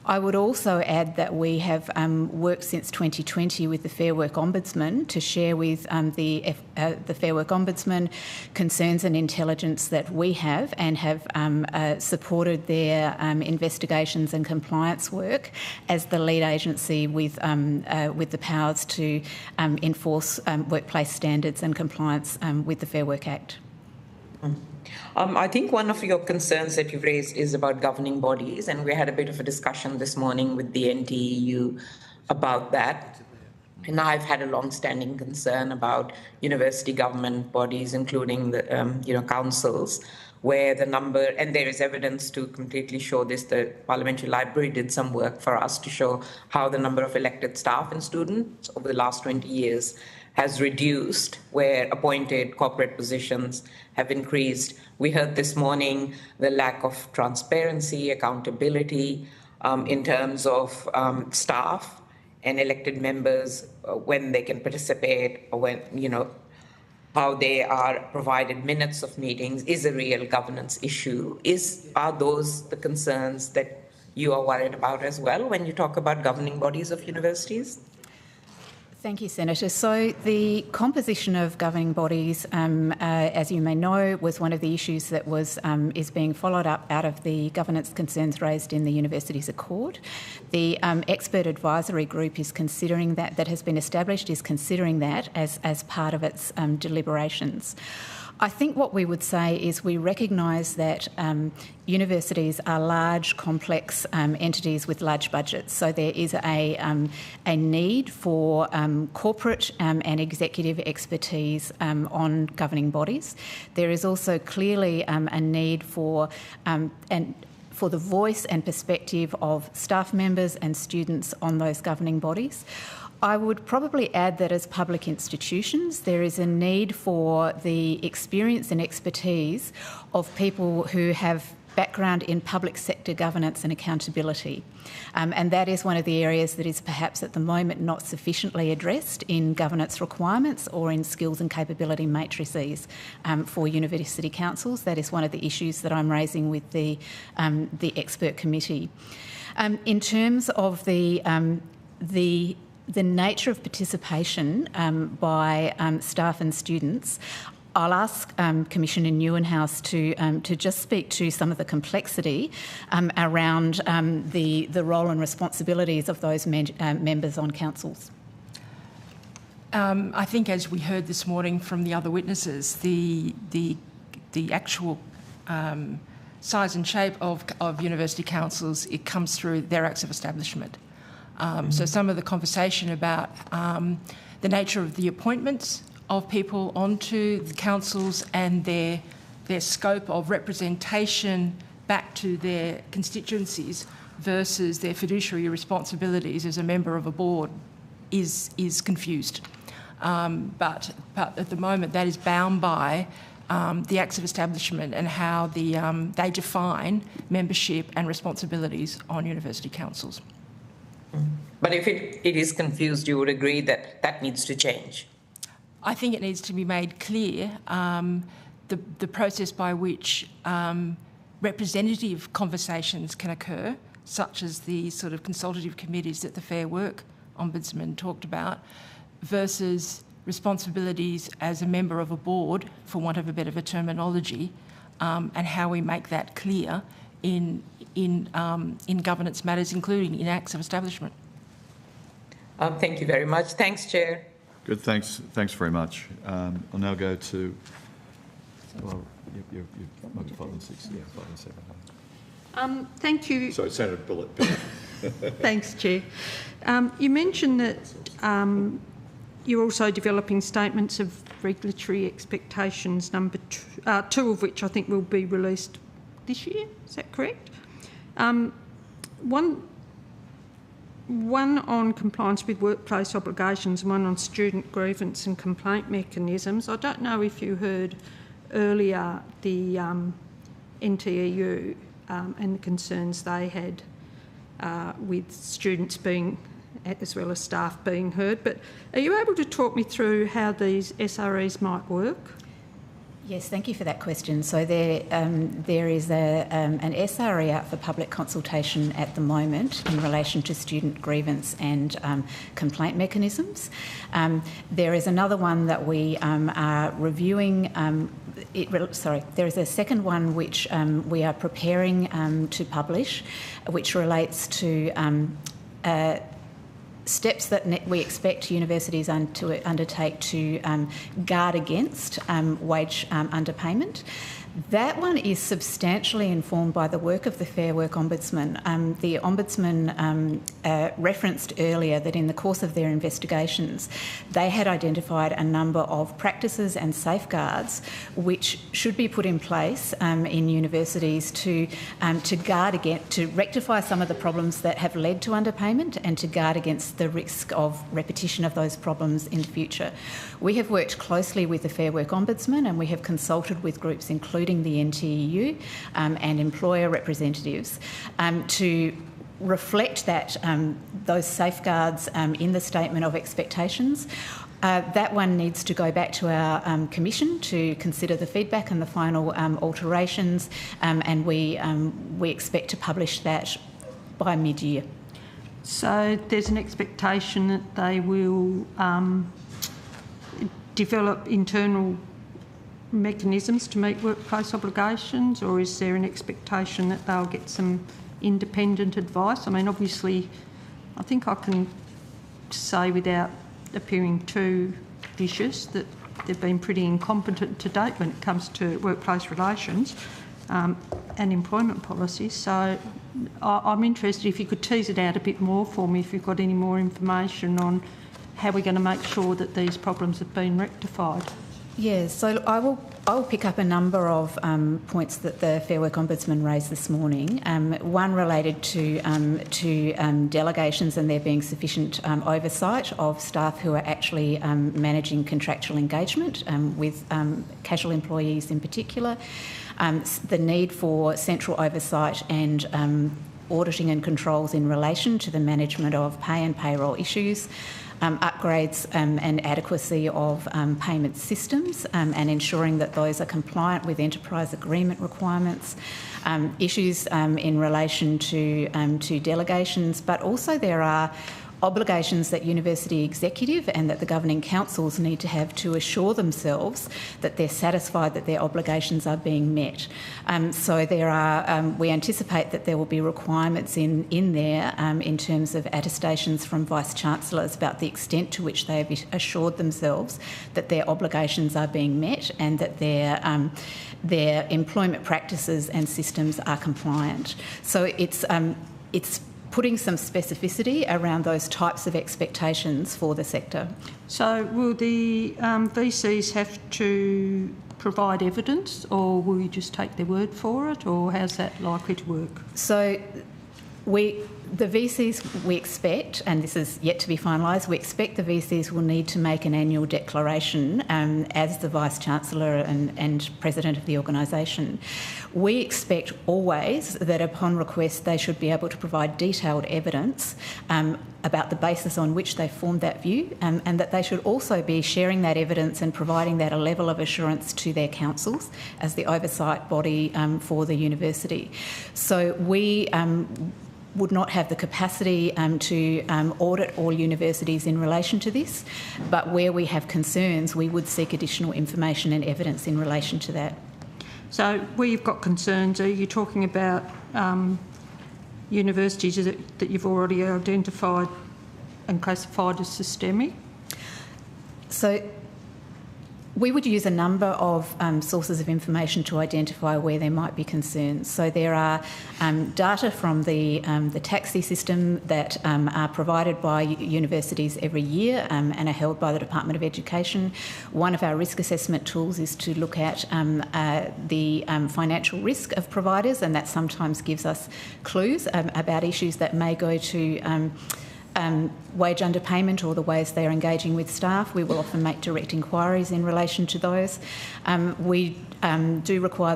I would also add that we have worked since 2020 with the Fair Work Ombudsman to share with the Fair Work Ombudsman concerns and intelligence that we have and have supported their investigations and compliance work as the lead agency with the powers to enforce workplace standards and compliance with the Fair Work Act. I think one of your concerns that you've raised is about governing bodies, and we had a bit of a discussion this morning with the NTU about that. And I've had a long-standing concern about university government bodies, including the councils, where the number, and there is evidence to completely show this. The Parliamentary Library did some work for us to show how the number of elected staff and students over the last 20 years has reduced, where appointed corporate positions have increased. We heard this morning the lack of transparency, accountability in terms of staff and elected members when they can participate, or when, how they are provided minutes of meetings is a real governance issue. Are those the concerns that you are worried about as well when you talk about governing bodies of universities? Thank you, Senator. So the composition of governing bodies, as you may know, was one of the issues that is being followed up out of the governance concerns raised in the Universities Accord. The expert advisory group is considering that has been established, is considering that as part of its deliberations. I think what we would say is we recognise that universities are large, complex entities with large budgets. So there is a need for corporate and executive expertise on governing bodies. There is also clearly a need for the voice and perspective of staff members and students on those governing bodies. I would probably add that as public institutions, there is a need for the experience and expertise of people who have background in public sector governance and accountability. And that is one of the areas that is perhaps at the moment not sufficiently addressed in governance requirements or in skills and capability matrices for university councils. That is one of the issues that I'm raising with the expert committee. In terms of the nature of participation by staff and students, I'll ask Commissioner Neuenhuis to just speak to some of the complexity around the role and responsibilities of those members on councils. I think, as we heard this morning from the other witnesses, the actual size and shape of university councils, it comes through their acts of establishment. So some of the conversation about the nature of the appointments of people onto the councils and their scope of representation back to their constituencies versus their fiduciary responsibilities as a member of a board is confused. But at the moment that is bound by the acts of establishment and how they define membership and responsibilities on university councils. But if it is confused, you would agree that that needs to change? I think it needs to be made clear the process by which representative conversations can occur, such as the sort of consultative committees that the Fair Work Ombudsman talked about, versus responsibilities as a member of a board, for want of a better terminology, and how we make that clear in governance matters, including in acts of establishment. Thank you very much. Thanks, Chair. Good, thanks very much. I'll now go to, well, you might be 5 and 6, yeah, 5 and 7. Thank you. Sorry, Senator Bullitt. Thanks, Chair. You mentioned that you're also developing statements of regulatory expectations, two of which I think will be released this year. Is that correct? One on compliance with workplace obligations, one on student grievance and complaint mechanisms. I don't know if you heard earlier the NTEU and the concerns they had with students being, as well as staff being heard, but are you able to talk me through how these SREs might work? Yes, thank you for that question. So there is an SRE out for public consultation at the moment in relation to student grievance and complaint mechanisms. There is another one that we are reviewing. There is a second one which we are preparing to publish, which relates to steps that we expect universities to undertake to guard against wage underpayment. That one is substantially informed by the work of the Fair Work Ombudsman. The Ombudsman referenced earlier that in the course of their investigations, they had identified a number of practices and safeguards which should be put in place in universities to guard against, to rectify some of the problems that have led to underpayment and to guard against the risk of repetition of those problems in the future. We have worked closely with the Fair Work Ombudsman and we have consulted with groups including the NTEU and employer representatives to reflect that those safeguards in the statement of expectations. That one needs to go back to our commission to consider the feedback and the final alterations, and we expect to publish that by mid-year. So there's an expectation that they will develop internal mechanisms to meet workplace obligations, or is there an expectation that they'll get some independent advice? I mean, obviously, I think I can say without appearing too vicious that they've been pretty incompetent to date when it comes to workplace relations and employment policies. So I'm interested if you could tease it out a bit more for me, if you've got any more information on how we're going to make sure that these problems have been rectified. Yes, so I will pick up a number of points that the Fair Work Ombudsman raised this morning. One related to delegations and there being sufficient oversight of staff who are actually managing contractual engagement with casual employees in particular. The need for central oversight and auditing and controls in relation to the management of pay and payroll issues. Upgrades and adequacy of payment systems and ensuring that those are compliant with enterprise agreement requirements, issues in relation to delegations, but also there are obligations that university executive and that the governing councils need to have to assure themselves that they're satisfied that their obligations are being met. So there are, we anticipate that there will be requirements in there in terms of attestations from Vice-Chancellors about the extent to which they have assured themselves that their obligations are being met and that their employment practices and systems are compliant. So it's putting some specificity around those types of expectations for the sector. So will the VCs have to provide evidence, or will you just take their word for it, or how's that likely to work? So the VCs, we expect, and this is yet to be finalised, we expect the VCs will need to make an annual declaration as the Vice-Chancellor and President of the organisation. We expect always that upon request they should be able to provide detailed evidence about the basis on which they formed that view, and that they should also be sharing that evidence and providing that a level of assurance to their councils as the oversight body for the university. So would not have the capacity to audit all universities in relation to this, but where we have concerns, we would seek additional information and evidence in relation to that. So where you've got concerns, are you talking about universities that you've already identified and classified as systemic? So we would use a number of sources of information to identify where there might be concerns. So there are data from the taxi system that are provided by universities every year and are held by the Department of Education. One of our risk assessment tools is to look at the financial risk of providers, and that sometimes gives us clues about issues that may go to wage underpayment or the ways they're engaging with staff. We will often make direct inquiries in relation to those. We do require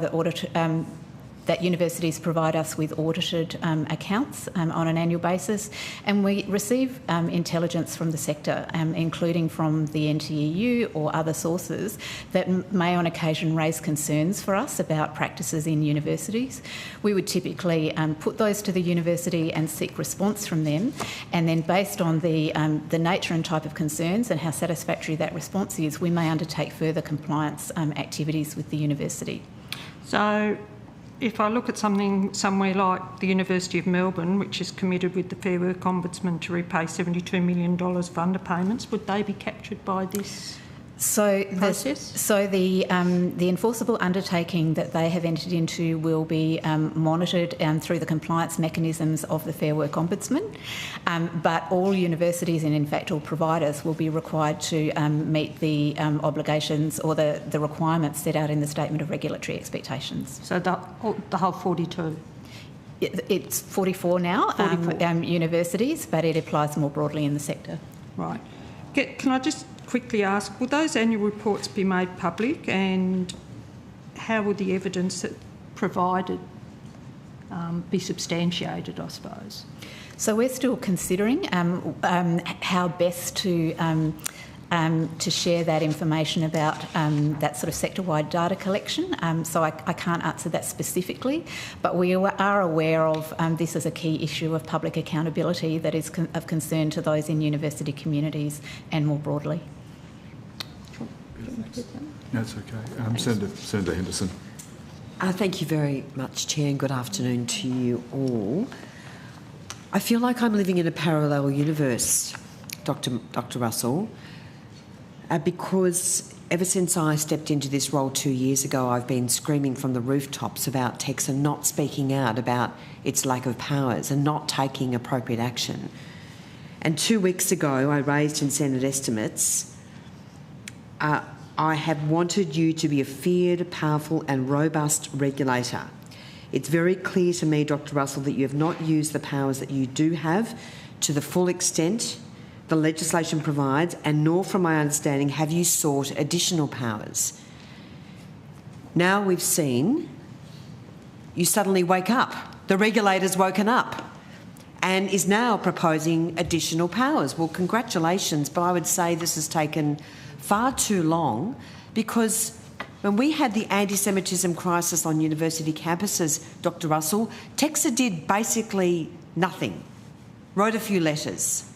that universities provide us with audited accounts on an annual basis, and we receive intelligence from the sector, including from the NTEU or other sources that may on occasion raise concerns for us about practices in universities. We would typically put those to the university and seek response from them, and then based on the nature and type of concerns and how satisfactory that response is, we may undertake further compliance activities with the university. So if I look at somewhere like the University of Melbourne, which is committed with the Fair Work Ombudsman to repay $72 million for underpayments, would they be captured by this process? The enforceable undertaking that they have entered into will be monitored through the compliance mechanisms of the Fair Work Ombudsman, but all universities and in fact all providers will be required to meet the obligations or the requirements set out in the Statement of Regulatory Expectations. So the whole 42? It's 44 now, 44. Universities, but it applies more broadly in the sector. Right. Can I just quickly ask, will those annual reports be made public, and how will the evidence provided be substantiated, I suppose? So we're still considering how best to share that information about that sort of sector-wide data collection. So I can't answer that specifically, but we are aware of this as a key issue of public accountability that is of concern to those in university communities and more broadly. That's okay. Senator Henderson. Thank you very much, Chair, and good afternoon to you all. I feel like I'm living in a parallel universe, Dr. Russell, because ever since I stepped into this role 2 years ago, I've been screaming from the rooftops about TEXA not speaking out about its lack of powers and not taking appropriate action. And 2 weeks ago, I raised in Senate estimates, I have wanted you to be a feared, powerful and robust regulator. It's very clear to me, Dr. Russell, that you have not used the powers that you do have to the full extent the legislation provides, and nor, from my understanding, have you sought additional powers. Now we've seen you suddenly wake up. The regulator's woken up and is now proposing additional powers. Well, congratulations, but I would say this has taken far too long, because when we had the anti-Semitism crisis on university campuses, Dr. Russell, TEXA did basically nothing, wrote a few letters.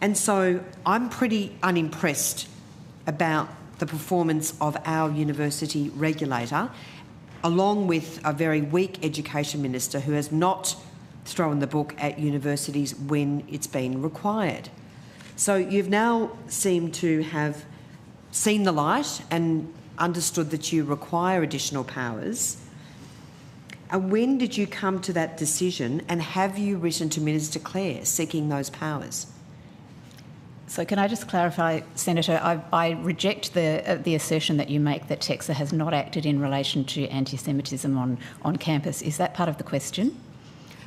And so I'm pretty unimpressed about the performance of our university regulator, along with a very weak education minister who has not thrown the book at universities when it's been required. So you've now seemed to have seen the light and understood that you require additional powers. And when did you come to that decision, and have you written to Minister Clare seeking those powers? So can I just clarify, Senator, I reject the assertion that you make that TEXA has not acted in relation to anti-Semitism on campus. Is that part of the question?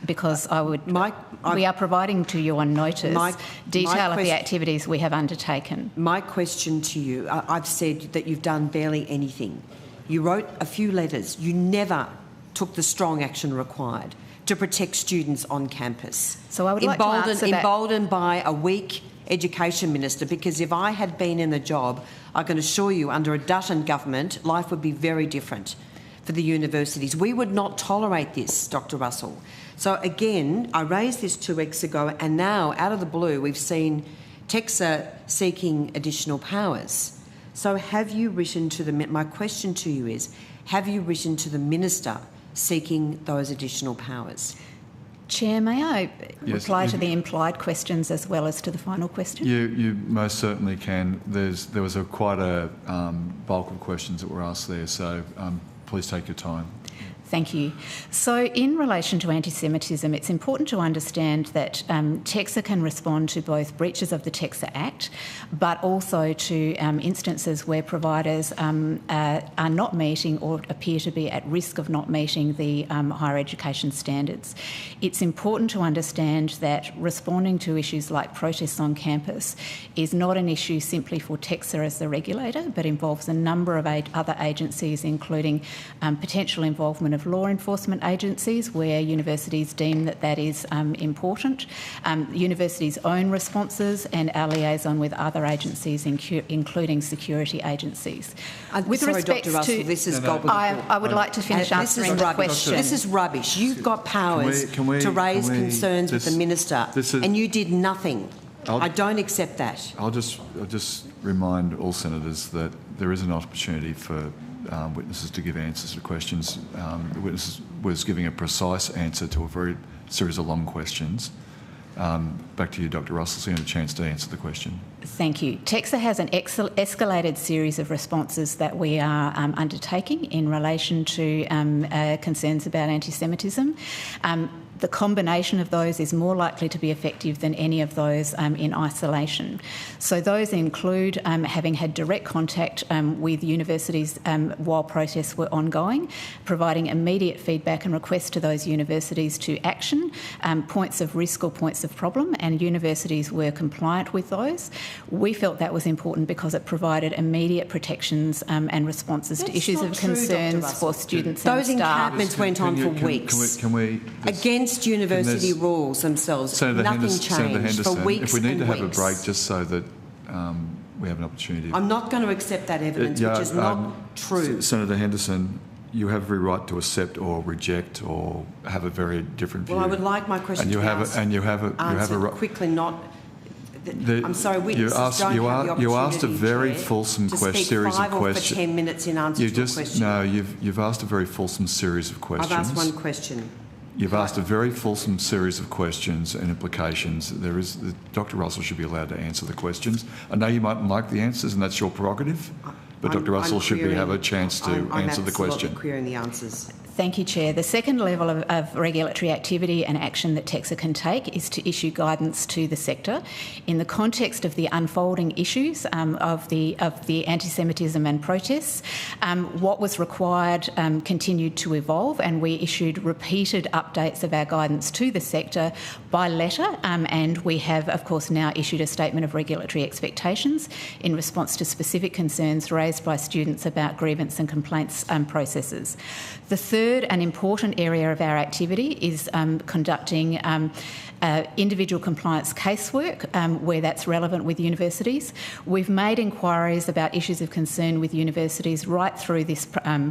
Because we are providing to you on notice detail of the activities we have undertaken. My question to you, I've said that you've done barely anything. You wrote a few letters. You never took the strong action required to protect students on campus. So I would like to answer that. Emboldened by a weak education minister, because if I had been in the job, I can assure you, under a Dutton government, life would be very different for the universities. We would not tolerate this, Dr. Russell. So again, I raised this 2 weeks ago, and now, out of the blue, we've seen TEXA seeking additional powers. So have you written to the... My question to you is, have you written to the Minister seeking those additional powers? Chair, may I reply to the implied questions as well as to the final question? You most certainly can. There was quite a bulk of questions that were asked there, so please take your time. Thank you. So in relation to anti-Semitism, it's important to understand that TEXA can respond to both breaches of the TEXA Act, but also to instances where providers are not meeting or appear to be at risk of not meeting the higher education standards. It's important to understand that responding to issues like protests on campus is not an issue simply for TEXA as the regulator, but involves a number of other agencies, including potential involvement of law enforcement agencies where universities deem that is important, universities' own responses, and our liaison with other agencies, including security agencies. With respect Dr. Russell, this is gobbledygook. I would like to finish answering the question. This is rubbish. You've got powers to raise concerns with the Minister, and you did nothing. I don't accept that. I'll just remind all senators that there is an opportunity for witnesses to give answers to questions. The witness was giving a precise answer to a very series of long questions. Back to you, Dr. Russell, so you have a chance to answer the question. Thank you. TEXA has an escalated series of responses that we are undertaking in relation to concerns about anti-Semitism. The combination of those is more likely to be effective than any of those in isolation. So those include having had direct contact with universities while protests were ongoing, providing immediate feedback and requests to those universities to action points of risk or points of problem, and universities were compliant with those. We felt that was important because it provided immediate protections and responses to issues of concerns for students and staff. Those encampments went on for weeks. Can we against university rules themselves. Nothing changed for weeks. If we need to have a break just so that we have an opportunity. I'm not going to accept that evidence, which is not true. Senator Henderson, you have every right to accept or reject or have a very different view. Well, I would like my question to be answered quickly, not... I'm sorry, witnesses don't have the opportunity, you asked a very fulsome series of questions. 5 or 10 minutes in answer to a question. No, you've asked a very fulsome series of questions. I've asked one question. You've asked a very fulsome series of questions and implications. Dr. Russell should be allowed to answer the questions. I know you mightn't like the answers, and that's your prerogative, but Dr. Russell should have a chance to answer the question. I'm querying the answers. Thank you, Chair. The second level of regulatory activity and action that TEXA can take is to issue guidance to the sector in the context of the unfolding issues of the anti-Semitism and protests. What was required continued to evolve, and we issued repeated updates of our guidance to the sector by letter, and we have, of course, now issued a statement of regulatory expectations in response to specific concerns raised by students about grievance and complaints processes. The third and important area of our activity is conducting individual compliance casework where that's relevant with universities. We've made inquiries about issues of concern with universities right through this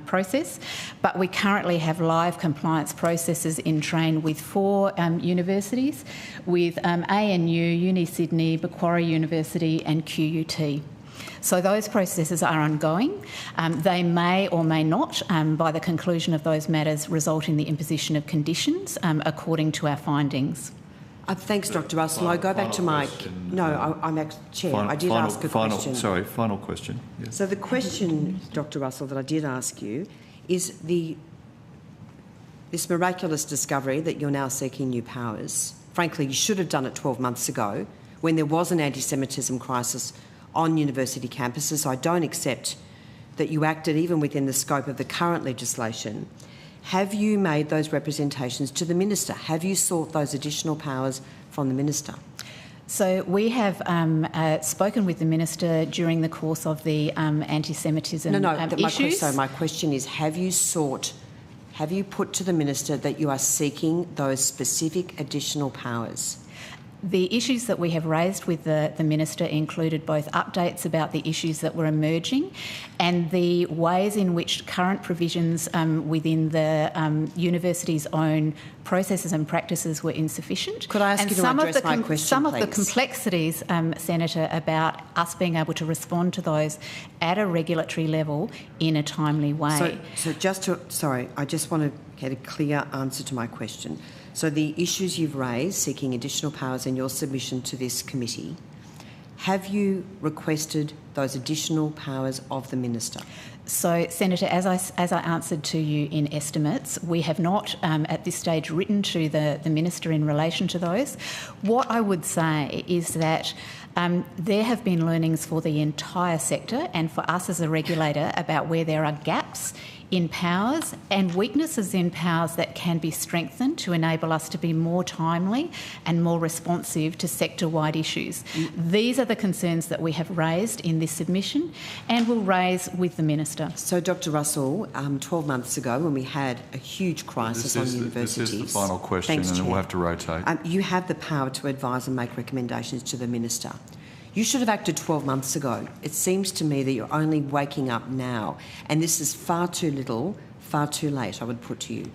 process, but we currently have live compliance processes in train with 4 universities, with ANU, Uni Sydney, Macquarie University and QUT. So those processes are ongoing. They may or may not, by the conclusion of those matters, result in the imposition of conditions according to our findings. Thanks, Dr. Russell. I go back to my... I'm Chair. I did ask a question. Final question. Yes. So the question, Dr. Russell, that I did ask you is this miraculous discovery that you're now seeking new powers. Frankly, you should have done it 12 months ago when there was an anti-Semitism crisis on university campuses. I don't accept that you acted even within the scope of the current legislation. Have you made those representations to the Minister? Have you sought those additional powers from the Minister? So we have spoken with the Minister during the course of the anti-Semitism issues. My question is, have you put to the Minister that you are seeking those specific additional powers? The issues that we have raised with the Minister included both updates about the issues that were emerging and the ways in which current provisions within the university's own processes and practices were insufficient. Could I ask you to address my question, Some of the please? complexities, Senator, about us being able to respond to those at a regulatory level in a timely way. So I just want to get a clear answer to my question. So the issues you've raised, seeking additional powers in your submission to this committee, have you requested those additional powers of the Minister? So, Senator, as I answered to you in estimates, we have not at this stage written to the Minister in relation to those. What I would say is that there have been learnings for the entire sector and for us as a regulator about where there are gaps in powers and weaknesses in powers that can be strengthened to enable us to be more timely and more responsive to sector-wide issues. These are the concerns that we have raised in this submission and will raise with the Minister. So, Dr Russell, 12 months ago when we had a huge crisis on universities... This is the final question. Thanks, and then Chair. we'll have to rotate. You have the power to advise and make recommendations to the Minister. You should have acted 12 months ago. It seems to me that you're only waking up now, and this is far too little, far too late, I would put to you.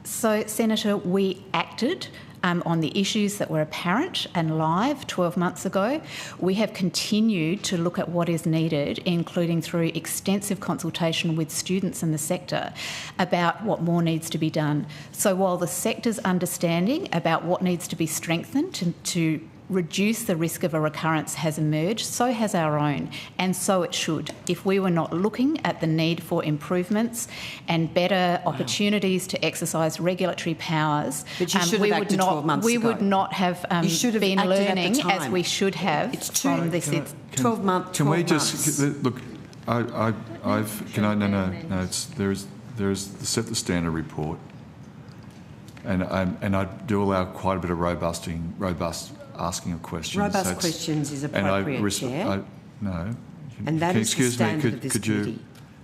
So, Senator, we acted on the issues that were apparent and live 12 months ago. We have continued to look at what is needed, including through extensive consultation with students in the sector about what more needs to be done. So while the sector's understanding about what needs to be strengthened to reduce the risk of a recurrence has emerged, so has our own, and so it should. If we were not looking at the need for improvements and better opportunities to exercise regulatory powers, we would not have been learning as we should have from this. 12 months. Can we just look? There is the Set the Standard report, and I do allow quite a bit of robust asking of questions. Robust questions is appropriate, Chair. No. And that is the standard of this committee.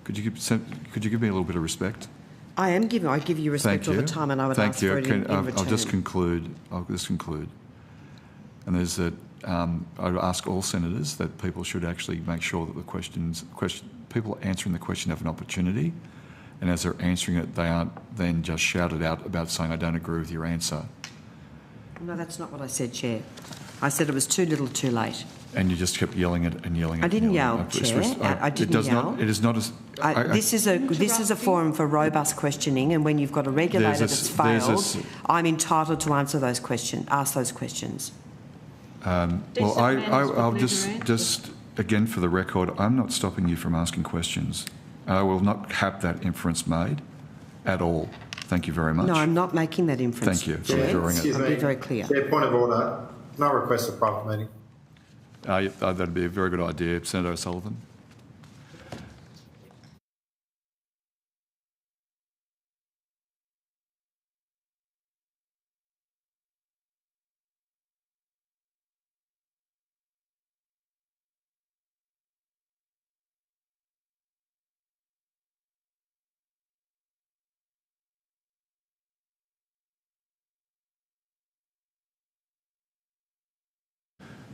Could you give me a little bit of respect? I give you respect all the time, and I would ask for it in return. I'll just conclude. And there's that. I would ask all senators that people should actually make sure that people answering the question have an opportunity, and as they're answering it, they aren't then just shouted out about saying, "I don't agree with your answer." No, that's not what I said, Chair. I said it was too little, too late. And you just kept yelling it and yelling it. I didn't yell, Chair. I didn't yell. It is not as... This is a forum for robust questioning, and when you've got a regulator that's failed, I'm entitled to answer those questions, ask those questions. Well, I'll just again for the record, I'm not stopping you from asking questions. I will not have that inference made at all. Thank you very much. No, I'm not making that inference. Thank you for withdrawing it. I'll be very clear. Yeah, point of order. Can I request a private meeting? That'd be a very good idea, Senator O'Sullivan.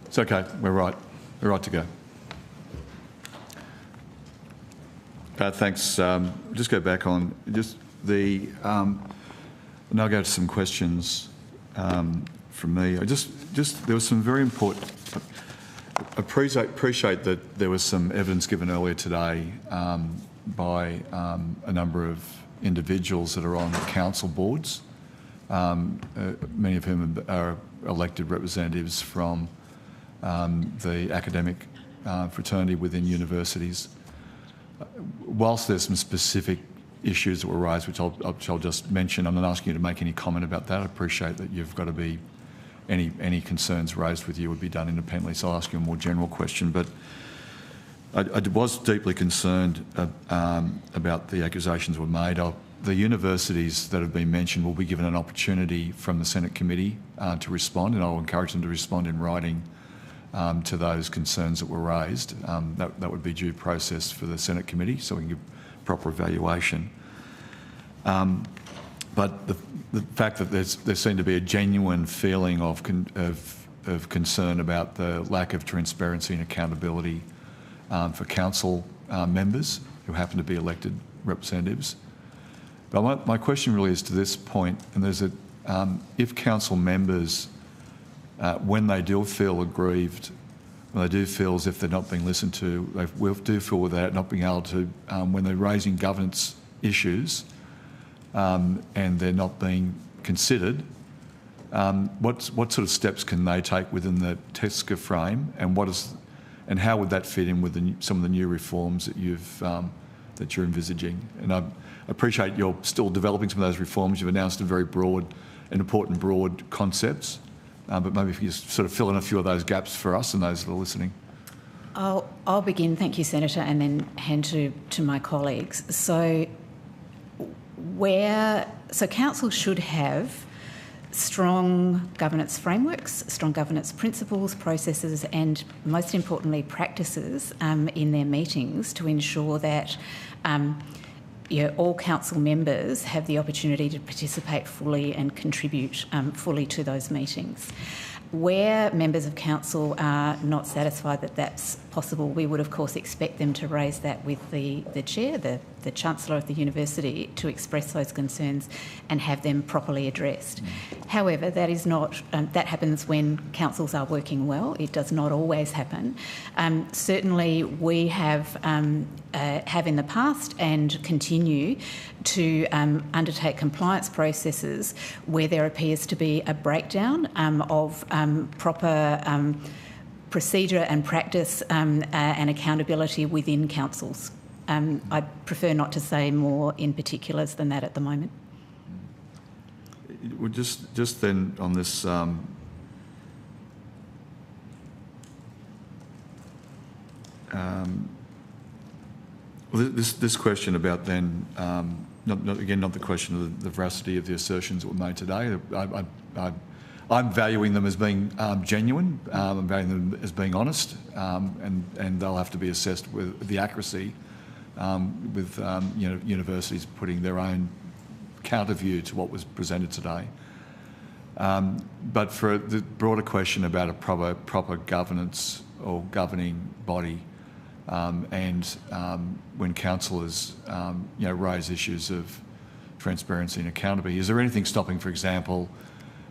It's okay. We're right. We're right to go. Thanks. Just go back on just the. Now go to some questions from me. There was some very important. Appreciate that there was some evidence given earlier today by a number of individuals that are on council boards, many of whom are elected representatives from the academic fraternity within universities. Whilst there's some specific issues that were raised, which I'll just mention, I'm not asking you to make any comment about that. I appreciate that you've got to be, any concerns raised with you would be done independently, so I'll ask you a more general question. But I was deeply concerned about the accusations that were made. The universities that have been mentioned will be given an opportunity from the Senate committee to respond, and I'll encourage them to respond in writing to those concerns that were raised. That would be due process for the Senate committee, so we can give proper evaluation. But the fact that there seemed to be a genuine feeling of of concern about the lack of transparency and accountability for council members who happen to be elected representatives. But my question really is to this point, and there's if council members, when they do feel aggrieved, when they do feel as if they're not being listened to, they do feel without not being able to, when they're raising governance issues and they're not being considered, what sort of steps can they take within the TESCA frame, and how would that fit in with some of the new reforms that you're envisaging? And I appreciate you're still developing some of those reforms. You've announced very important broad concepts, but maybe if you just sort of fill in a few of those gaps for us and those that are listening. I'll begin, thank you, Senator, and then hand to my colleagues. So council should have strong governance frameworks, strong governance principles, processes, and most importantly, practices in their meetings to ensure that all council members have the opportunity to participate fully and contribute fully to those meetings. Where members of council are not satisfied that that's possible, we would of course expect them to raise that with the chair, the Chancellor of the University, to express those concerns and have them properly addressed. However, that is not that happens when councils are working well. It does not always happen. Certainly, we have in the past and continue to undertake compliance processes where there appears to be a breakdown of proper procedure and practice and accountability within councils. I'd prefer not to say more in particulars than that at the moment. Well, just then on this, this question about then, not the question of the veracity of the assertions that were made today. I'm valuing them as being genuine. I'm valuing them as being honest, and they'll have to be assessed with the accuracy. With universities putting their own counter view to what was presented today. But for the broader question about a proper governance or governing body, and when councillors raise issues of transparency and accountability, is there anything stopping, for example,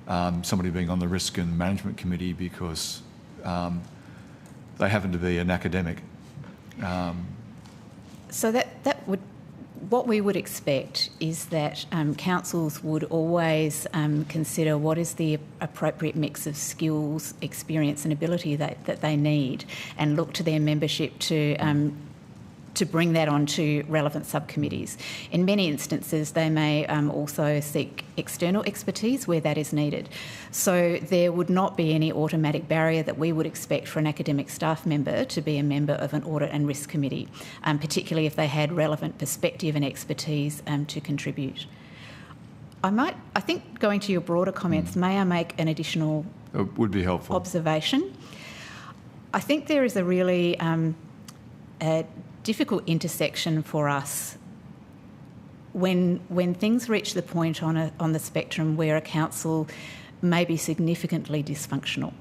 somebody being on the Risk and Management Committee because they happen to be an academic? So what we would expect is that councils would always consider what is the appropriate mix of skills, experience and ability that they need, and look to their membership to bring that onto relevant subcommittees. In many instances, they may also seek external expertise where that is needed. So there would not be any automatic barrier that we would expect for an academic staff member to be a member of an audit and risk committee, particularly if they had relevant perspective and expertise to contribute. I think going to your broader comments, may I make an additional would be helpful observation? I think there is a really difficult intersection for us when things reach the point on the spectrum where a council may be significantly dysfunctional,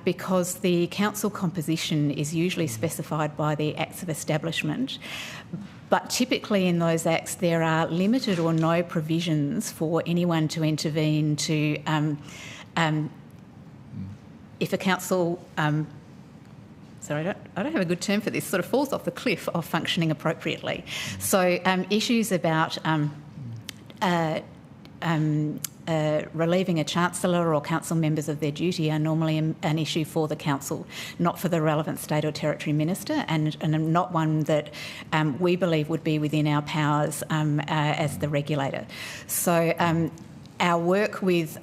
because the council composition is usually specified by the Acts of Establishment, but typically in those acts there are limited or no provisions for anyone to intervene to if a council sorry, I don't have a good term for this, sort of falls off the cliff of functioning appropriately. So issues about relieving a chancellor or council members of their duty are normally an issue for the council, not for the relevant state or territory minister, and not one that we believe would be within our powers as the regulator. So our work with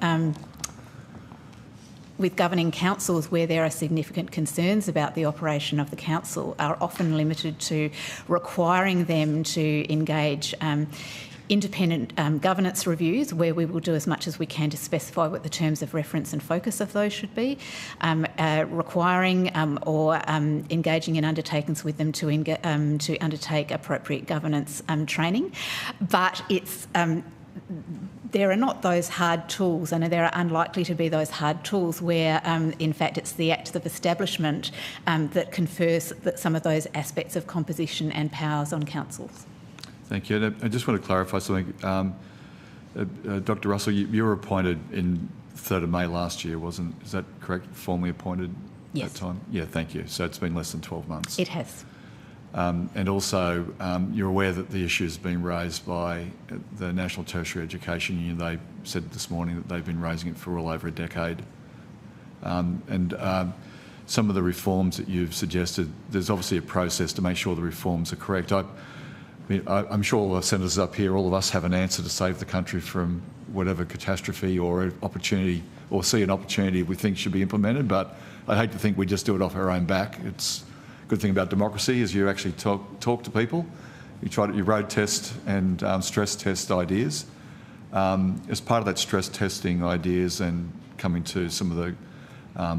governing councils where there are significant concerns about the operation of the council are often limited to requiring them to engage independent governance reviews, where we will do as much as we can to specify what the terms of reference and focus of those should be, requiring or engaging in undertakings with them to undertake appropriate governance training. But it's there are not those hard tools, and there are unlikely to be those hard tools where, in fact, it's the Act of Establishment that confers some of those aspects of composition and powers on councils. Thank you. And I just want to clarify something. Dr. Russell, you were appointed in 3rd of May last year, is that correct? Formally appointed yes. at that time? Yeah, thank you. So it's been less than 12 months. It has. And also, you're aware that the issue has been raised by the National Tertiary Education Union. They said this morning that they've been raising it for well over a decade. Some of the reforms that you've suggested, there's obviously a process to make sure the reforms are correct. I'm sure all the senators up here, all of us have an answer to save the country from whatever catastrophe or opportunity, or see an opportunity we think should be implemented, but I'd hate to think we just do it off our own back. It's a good thing about democracy is you actually talk to people. You road test and stress test ideas. As part of that stress testing ideas and coming to some of the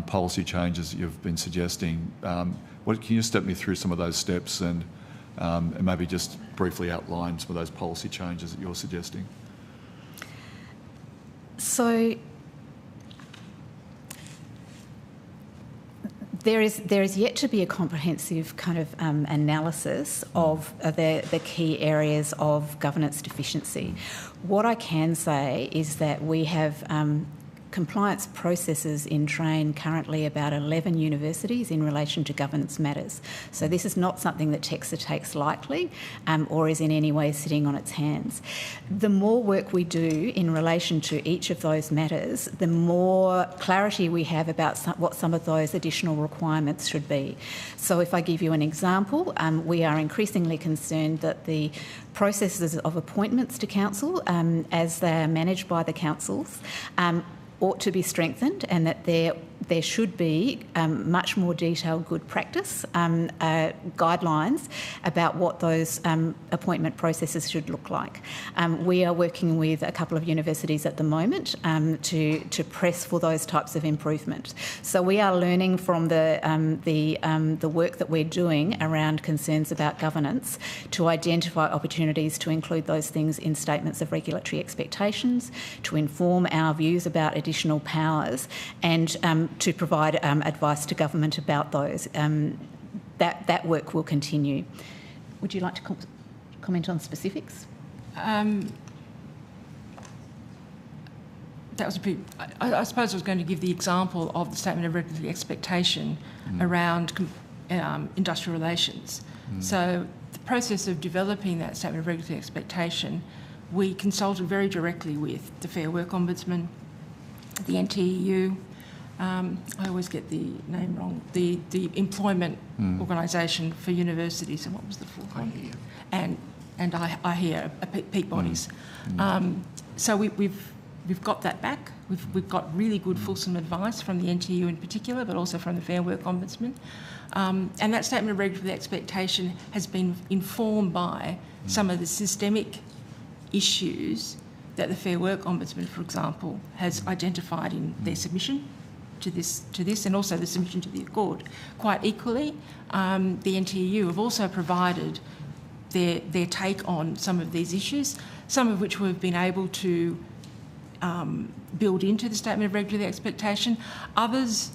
policy changes that you've been suggesting, can you step me through some of those steps and maybe just briefly outline some of those policy changes that you're suggesting? So there is yet to be a comprehensive kind of analysis of the key areas of governance deficiency. What I can say is that we have compliance processes in train currently about 11 universities in relation to governance matters. So this is not something that TEXA takes lightly or is in any way sitting on its hands. The more work we do in relation to each of those matters, the more clarity we have about what some of those additional requirements should be. So if I give you an example, we are increasingly concerned that the processes of appointments to council, as they are managed by the councils, ought to be strengthened, and that there should be much more detailed good practice guidelines about what those appointment processes should look like. We are working with a couple of universities at the moment to press for those types of improvement. So we are learning from the work that we're doing around concerns about governance to identify opportunities to include those things in statements of regulatory expectations, to inform our views about additional powers, and to provide advice to government about those. That work will continue. Would you like to comment on specifics? That was a bit. I suppose I was going to give the example of the statement of regulatory expectation around industrial relations. So the process of developing that statement of regulatory expectation, we consulted very directly with the Fair Work Ombudsman, the NTEU, I always get the name wrong, the Employment Organisation for Universities, and what was the full name? And I hear peak bodies. So we've got that back. We've got really good fulsome advice from the NTU in particular, but also from the Fair Work Ombudsman. And that statement of regulatory expectation has been informed by some of the systemic issues that the Fair Work Ombudsman, for example, has identified in their submission to this, and also the submission to the Accord. Quite equally, the NTU have also provided their take on some of these issues, some of which we've been able to build into the statement of regulatory expectation. Others,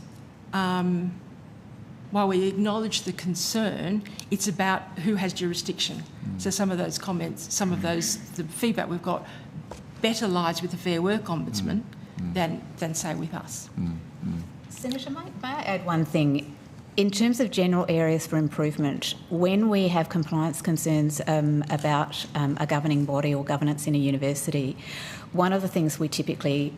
while we acknowledge the concern, it's about who has jurisdiction. So some of those comments, some of the feedback we've got better lies with the Fair Work Ombudsman than say with us. Senator, may I add one thing? In terms of general areas for improvement, when we have compliance concerns about a governing body or governance in a university, one of the things we typically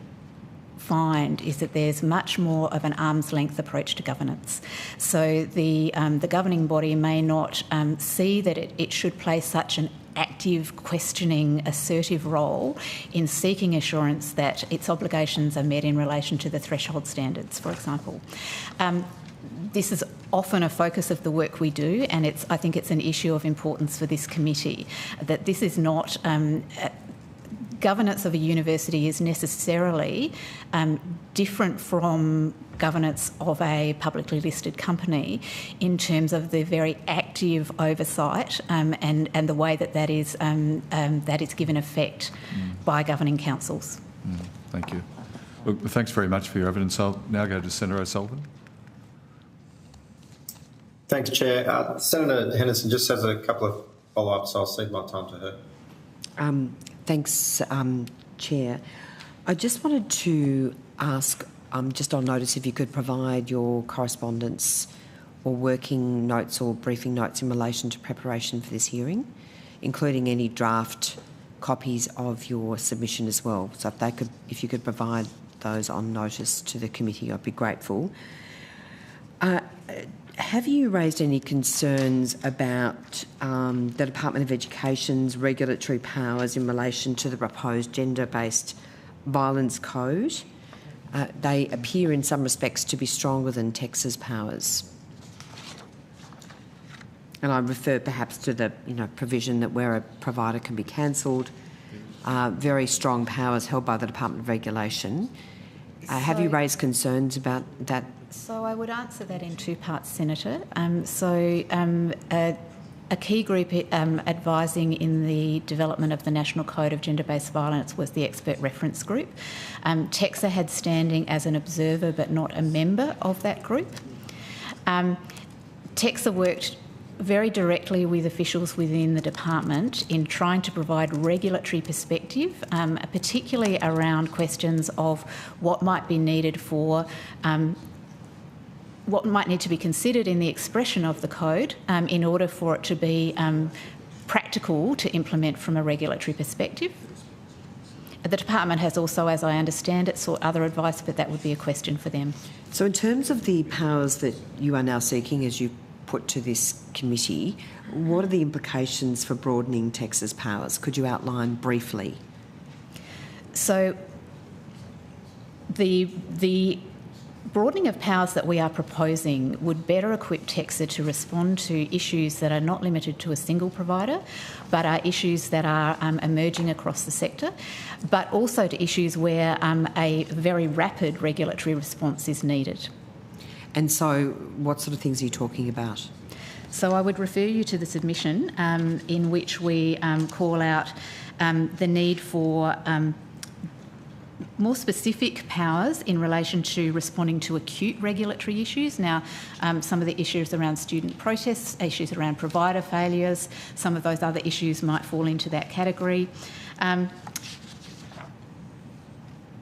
find is that there's much more of an arm's length approach to governance. So the governing body may not see that it should play such an active, questioning, assertive role in seeking assurance that its obligations are met in relation to the threshold standards, for example. This is often a focus of the work we do, and I think it's an issue of importance for this committee, that this is not governance of a university is necessarily different from governance of a publicly listed company in terms of the very active oversight and the way that is given effect by governing councils. Thank you. Look, thanks very much for your evidence. I'll now go to Senator O'Sullivan. Thanks, Chair. Senator Henderson just has a couple of follow-ups. I'll cede my time to her. Thanks, Chair. I just wanted to ask, just on notice, if you could provide your correspondence or working notes or briefing notes in relation to preparation for this hearing, including any draft copies of your submission as well. So if you could provide those on notice to the committee, I'd be grateful. Have you raised any concerns about the Department of Education's regulatory powers in relation to the proposed gender-based violence code? They appear in some respects to be stronger than TEXA's powers. And I refer perhaps to the provision that where a provider can be cancelled, very strong powers held by the Department of Regulation. Have you raised concerns about that? So I would answer that in two parts, Senator. A key group advising in the development of the National Code of Gender-Based Violence was the Expert Reference Group. TEXA had standing as an observer but not a member of that group. TEXA worked very directly with officials within the department in trying to provide regulatory perspective, particularly around questions of what might be needed for what might need to be considered in the expression of the code in order for it to be practical to implement from a regulatory perspective. The department has also, as I understand it, sought other advice, but that would be a question for them. So in terms of the powers that you are now seeking as you put to this committee, what are the implications for broadening TEXA's powers? Could you outline briefly? So the broadening of powers that we are proposing would better equip TEXA to respond to issues that are not limited to a single provider, but are issues that are emerging across the sector, but also to issues where a very rapid regulatory response is needed. And so what sort of things are you talking about? So I would refer you to the submission in which we call out the need for more specific powers in relation to responding to acute regulatory issues. Now, some of the issues around student protests, issues around provider failures, some of those other issues might fall into that category.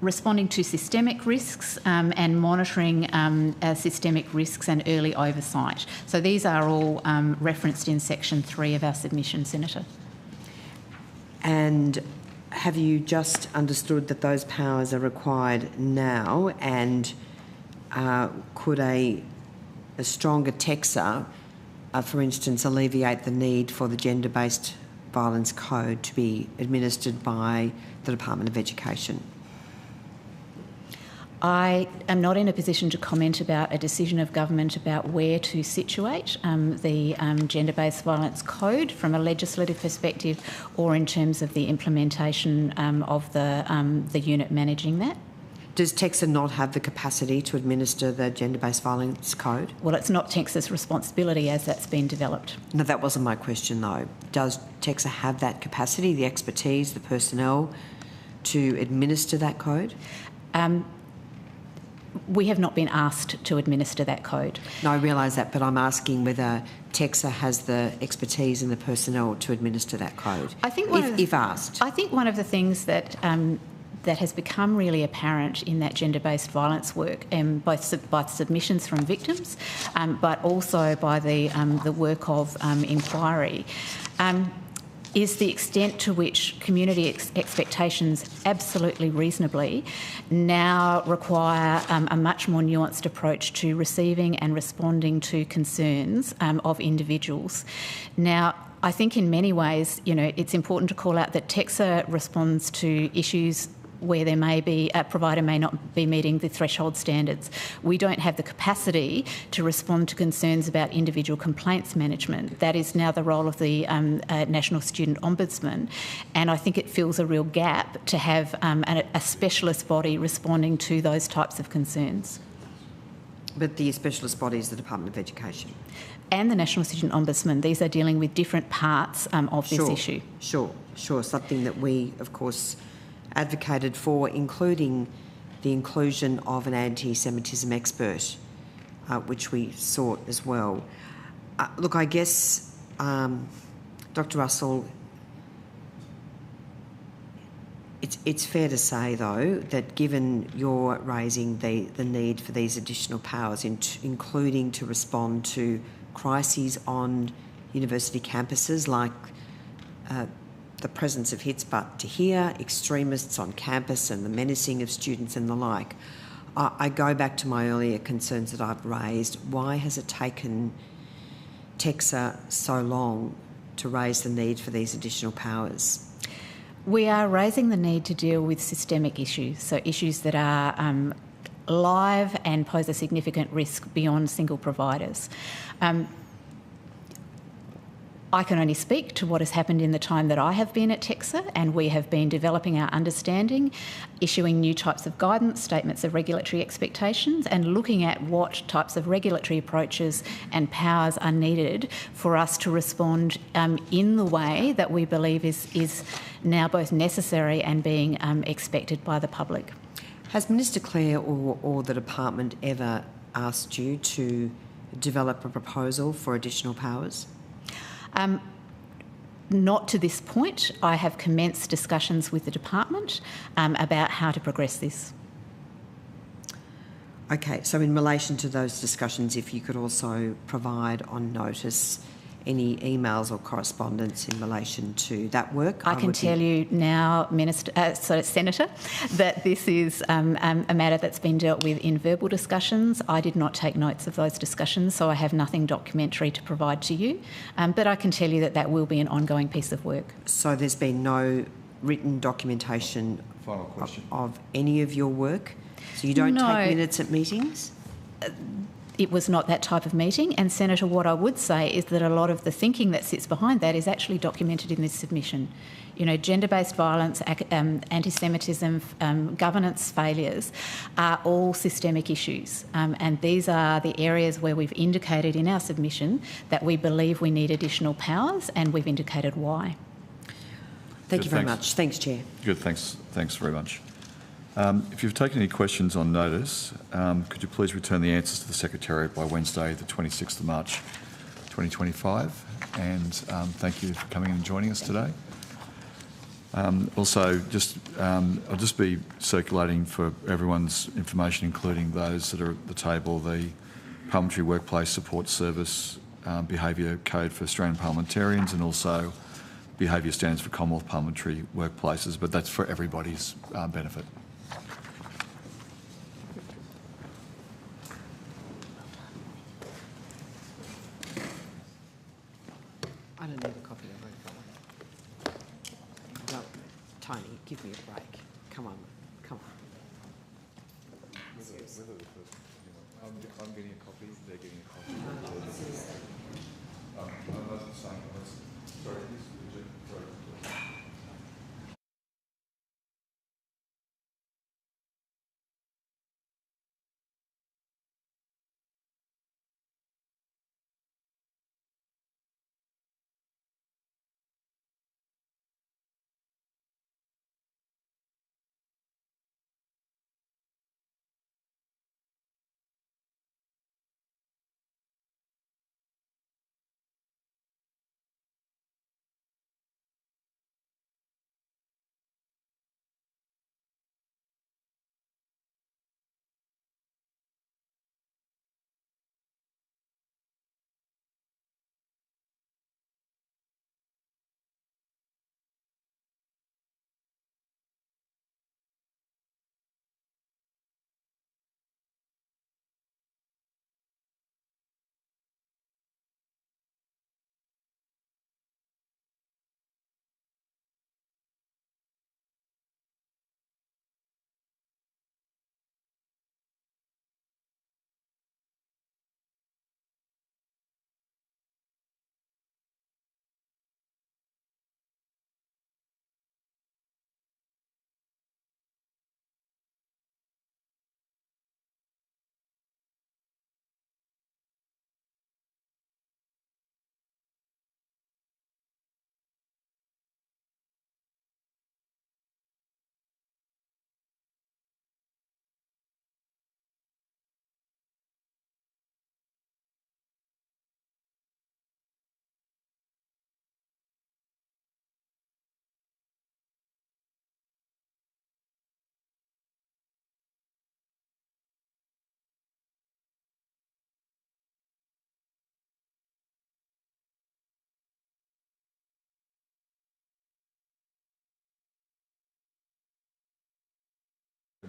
Responding to systemic risks and monitoring systemic risks and early oversight. So these are all referenced in section 3 of our submission, Senator. And have you just understood that those powers are required now, and could a stronger TEXA, for instance, alleviate the need for the gender-based violence code to be administered by the Department of Education? I am not in a position to comment about a decision of government about where to situate the gender-based violence code from a legislative perspective, or in terms of the implementation of the unit managing that. Does TEXA not have the capacity to administer the gender-based violence code? Well, it's not TEXA's responsibility as that's been developed. No, that wasn't my question though. Does TEXA have that capacity, the expertise, the personnel to administer that code? We have not been asked to administer that code. No, I realise that, but I'm asking whether TEXA has the expertise and the personnel to administer that code, I think if asked. I think one of the things that that has become really apparent in that gender-based violence work, both by submissions from victims, but also by the work of inquiry, is the extent to which community expectations, absolutely reasonably, now require a much more nuanced approach to receiving and responding to concerns of individuals. Now, I think in many ways, it's important to call out that TEXA responds to issues where there may be a provider may not be meeting the threshold standards. We don't have the capacity to respond to concerns about individual complaints management. That is now the role of the National Student Ombudsman, and I think it fills a real gap to have a specialist body responding to those types of concerns. But the specialist body is the Department of Education. And the National Student Ombudsman. These are dealing with different parts of this issue. Sure. Something that we, of course, advocated for, including the inclusion of an anti-Semitism expert, which we sought as well. Look, I guess, Dr. Russell, it's fair to say, though, that given you're raising the need for these additional powers, including to respond to crises on university campuses like the presence of hits but to hear, extremists on campus and the menacing of students and the like, I go back to my earlier concerns that I've raised. Why has it taken TEXA so long to raise the need for these additional powers? We are raising the need to deal with systemic issues, so issues that are live and pose a significant risk beyond single providers. I can only speak to what has happened in the time that I have been at TEXA, and we have been developing our understanding, issuing new types of guidance, statements of regulatory expectations, and looking at what types of regulatory approaches and powers are needed for us to respond in the way that we believe is now both necessary and being expected by the public. Has Minister Clare or the department ever asked you to develop a proposal for additional powers? Not to this point. I have commenced discussions with the department about how to progress this. Okay, so in relation to those discussions, if you could also provide on notice any emails or correspondence in relation to that work. I can tell you now, Senator, that this is a matter that's been dealt with in verbal discussions. I did not take notes of those discussions, so I have nothing documentary to provide to you. But I can tell you that that will be an ongoing piece of work. So there's been no written documentation of any of your work? So you don't take minutes at meetings? It was not that type of meeting, and Senator, what I would say is that a lot of the thinking that sits behind that is actually documented in this submission. You know, gender-based violence, anti-Semitism, governance failures are all systemic issues, and these are the areas where we've indicated in our submission that we believe we need additional powers, and we've indicated why. Thank you very much. Thanks, Chair. Good, thanks very much. If you've taken any questions on notice, could you please return the answers to the Secretariat by Wednesday, the 26th of March 2025? And thank you for coming and joining us today. Also, I'll just be circulating for everyone's information, including those that are at the table, the Parliamentary Workplace Support Service Behaviour Code for Australian Parliamentarians, and also Behaviour Standards for Commonwealth Parliamentary Workplaces, but that's for everybody's benefit. I don't need a copy of it. No, Tony, give me a break. Come on. I'm getting a copy, they're getting a copy. Sorry.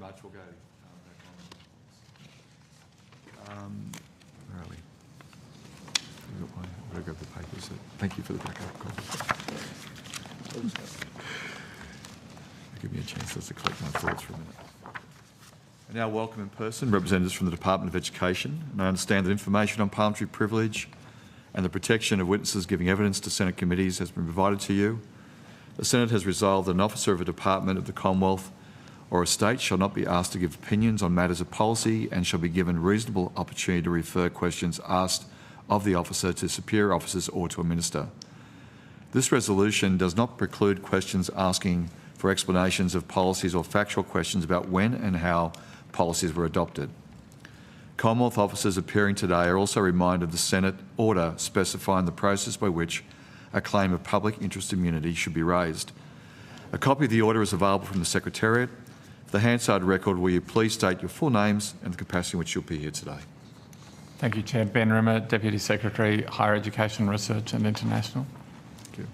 much. We'll go back on. Where are we? I've got to grab the papers. Thank you for the backup. Give me a chance to collect my thoughts for a minute. I now welcome in person representatives from the Department of Education, and I understand that information on parliamentary privilege and the protection of witnesses giving evidence to Senate committees has been provided to you. The Senate has resolved that an officer of a department of the Commonwealth or a state shall not be asked to give opinions on matters of policy and shall be given reasonable opportunity to refer questions asked of the officer to superior officers or to a minister. This resolution does not preclude questions asking for explanations of policies or factual questions about when and how policies were adopted. Commonwealth officers appearing today are also reminded of the Senate order specifying the process by which a claim of public interest immunity should be raised. A copy of the order is available from the Secretariat. For the Hansard record, will you please state your full names and the capacity in which you'll be here today? Thank you, Chair. Ben Rimmer, Deputy Secretary, Higher Education Research and International. Thank you.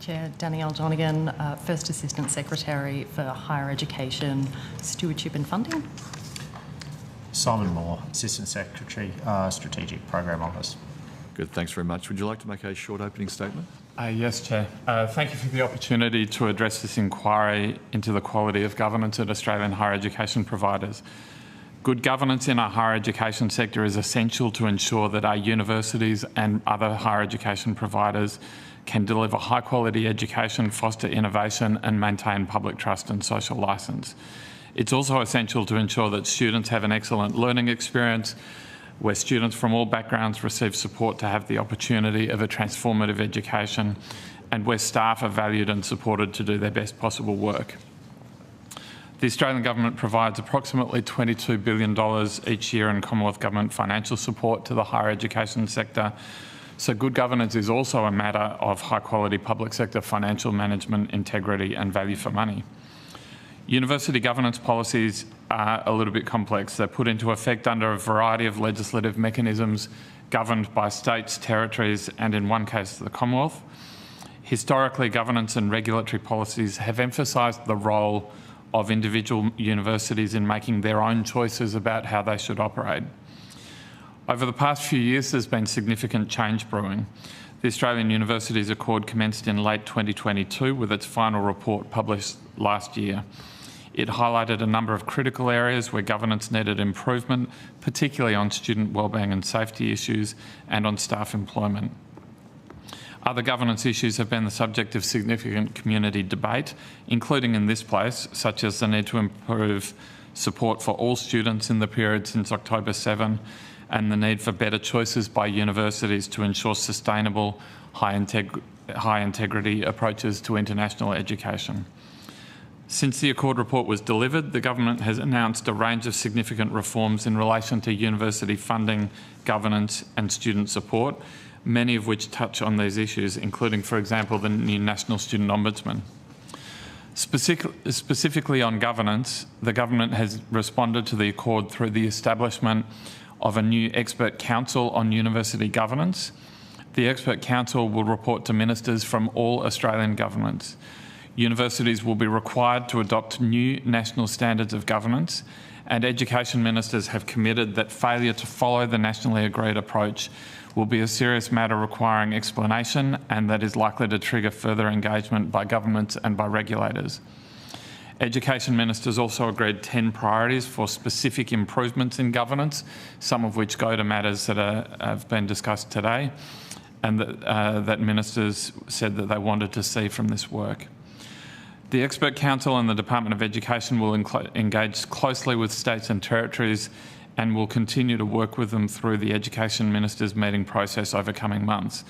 Chair, Danielle Donegan, First Assistant Secretary for Higher Education, Stewardship and Funding. Simon Moore, Assistant Secretary, Strategic Program Office. Good, thanks very much. Would you like to make a short opening statement? Yes, Chair. Thank you for the opportunity to address this inquiry into the quality of governance at Australian higher education providers. Good governance in our higher education sector is essential to ensure that our universities and other higher education providers can deliver high quality education, foster innovation and maintain public trust and social licence. It's also essential to ensure that students have an excellent learning experience, where students from all backgrounds receive support to have the opportunity of a transformative education, and where staff are valued and supported to do their best possible work. The Australian Government provides approximately $22 billion each year in Commonwealth Government financial support to the higher education sector, so good governance is also a matter of high quality public sector financial management, integrity and value for money. University governance policies are a little bit complex. They're put into effect under a variety of legislative mechanisms governed by states, territories and in one case the Commonwealth. Historically, governance and regulatory policies have emphasised the role of individual universities in making their own choices about how they should operate. Over the past few years, there's been significant change brewing. The Australian Universities Accord commenced in late 2022 with its final report published last year. It highlighted a number of critical areas where governance needed improvement, particularly on student wellbeing and safety issues and on staff employment. Other governance issues have been the subject of significant community debate, including in this place, such as the need to improve support for all students in the period since October 7 and the need for better choices by universities to ensure sustainable, high integrity approaches to international education. Since the Accord report was delivered, the Government has announced a range of significant reforms in relation to university funding, governance and student support, many of which touch on these issues, including, for example, the new National Student Ombudsman. Specifically on governance, the Government has responded to the Accord through the establishment of a new expert council on university governance. The expert council will report to ministers from all Australian governments. Universities will be required to adopt new national standards of governance, and education ministers have committed that failure to follow the nationally agreed approach will be a serious matter requiring explanation and that is likely to trigger further engagement by governments and by regulators. Education ministers also agreed 10 priorities for specific improvements in governance, some of which go to matters that have been discussed today, and that ministers said that they wanted to see from this work. The Expert Council and the Department of Education will engage closely with states and territories and will continue to work with them through the Education Ministers' meeting process over coming months.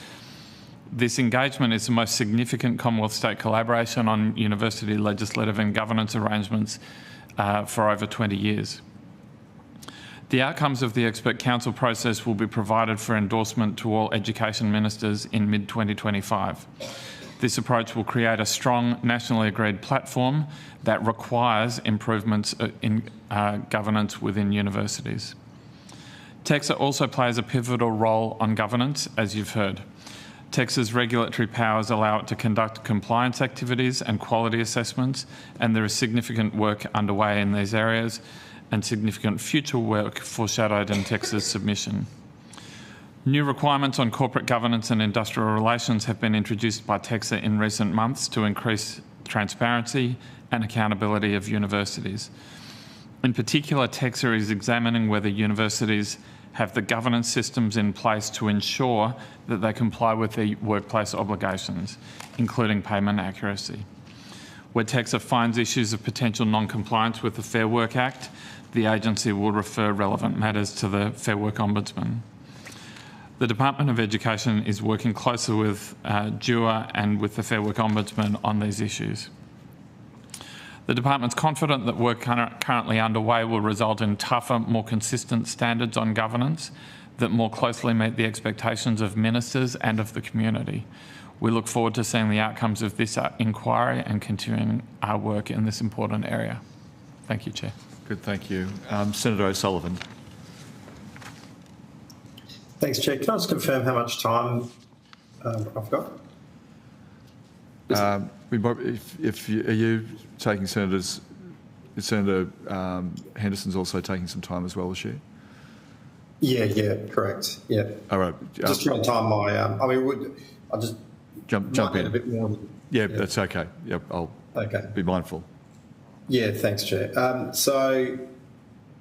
This engagement is the most significant Commonwealth state collaboration on university legislative and governance arrangements for over 20 years. The outcomes of the Expert Council process will be provided for endorsement to all education ministers in mid-2025. This approach will create a strong nationally agreed platform that requires improvements in governance within universities. TEXA also plays a pivotal role on governance, as you've heard. TEX's regulatory powers allow it to conduct compliance activities and quality assessments, and there is significant work underway in these areas and significant future work foreshadowed in TEX's submission. New requirements on corporate governance and industrial relations have been introduced by TEXA in recent months to increase transparency and accountability of universities. In particular, TEXA is examining whether universities have the governance systems in place to ensure that they comply with their workplace obligations, including payment accuracy. Where TEXA finds issues of potential non-compliance with the Fair Work Act, the agency will refer relevant matters to the Fair Work Ombudsman. The Department of Education is working closely with DUA and with the Fair Work Ombudsman on these issues. The Department's confident that work currently underway will result in tougher, more consistent standards on governance that more closely meet the expectations of ministers and of the community. We look forward to seeing the outcomes of this inquiry and continuing our work in this important area. Thank you, Chair. Good, thank you. Senator O'Sullivan. Thanks, Chair. Can I just confirm how much time I've got? Are you taking Senators? Senator Henderson's also taking some time as well, is she? Yeah, correct. Yeah. All right. Just trying to time my. I'll just jump in a bit more. Yeah, that's okay. Yep, I'll be mindful. Yeah, thanks, Chair. So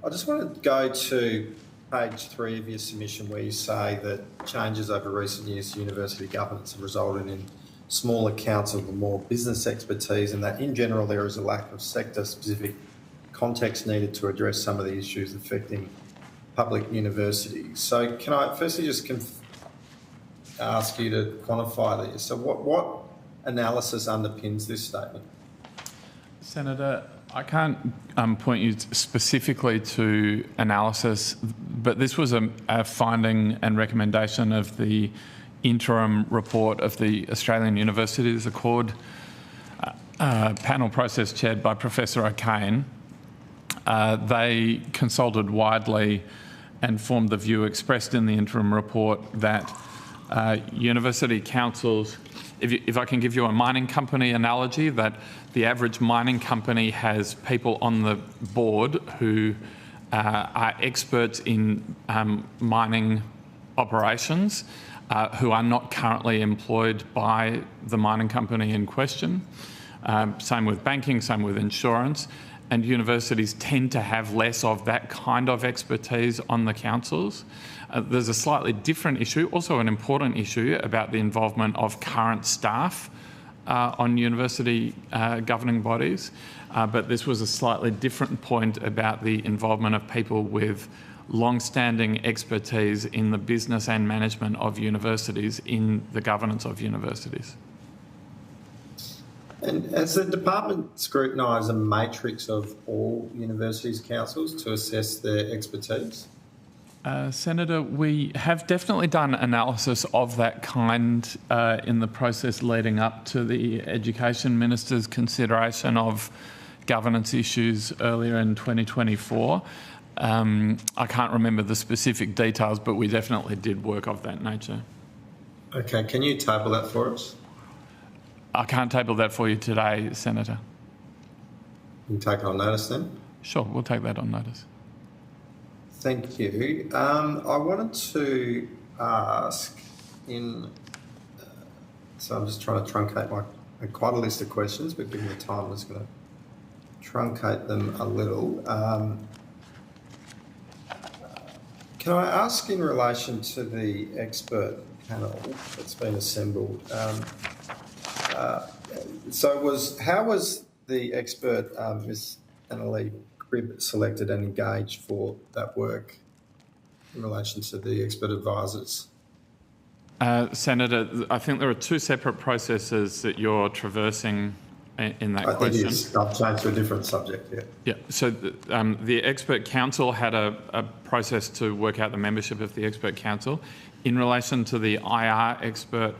I just want to go to page 3 of your submission where you say that changes over recent years to university governance have resulted in smaller councils with more business expertise, and that in general there is a lack of sector-specific context needed to address some of the issues affecting public universities. So can I firstly just ask you to quantify this? So what analysis underpins this statement? Senator, I can't point you specifically to analysis, but this was a finding and recommendation of the interim report of the Australian Universities Accord panel process chaired by Professor O'Kane. They consulted widely and formed the view expressed in the interim report that university councils, if I can give you a mining company analogy, that the average mining company has people on the board who are experts in mining operations who are not currently employed by the mining company in question. Same with banking, same with insurance. And universities tend to have less of that kind of expertise on the councils. There's a slightly different issue, also an important issue, about the involvement of current staff on university governing bodies. But this was a slightly different point about the involvement of people with long-standing expertise in the business and management of universities, in the governance of universities. And has the department scrutinised a matrix of all universities' councils to assess their expertise? Senator, we have definitely done analysis of that kind in the process leading up to the Education Minister's consideration of governance issues earlier in 2024. I can't remember the specific details, but we definitely did work of that nature. Okay, can you table that for us? I can't table that for you today, Senator. You can take it on notice then? Sure, we'll take that on notice. Thank you. I wanted to ask so I'm just trying to truncate quite a list of questions, but given the time, I'm just going to truncate them a little. Can I ask in relation to the expert panel that's been assembled? How was the expert Ms. Annalie Cribb selected and engaged for that work in relation to the expert advisors? Senator, I think there are two separate processes that you're traversing in that question. I think it is. I've changed to a different subject, yeah. Yeah, so the Expert Council had a process to work out the membership of the Expert Council. In relation to the IR expert,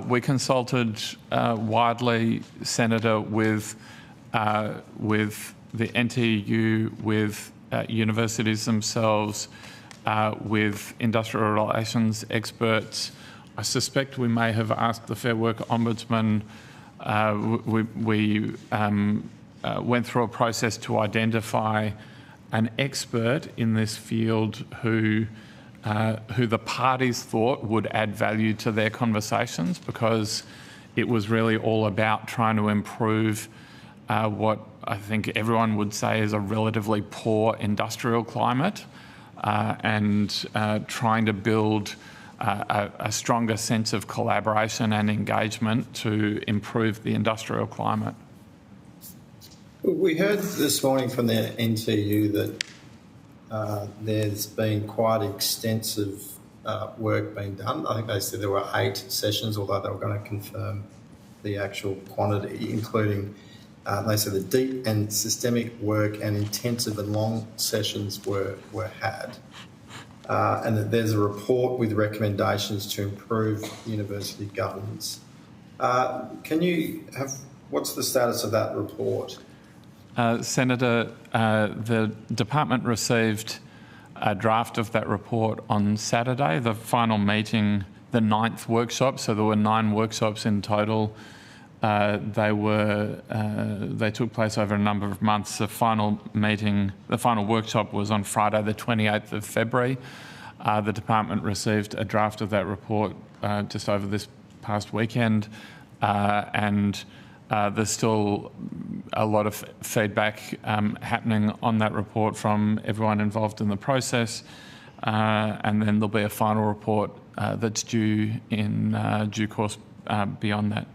we consulted widely, Senator, with the NTU, with universities themselves, with industrial relations experts I suspect we may have asked the Fair Work Ombudsman. We went through a process to identify an expert in this field who the parties thought would add value to their conversations, because it was really all about trying to improve what I think everyone would say is a relatively poor industrial climate, and trying to build a stronger sense of collaboration and engagement to improve the industrial climate. We heard this morning from the NTU that there's been quite extensive work being done. I think they said there were 8 sessions, although they were going to confirm the actual quantity, including, they said the deep and systemic work and intensive and long sessions were had. And that there's a report with recommendations to improve university governance. What's the status of that report? Senator, the department received a draft of that report on Saturday, the final meeting, the 9th workshop, so there were 9 workshops in total. They took place over a number of months. The final workshop was on Friday, the 28th of February. The department received a draft of that report just over this past weekend, and there's still a lot of feedback happening on that report from everyone involved in the process, and then there'll be a final report that's due in due course beyond that.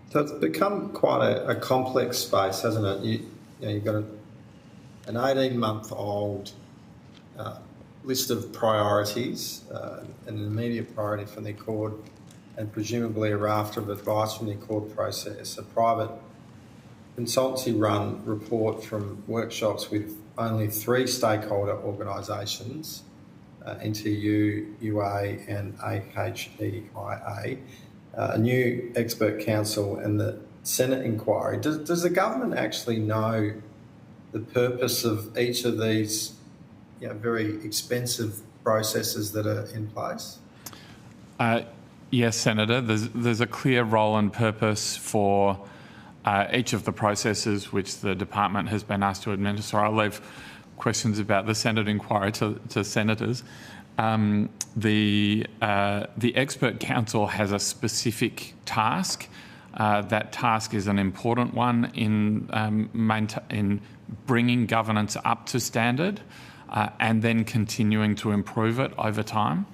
So it's become quite a complex space, hasn't it? You've got an 18-month-old list of priorities, an immediate priority from the Accord, and presumably a raft of advice from the Accord process, a private consultancy-run report from workshops with only 3 stakeholder organisations, NTU, UA and AHEIA, a new expert council and the Senate inquiry. Does the government actually know the purpose of each of these very expensive processes that are in place? Yes, Senator. There's a clear role and purpose for each of the processes which the department has been asked to administer. I'll leave questions about the Senate inquiry to senators. The expert council has a specific task. That task is an important one in bringing governance up to standard and then continuing to improve it over time.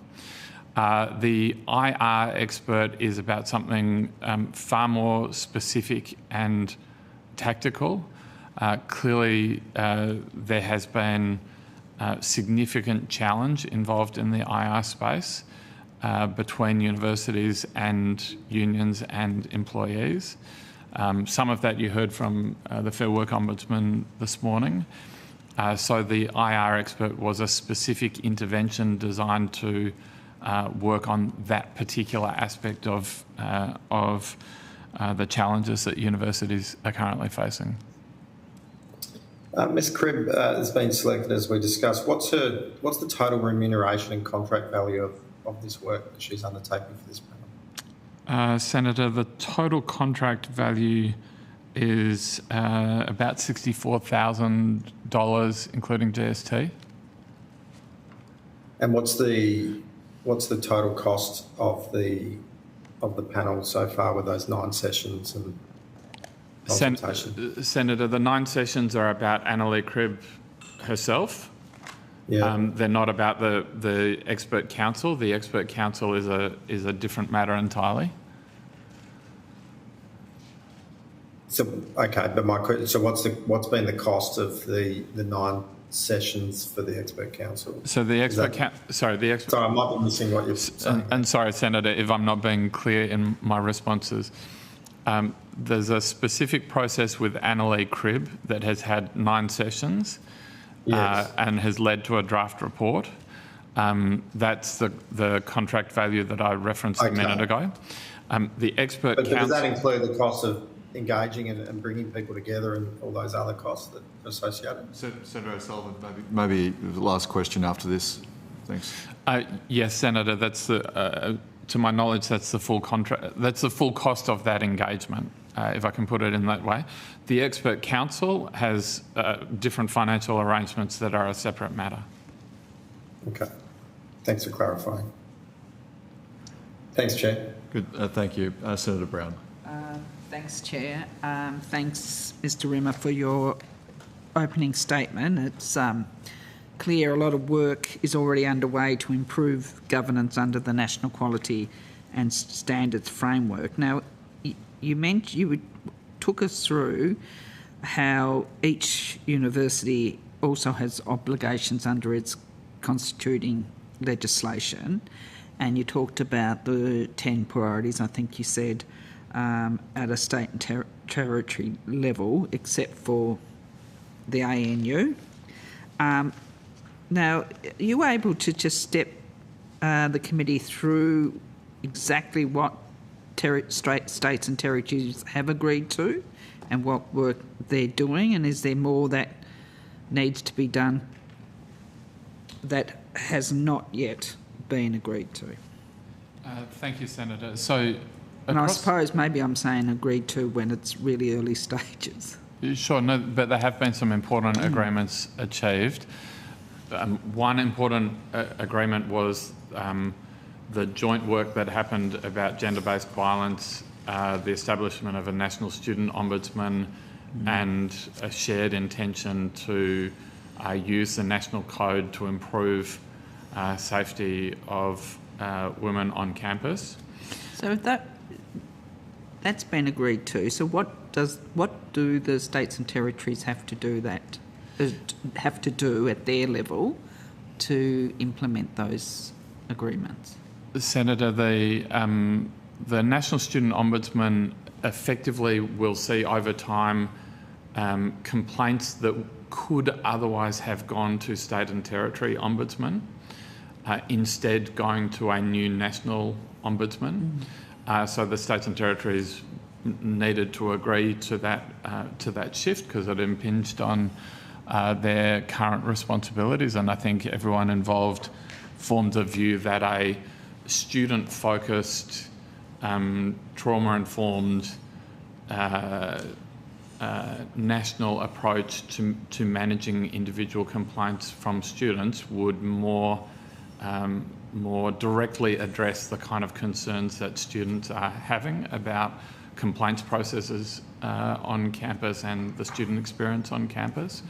The IR expert is about something far more specific and tactical. Clearly, there has been significant challenge involved in the IR space between universities and unions and employees. Some of that you heard from the Fair Work Ombudsman this morning. So the IR expert was a specific intervention designed to work on that particular aspect of the challenges that universities are currently facing. Ms Cribb has been selected, as we discussed. What's the total remuneration and contract value of this work that she's undertaking for this panel? Senator, the total contract value is about $64,000, including GST. And what's the total cost of the panel so far with those 9 sessions and consultation? Senator, the 9 sessions are about Annalee Cribb herself. Yeah. They're not about the expert council. The expert council is a different matter entirely. So okay, but my question: so what's been the cost of the 9 sessions for the expert council? So the expert Sorry, I might be missing what you're saying. And sorry, Senator, if I'm not being clear in my responses. There's a specific process with Annalee Cribb that has had 9 sessions. Yes. And has led to a draft report. That's the contract value that I referenced a minute ago. The expert council... But does that include the cost of engaging and bringing people together and all those other costs that are associated? Senator O'Sullivan, maybe the last question after this. Thanks. Yes, Senator. That's the, to my knowledge, that's the full contract. That's the full cost of that engagement, if I can put it in that way. The expert council has different financial arrangements that are a separate matter. Okay. Thanks for clarifying. Thanks, Chair. Good. Thank you, Senator Brown. Thanks, Chair. Thanks, Mr. Rimmer, for your opening statement. It's clear a lot of work is already underway to improve governance under the National Quality and Standards Framework. Now, you took us through how each university also has obligations under its constituting legislation, and you talked about the 10 priorities, I think you said, at a state and territory level, except for the ANU. Now, are you able to just step the committee through exactly what states and territories have agreed to and what work they're doing, and is there more that needs to be done that has not yet been agreed to? Thank you, Senator. So, and I suppose maybe I'm saying agreed to when it's really early stages. Sure, no, but there have been some important agreements achieved. One important agreement was the joint work that happened about gender-based violence, the establishment of a national student ombudsman, and a shared intention to use the national code to improve safety of women on campus. So that's been agreed to. So what do the states and territories have to do at their level to implement those agreements? Senator, the National Student Ombudsman effectively will see over time complaints that could otherwise have gone to state and territory ombudsman, instead going to a new national ombudsman. So the states and territories needed to agree to that shift because it impinged on their current responsibilities, and I think everyone involved formed a view that a student-focused, trauma-informed national approach to managing individual complaints from students would more directly address the kind of concerns that students are having about complaints processes on campus and the student experience on campus.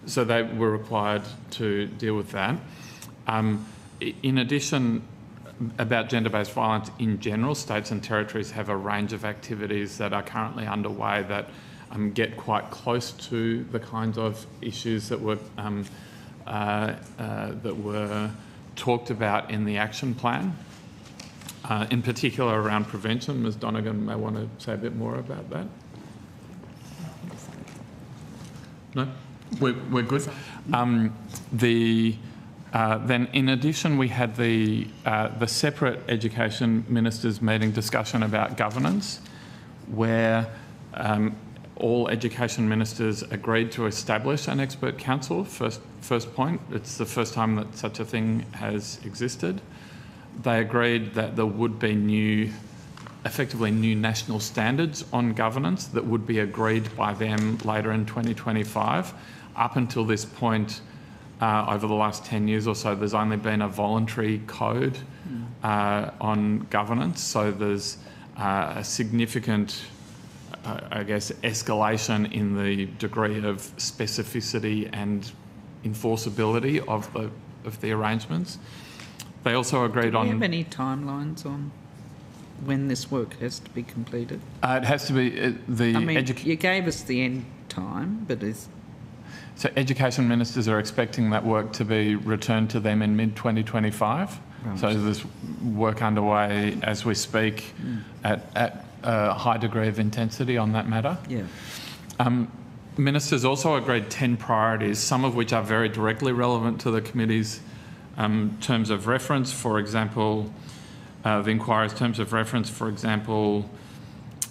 So they were required to deal with that. In addition, about gender-based violence in general, states and territories have a range of activities that are currently underway that get quite close to the kinds of issues that were talked about in the action plan. In particular around prevention. Ms Donegan may want to say a bit more about that. No? We're good? Then in addition we had the separate education ministers meeting discussion about governance, where all education ministers agreed to establish an expert council. First point, it's the first time that such a thing has existed. They agreed that there would be effectively new national standards on governance that would be agreed by them later in 2025. Up until this point, over the last 10 years or so, there's only been a voluntary code on governance. So there's a significant, I guess, escalation in the degree of specificity and enforceability of the arrangements. They also agreed on... Do you have any timelines on when this work has to be completed? It has to be... you gave us the end time, but is... So education ministers are expecting that work to be returned to them in mid-2025. Right. So there's work underway as we speak at a high degree of intensity on that matter. Yeah. Ministers also agreed 10 priorities, some of which are very directly relevant to the committee's terms of reference. For example, the inquiry's terms of reference, for example,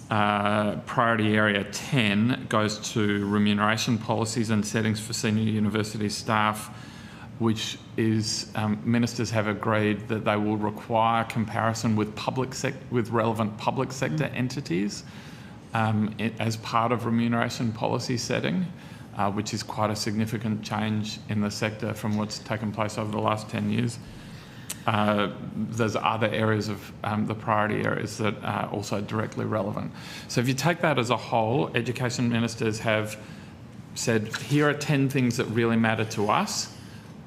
priority area 10 goes to remuneration policies and settings for senior university staff. which is ministers have agreed that they will require comparison with relevant public sector entities as part of remuneration policy setting, which is quite a significant change in the sector from what's taken place over the last 10 years. There's other areas of the priority areas that are also directly relevant. So if you take that as a whole, education ministers have said, here are 10 things that really matter to us,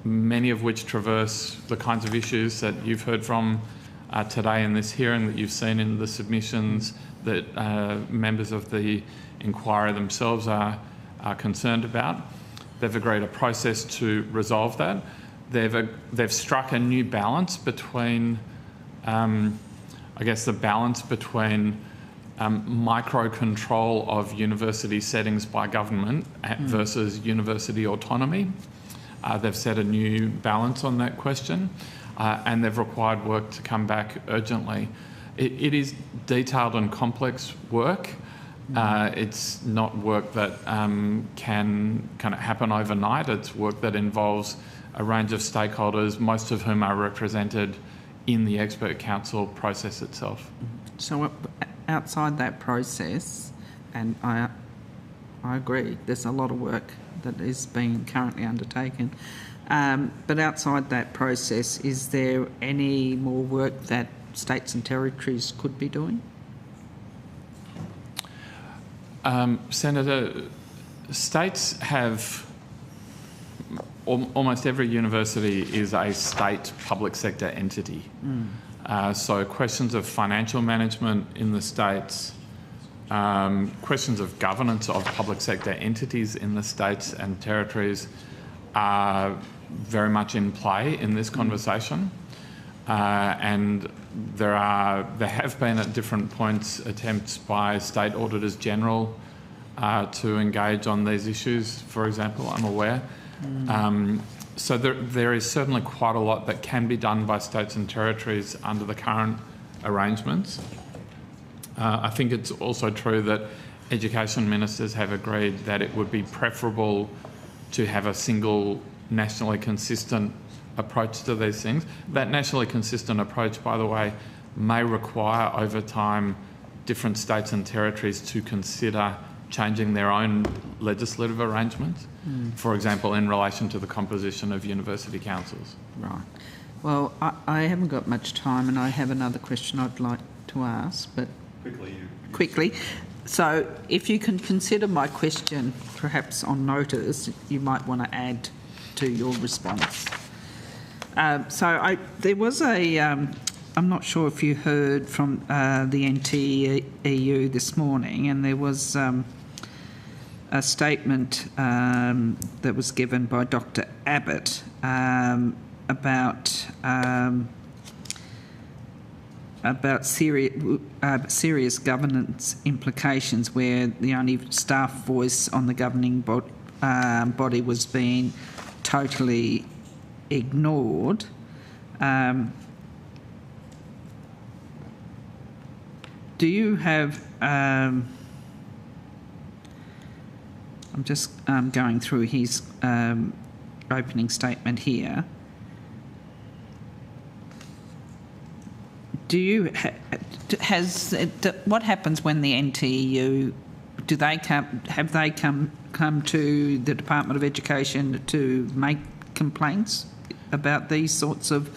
many of which traverse the kinds of issues that you've heard from today in this hearing, that you've seen in the submissions, that members of the inquiry themselves are concerned about. They've agreed a process to resolve that. They've struck a new balance between, I guess, the balance between micro-control of university settings by government versus university autonomy. They've set a new balance on that question, and they've required work to come back urgently. It is detailed and complex work. It's not work that can kind of happen overnight. It's work that involves a range of stakeholders, most of whom are represented in the expert council process itself. So outside that process, and I agree, there's a lot of work that is being currently undertaken, but outside that process, is there any more work that states and territories could be doing? Senator, states have... Almost every university is a state public sector entity. So questions of financial management in the states, questions of governance of public sector entities in the states and territories are very much in play in this conversation. And there have been at different points attempts by state auditors general to engage on these issues, for example, I'm aware. So there is certainly quite a lot that can be done by states and territories under the current arrangements. I think it's also true that education ministers have agreed that it would be preferable to have a single nationally consistent approach to these things. That nationally consistent approach, by the way, may require over time different states and territories to consider changing their own legislative arrangements, for example, in relation to the composition of university councils. Right. Well, I haven't got much time and I have another question I'd like to ask, but... Quickly. So if you can consider my question perhaps on notice, you might want to add to your response. There was a... I'm not sure if you heard from the NTEU this morning, and there was a statement that was given by Dr. Abbott about serious governance implications, where the only staff voice on the governing body was being totally ignored. Do you have... I'm just going through his opening statement here. What happens when the NTEU, have they come to the Department of Education to make complaints about these sorts of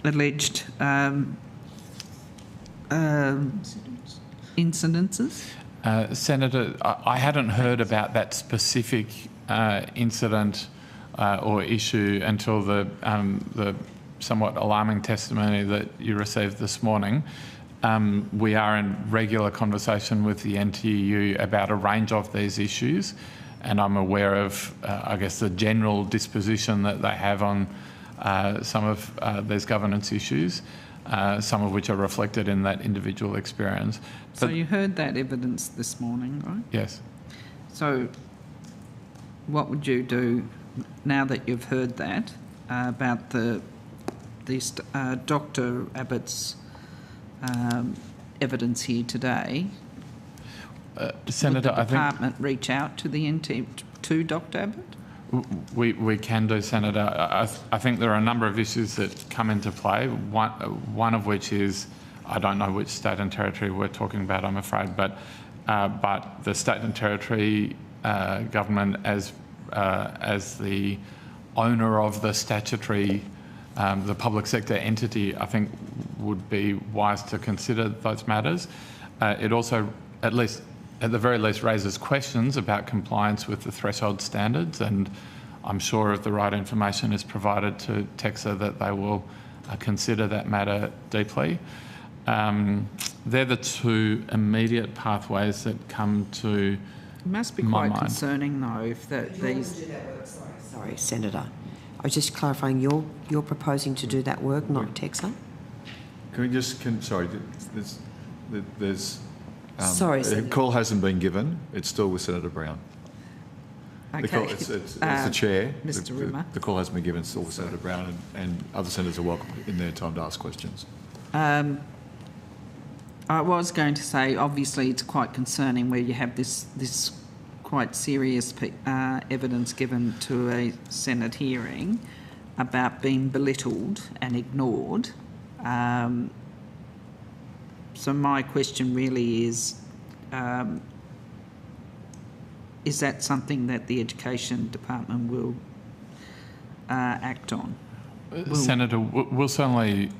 alleged incidences? Senator, I hadn't heard about that specific incident or issue until the somewhat alarming testimony that you received this morning. We are in regular conversation with the NTEU about a range of these issues, and I'm aware of, I guess, the general disposition that they have on some of these governance issues. Some of which are reflected in that individual experience. So you heard that evidence this morning, right? Yes. So what would you do now that you've heard that about Dr. Abbott's evidence here today? Senator, would the department reach out to the to Dr. Abbott? We can do, Senator. I think there are a number of issues that come into play. One of which is, I don't know which state and territory we're talking about, I'm afraid, but the state and territory government as the owner of the statutory, the public sector entity, I think would be wise to consider those matters. It also, at the very least, raises questions about compliance with the threshold standards, and I'm sure if the right information is provided to TEXA that they will consider that matter deeply. They're the two immediate pathways that come to It must be my quite mind. concerning, though, if these... Sorry, Senator. I was just clarifying, you're proposing to do that work, not TEXA? Can we just, sorry, there's sorry, the call hasn't been given. It's still with Senator Brown. Okay. The call, it's the chair. Mr. Rimmer. The call hasn't been given. It's still with Senator Brown, and other senators are welcome in their time to ask questions. I was going to say, obviously, it's quite concerning where you have this quite serious evidence given to a Senate hearing about being belittled and ignored. So my question really is that something that the Education Department will act on? Senator, we'll certainly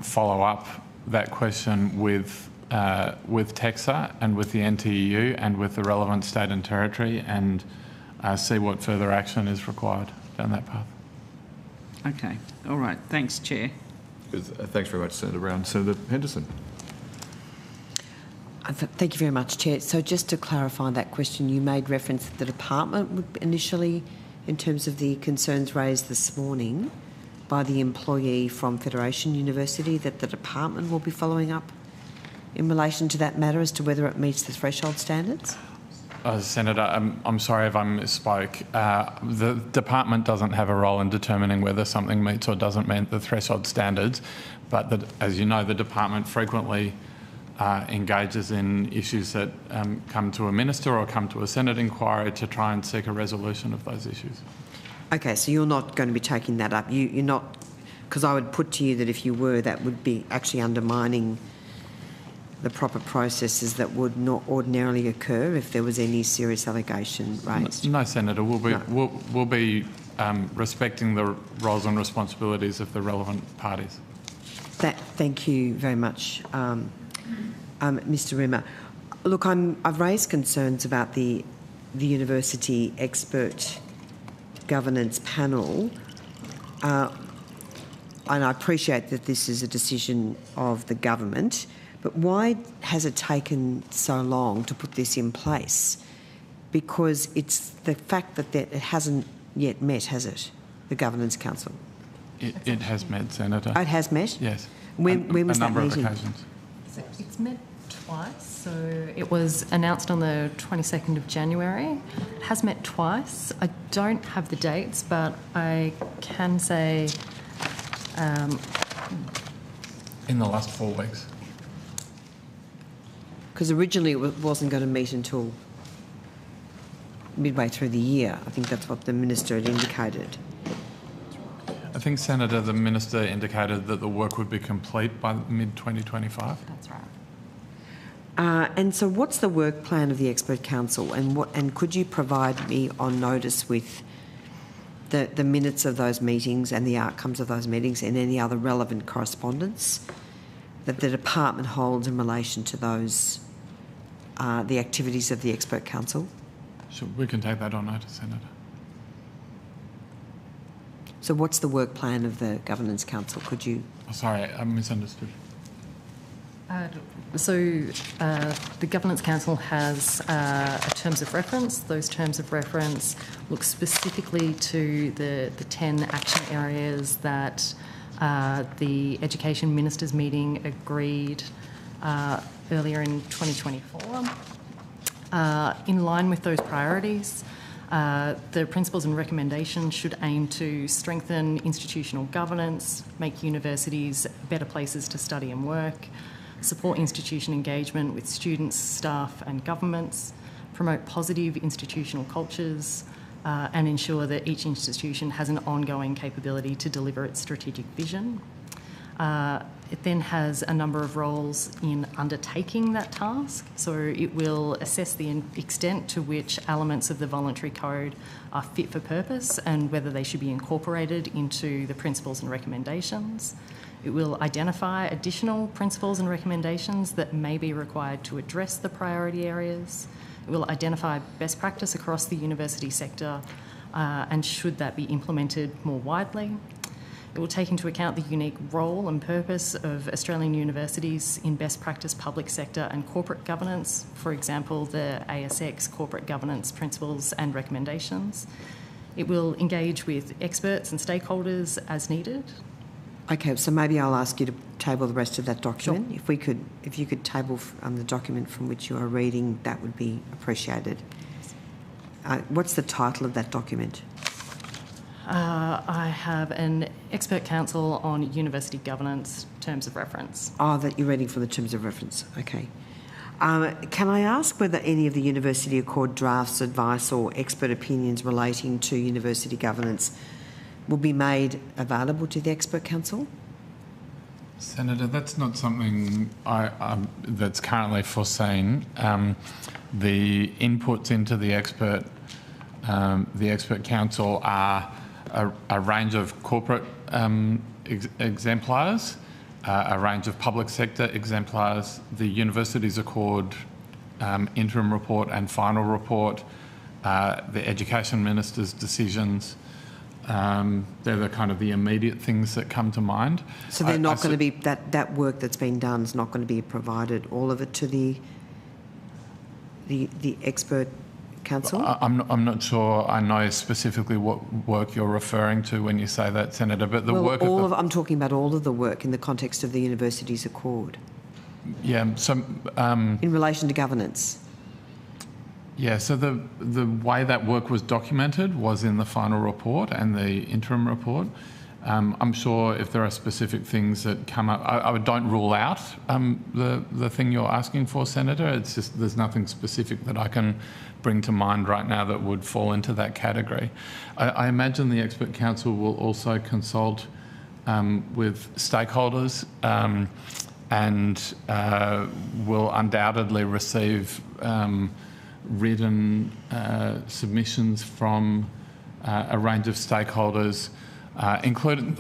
follow up that question with TEXA and with the NTEU and with the relevant state and territory, and see what further action is required down that path. Okay. All right. Thanks, Chair. Thanks very much, Senator Brown. Senator Henderson. Thank you very much, Chair. So just to clarify that question, you made reference that the department would initially, in terms of the concerns raised this morning by the employee from Federation University, that the department will be following up in relation to that matter as to whether it meets the threshold standards? Senator, I'm sorry if I misspoke. The department doesn't have a role in determining whether something meets or doesn't meet the threshold standards, but as you know, the department frequently engages in issues that come to a minister or come to a Senate inquiry to try and seek a resolution of those issues. Okay, so you're not going to be taking that up. You're not, because I would put to you that if you were, that would be actually undermining the proper processes that would not ordinarily occur if there was any serious allegation raised. No, Senator. We'll be respecting the roles and responsibilities of the relevant parties. Thank you very much, Mr. Rimmer. Look, I've raised concerns about the university expert governance panel, and I appreciate that this is a decision of the government. But why has it taken so long to put this in place? Because it's the fact that it hasn't yet met, has it, the Governance Council? It has met, Senator. Oh, it has met? Yes. When was that meeting? A number of occasions. It's met twice. So it was announced on the 22nd of January. It has met twice. I don't have the dates, but I can say... in the last 4 weeks. Because originally it wasn't going to meet until midway through the year. I think that's what the Minister had indicated. I think, Senator, the Minister indicated that the work would be complete by mid-2025. That's right. And so what's the work plan of the Expert Council, and could you provide me on notice with the minutes of those meetings and the outcomes of those meetings and any other relevant correspondence that the department holds in relation to those, the activities of the Expert Council? Sure, we can take that on notice, Senator. So what's the work plan of the Governance Council? Could you... Oh, sorry, I misunderstood. The Governance Council has terms of reference. Those terms of reference look specifically to the 10 action areas that the Education Ministers' meeting agreed earlier in 2024. In line with those priorities, the principles and recommendations should aim to strengthen institutional governance, make universities better places to study and work, support institution engagement with students, staff and governments, promote positive institutional cultures, and ensure that each institution has an ongoing capability to deliver its strategic vision. It then has a number of roles in undertaking that task. So it will assess the extent to which elements of the voluntary code are fit for purpose and whether they should be incorporated into the principles and recommendations. It will identify additional principles and recommendations that may be required to address the priority areas. It will identify best practice across the university sector and should that be implemented more widely. It will take into account the unique role and purpose of Australian universities in best practice public sector and corporate governance, for example, the ASX corporate governance principles and recommendations. It will engage with experts and stakeholders as needed. Okay, so maybe I'll ask you to table the rest of that document. Sure. If you could table the document from which you are reading, that would be appreciated. What's the title of that document? I have an expert council on university governance terms of reference. Oh, that you're reading from the terms of reference. Okay. Can I ask whether any of the University Accord drafts, advice or expert opinions relating to university governance will be made available to the expert council? Senator, that's not something that's currently foreseen. The inputs into the expert council are a range of corporate exemplars, a range of public sector exemplars, the Universities Accord interim report and final report, the Education Minister's decisions. They're the kind of the immediate things that come to mind. So they're not going to be, that work that's been done is not going to be provided, all of it, to the expert council? I'm not sure I know specifically what work you're referring to when you say that, Senator, but the work I'm talking about all of the work in the context of the Universities Accord. Yeah, so... in relation to governance? Yeah, so the way that work was documented was in the final report and the interim report. I'm sure if there are specific things that come up, I don't rule out the thing you're asking for, Senator. It's just there's nothing specific that I can bring to mind right now that would fall into that category. I imagine the expert council will also consult with stakeholders and will undoubtedly receive written submissions from a range of stakeholders, including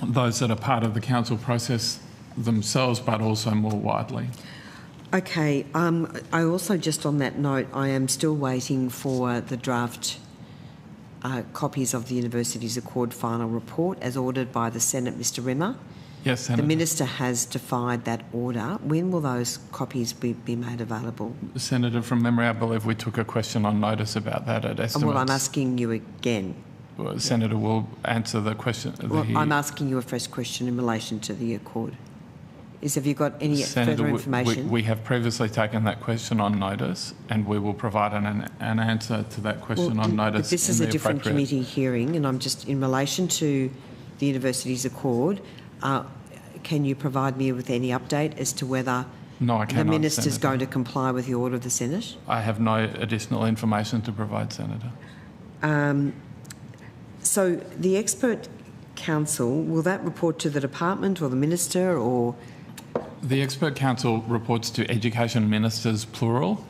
those that are part of the council process themselves, but also more widely. Okay. I also, just on that note, I am still waiting for the draft copies of the Universities Accord final report as ordered by the Senate, Mr Rimmer. Yes, Senator. The Minister has defied that order. When will those copies be made available? Senator, from memory, I believe we took a question on notice about that at estimates. Well, I'm asking you again. Well, Senator will answer the question. I'm asking you a fresh question in relation to the Accord. Have you got any Senator, further information? We have previously taken that question on notice and we will provide an answer to that question on notice. But this is a different committee hearing, and I'm just, in relation to the Universities Accord, can you provide me with any update as to whether the Minister is going to comply with the order of the Senate? I have no additional information to provide, Senator. So the expert council, will that report to the department or the Minister, or...? The expert council reports to education ministers, plural.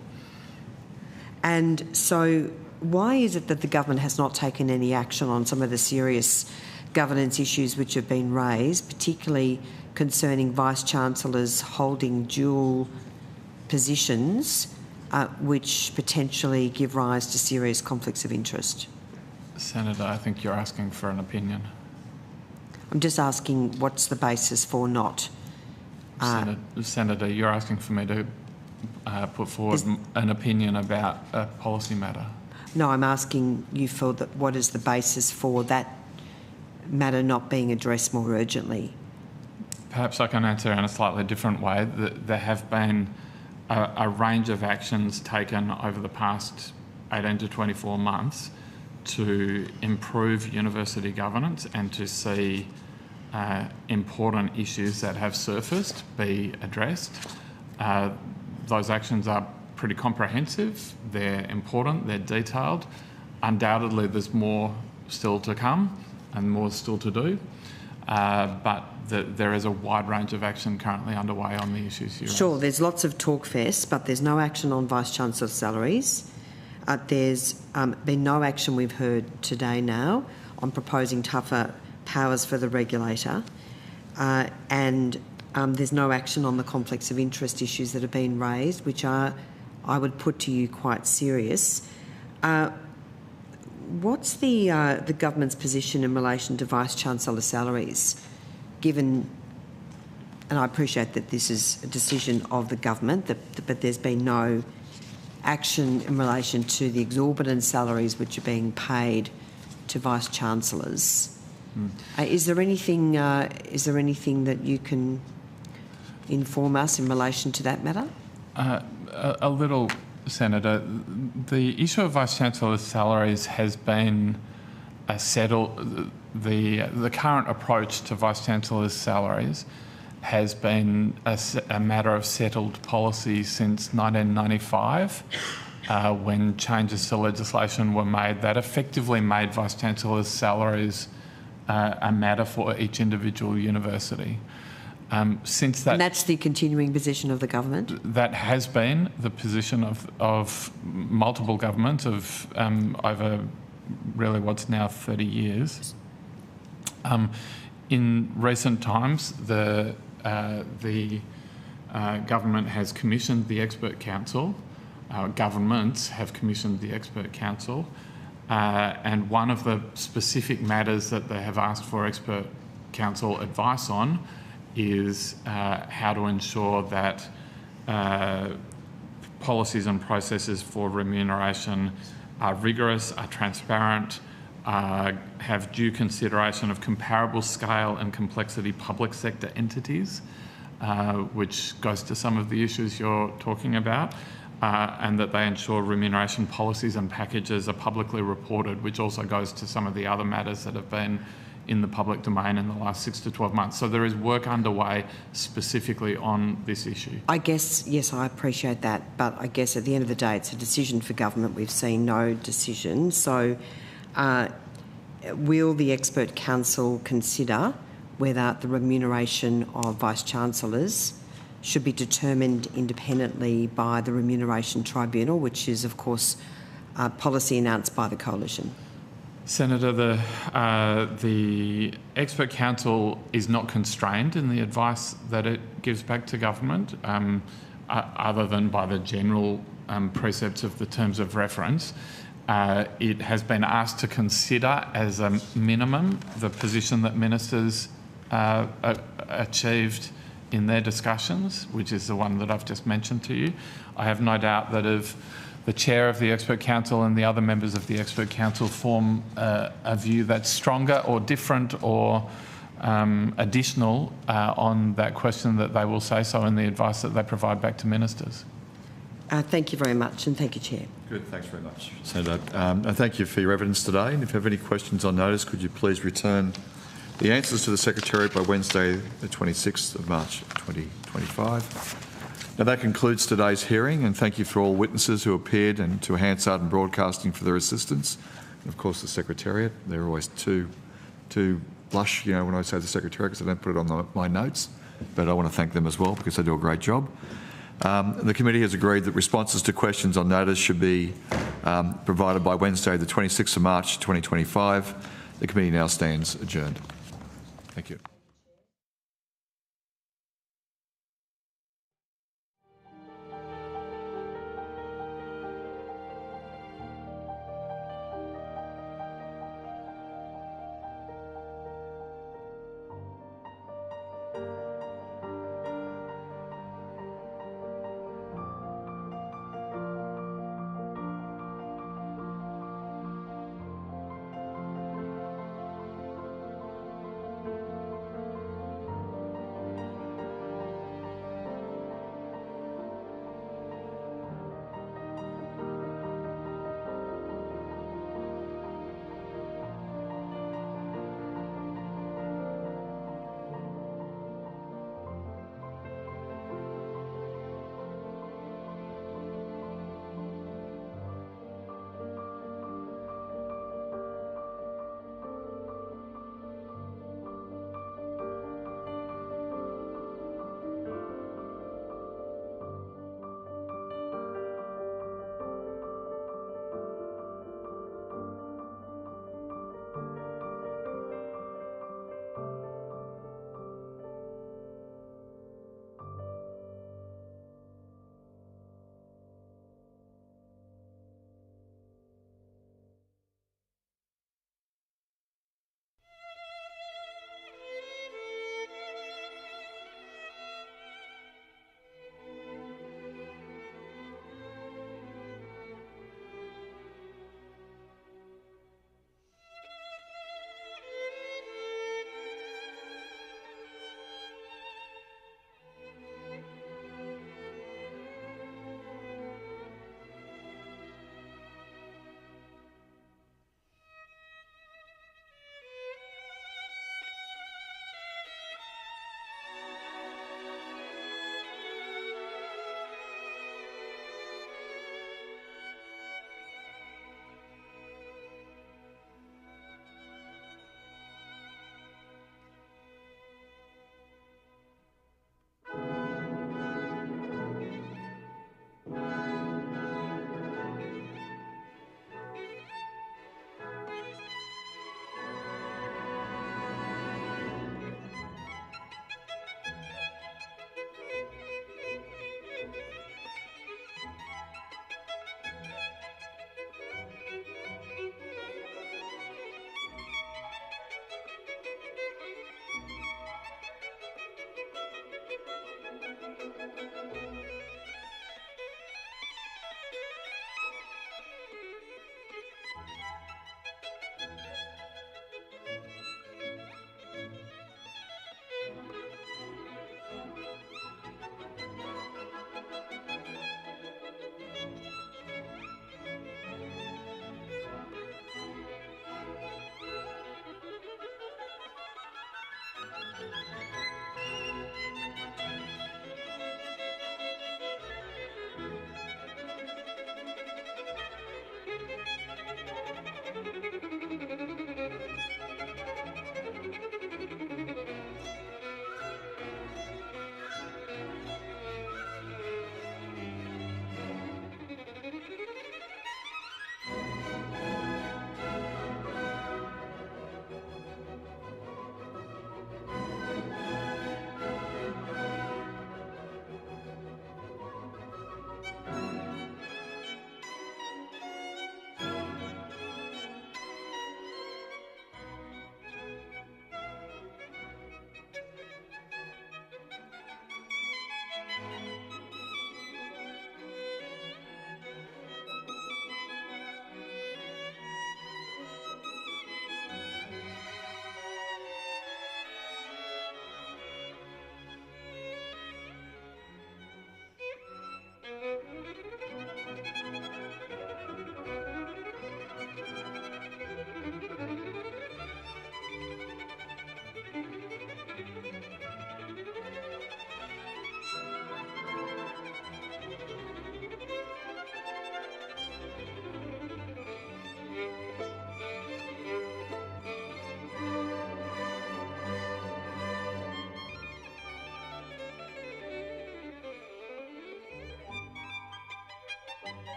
And so why is it that the government has not taken any action on some of the serious governance issues which have been raised, particularly concerning Vice-Chancellors holding dual positions which potentially give rise to serious conflicts of interest? Senator, I think you're asking for an opinion. I'm just asking what's the basis for not... Senator, you're asking for me to put forward an opinion about a policy matter. No, I'm asking you for what is the basis for that matter not being addressed more urgently? Perhaps I can answer in a slightly different way. There have been a range of actions taken over the past 18 to 24 months to improve university governance and to see important issues that have surfaced be addressed. Those actions are pretty comprehensive, they're important, they're detailed, undoubtedly there's more still to come and more still to do, but there is a wide range of action currently underway on the issues you raised. Sure, there's lots of talk fest, but there's no action on Vice-Chancellor salaries. There's been no action we've heard today now on proposing tougher powers for the regulator, and there's no action on the conflicts of interest issues that have been raised, which are, I would put to you, quite serious. What's the government's position in relation to Vice-Chancellor salaries, given, and I appreciate that this is a decision of the government, but there's been no action in relation to the exorbitant salaries which are being paid to Vice-Chancellors. Is there anything that you can inform us in relation to that matter? A little, Senator. The issue of Vice-Chancellor's salaries has been the current approach to Vice-Chancellor's salaries has been a matter of settled policy since 1995, when changes to legislation were made that effectively made Vice-Chancellor's salaries a matter for each individual university. Since that, and that's the continuing position of the government? That has been the position of multiple governments over really what's now 30 years. In recent times, the government has commissioned the expert council. Governments have commissioned the expert council, and one of the specific matters that they have asked for expert council advice on is how to ensure that policies and processes for remuneration are rigorous, are transparent, have due consideration of comparable scale and complexity public sector entities, which goes to some of the issues you're talking about, and that they ensure remuneration policies and packages are publicly reported, which also goes to some of the other matters that have been in the public domain in the last 6 to 12 months. So there is work underway specifically on this issue. I guess, yes, I appreciate that, but I guess at the end of the day, it's a decision for government. We've seen no decision. So will the expert council consider whether the remuneration of Vice-Chancellors should be determined independently by the Remuneration Tribunal, which is, of course, policy announced by the Coalition? Senator, the expert council is not constrained in the advice that it gives back to government, other than by the general precepts of the terms of reference. It has been asked to consider as a minimum the position that ministers achieved in their discussions, which is the one that I've just mentioned to you. I have no doubt that if the chair of the expert council and the other members of the expert council form a view that's stronger or different or additional on that question, that they will say so in the advice that they provide back to ministers. Thank you very much, and thank you, Chair. Good, thanks very much, Senator. And thank you for your evidence today. And if you have any questions on notice, could you please return the answers to the Secretariat by Wednesday, the 26th of March 2025. Now that concludes today's hearing, and thank you for all witnesses who appeared and to Hansard and Broadcasting for their assistance, and of course the Secretariat. They're always too blush, you know, when I say the Secretariat, because I don't put it on my notes, but I want to thank them as well because they do a great job. The committee has agreed that responses to questions on notice should be provided by Wednesday, the 26th of March 2025. The committee now stands adjourned. Thank you.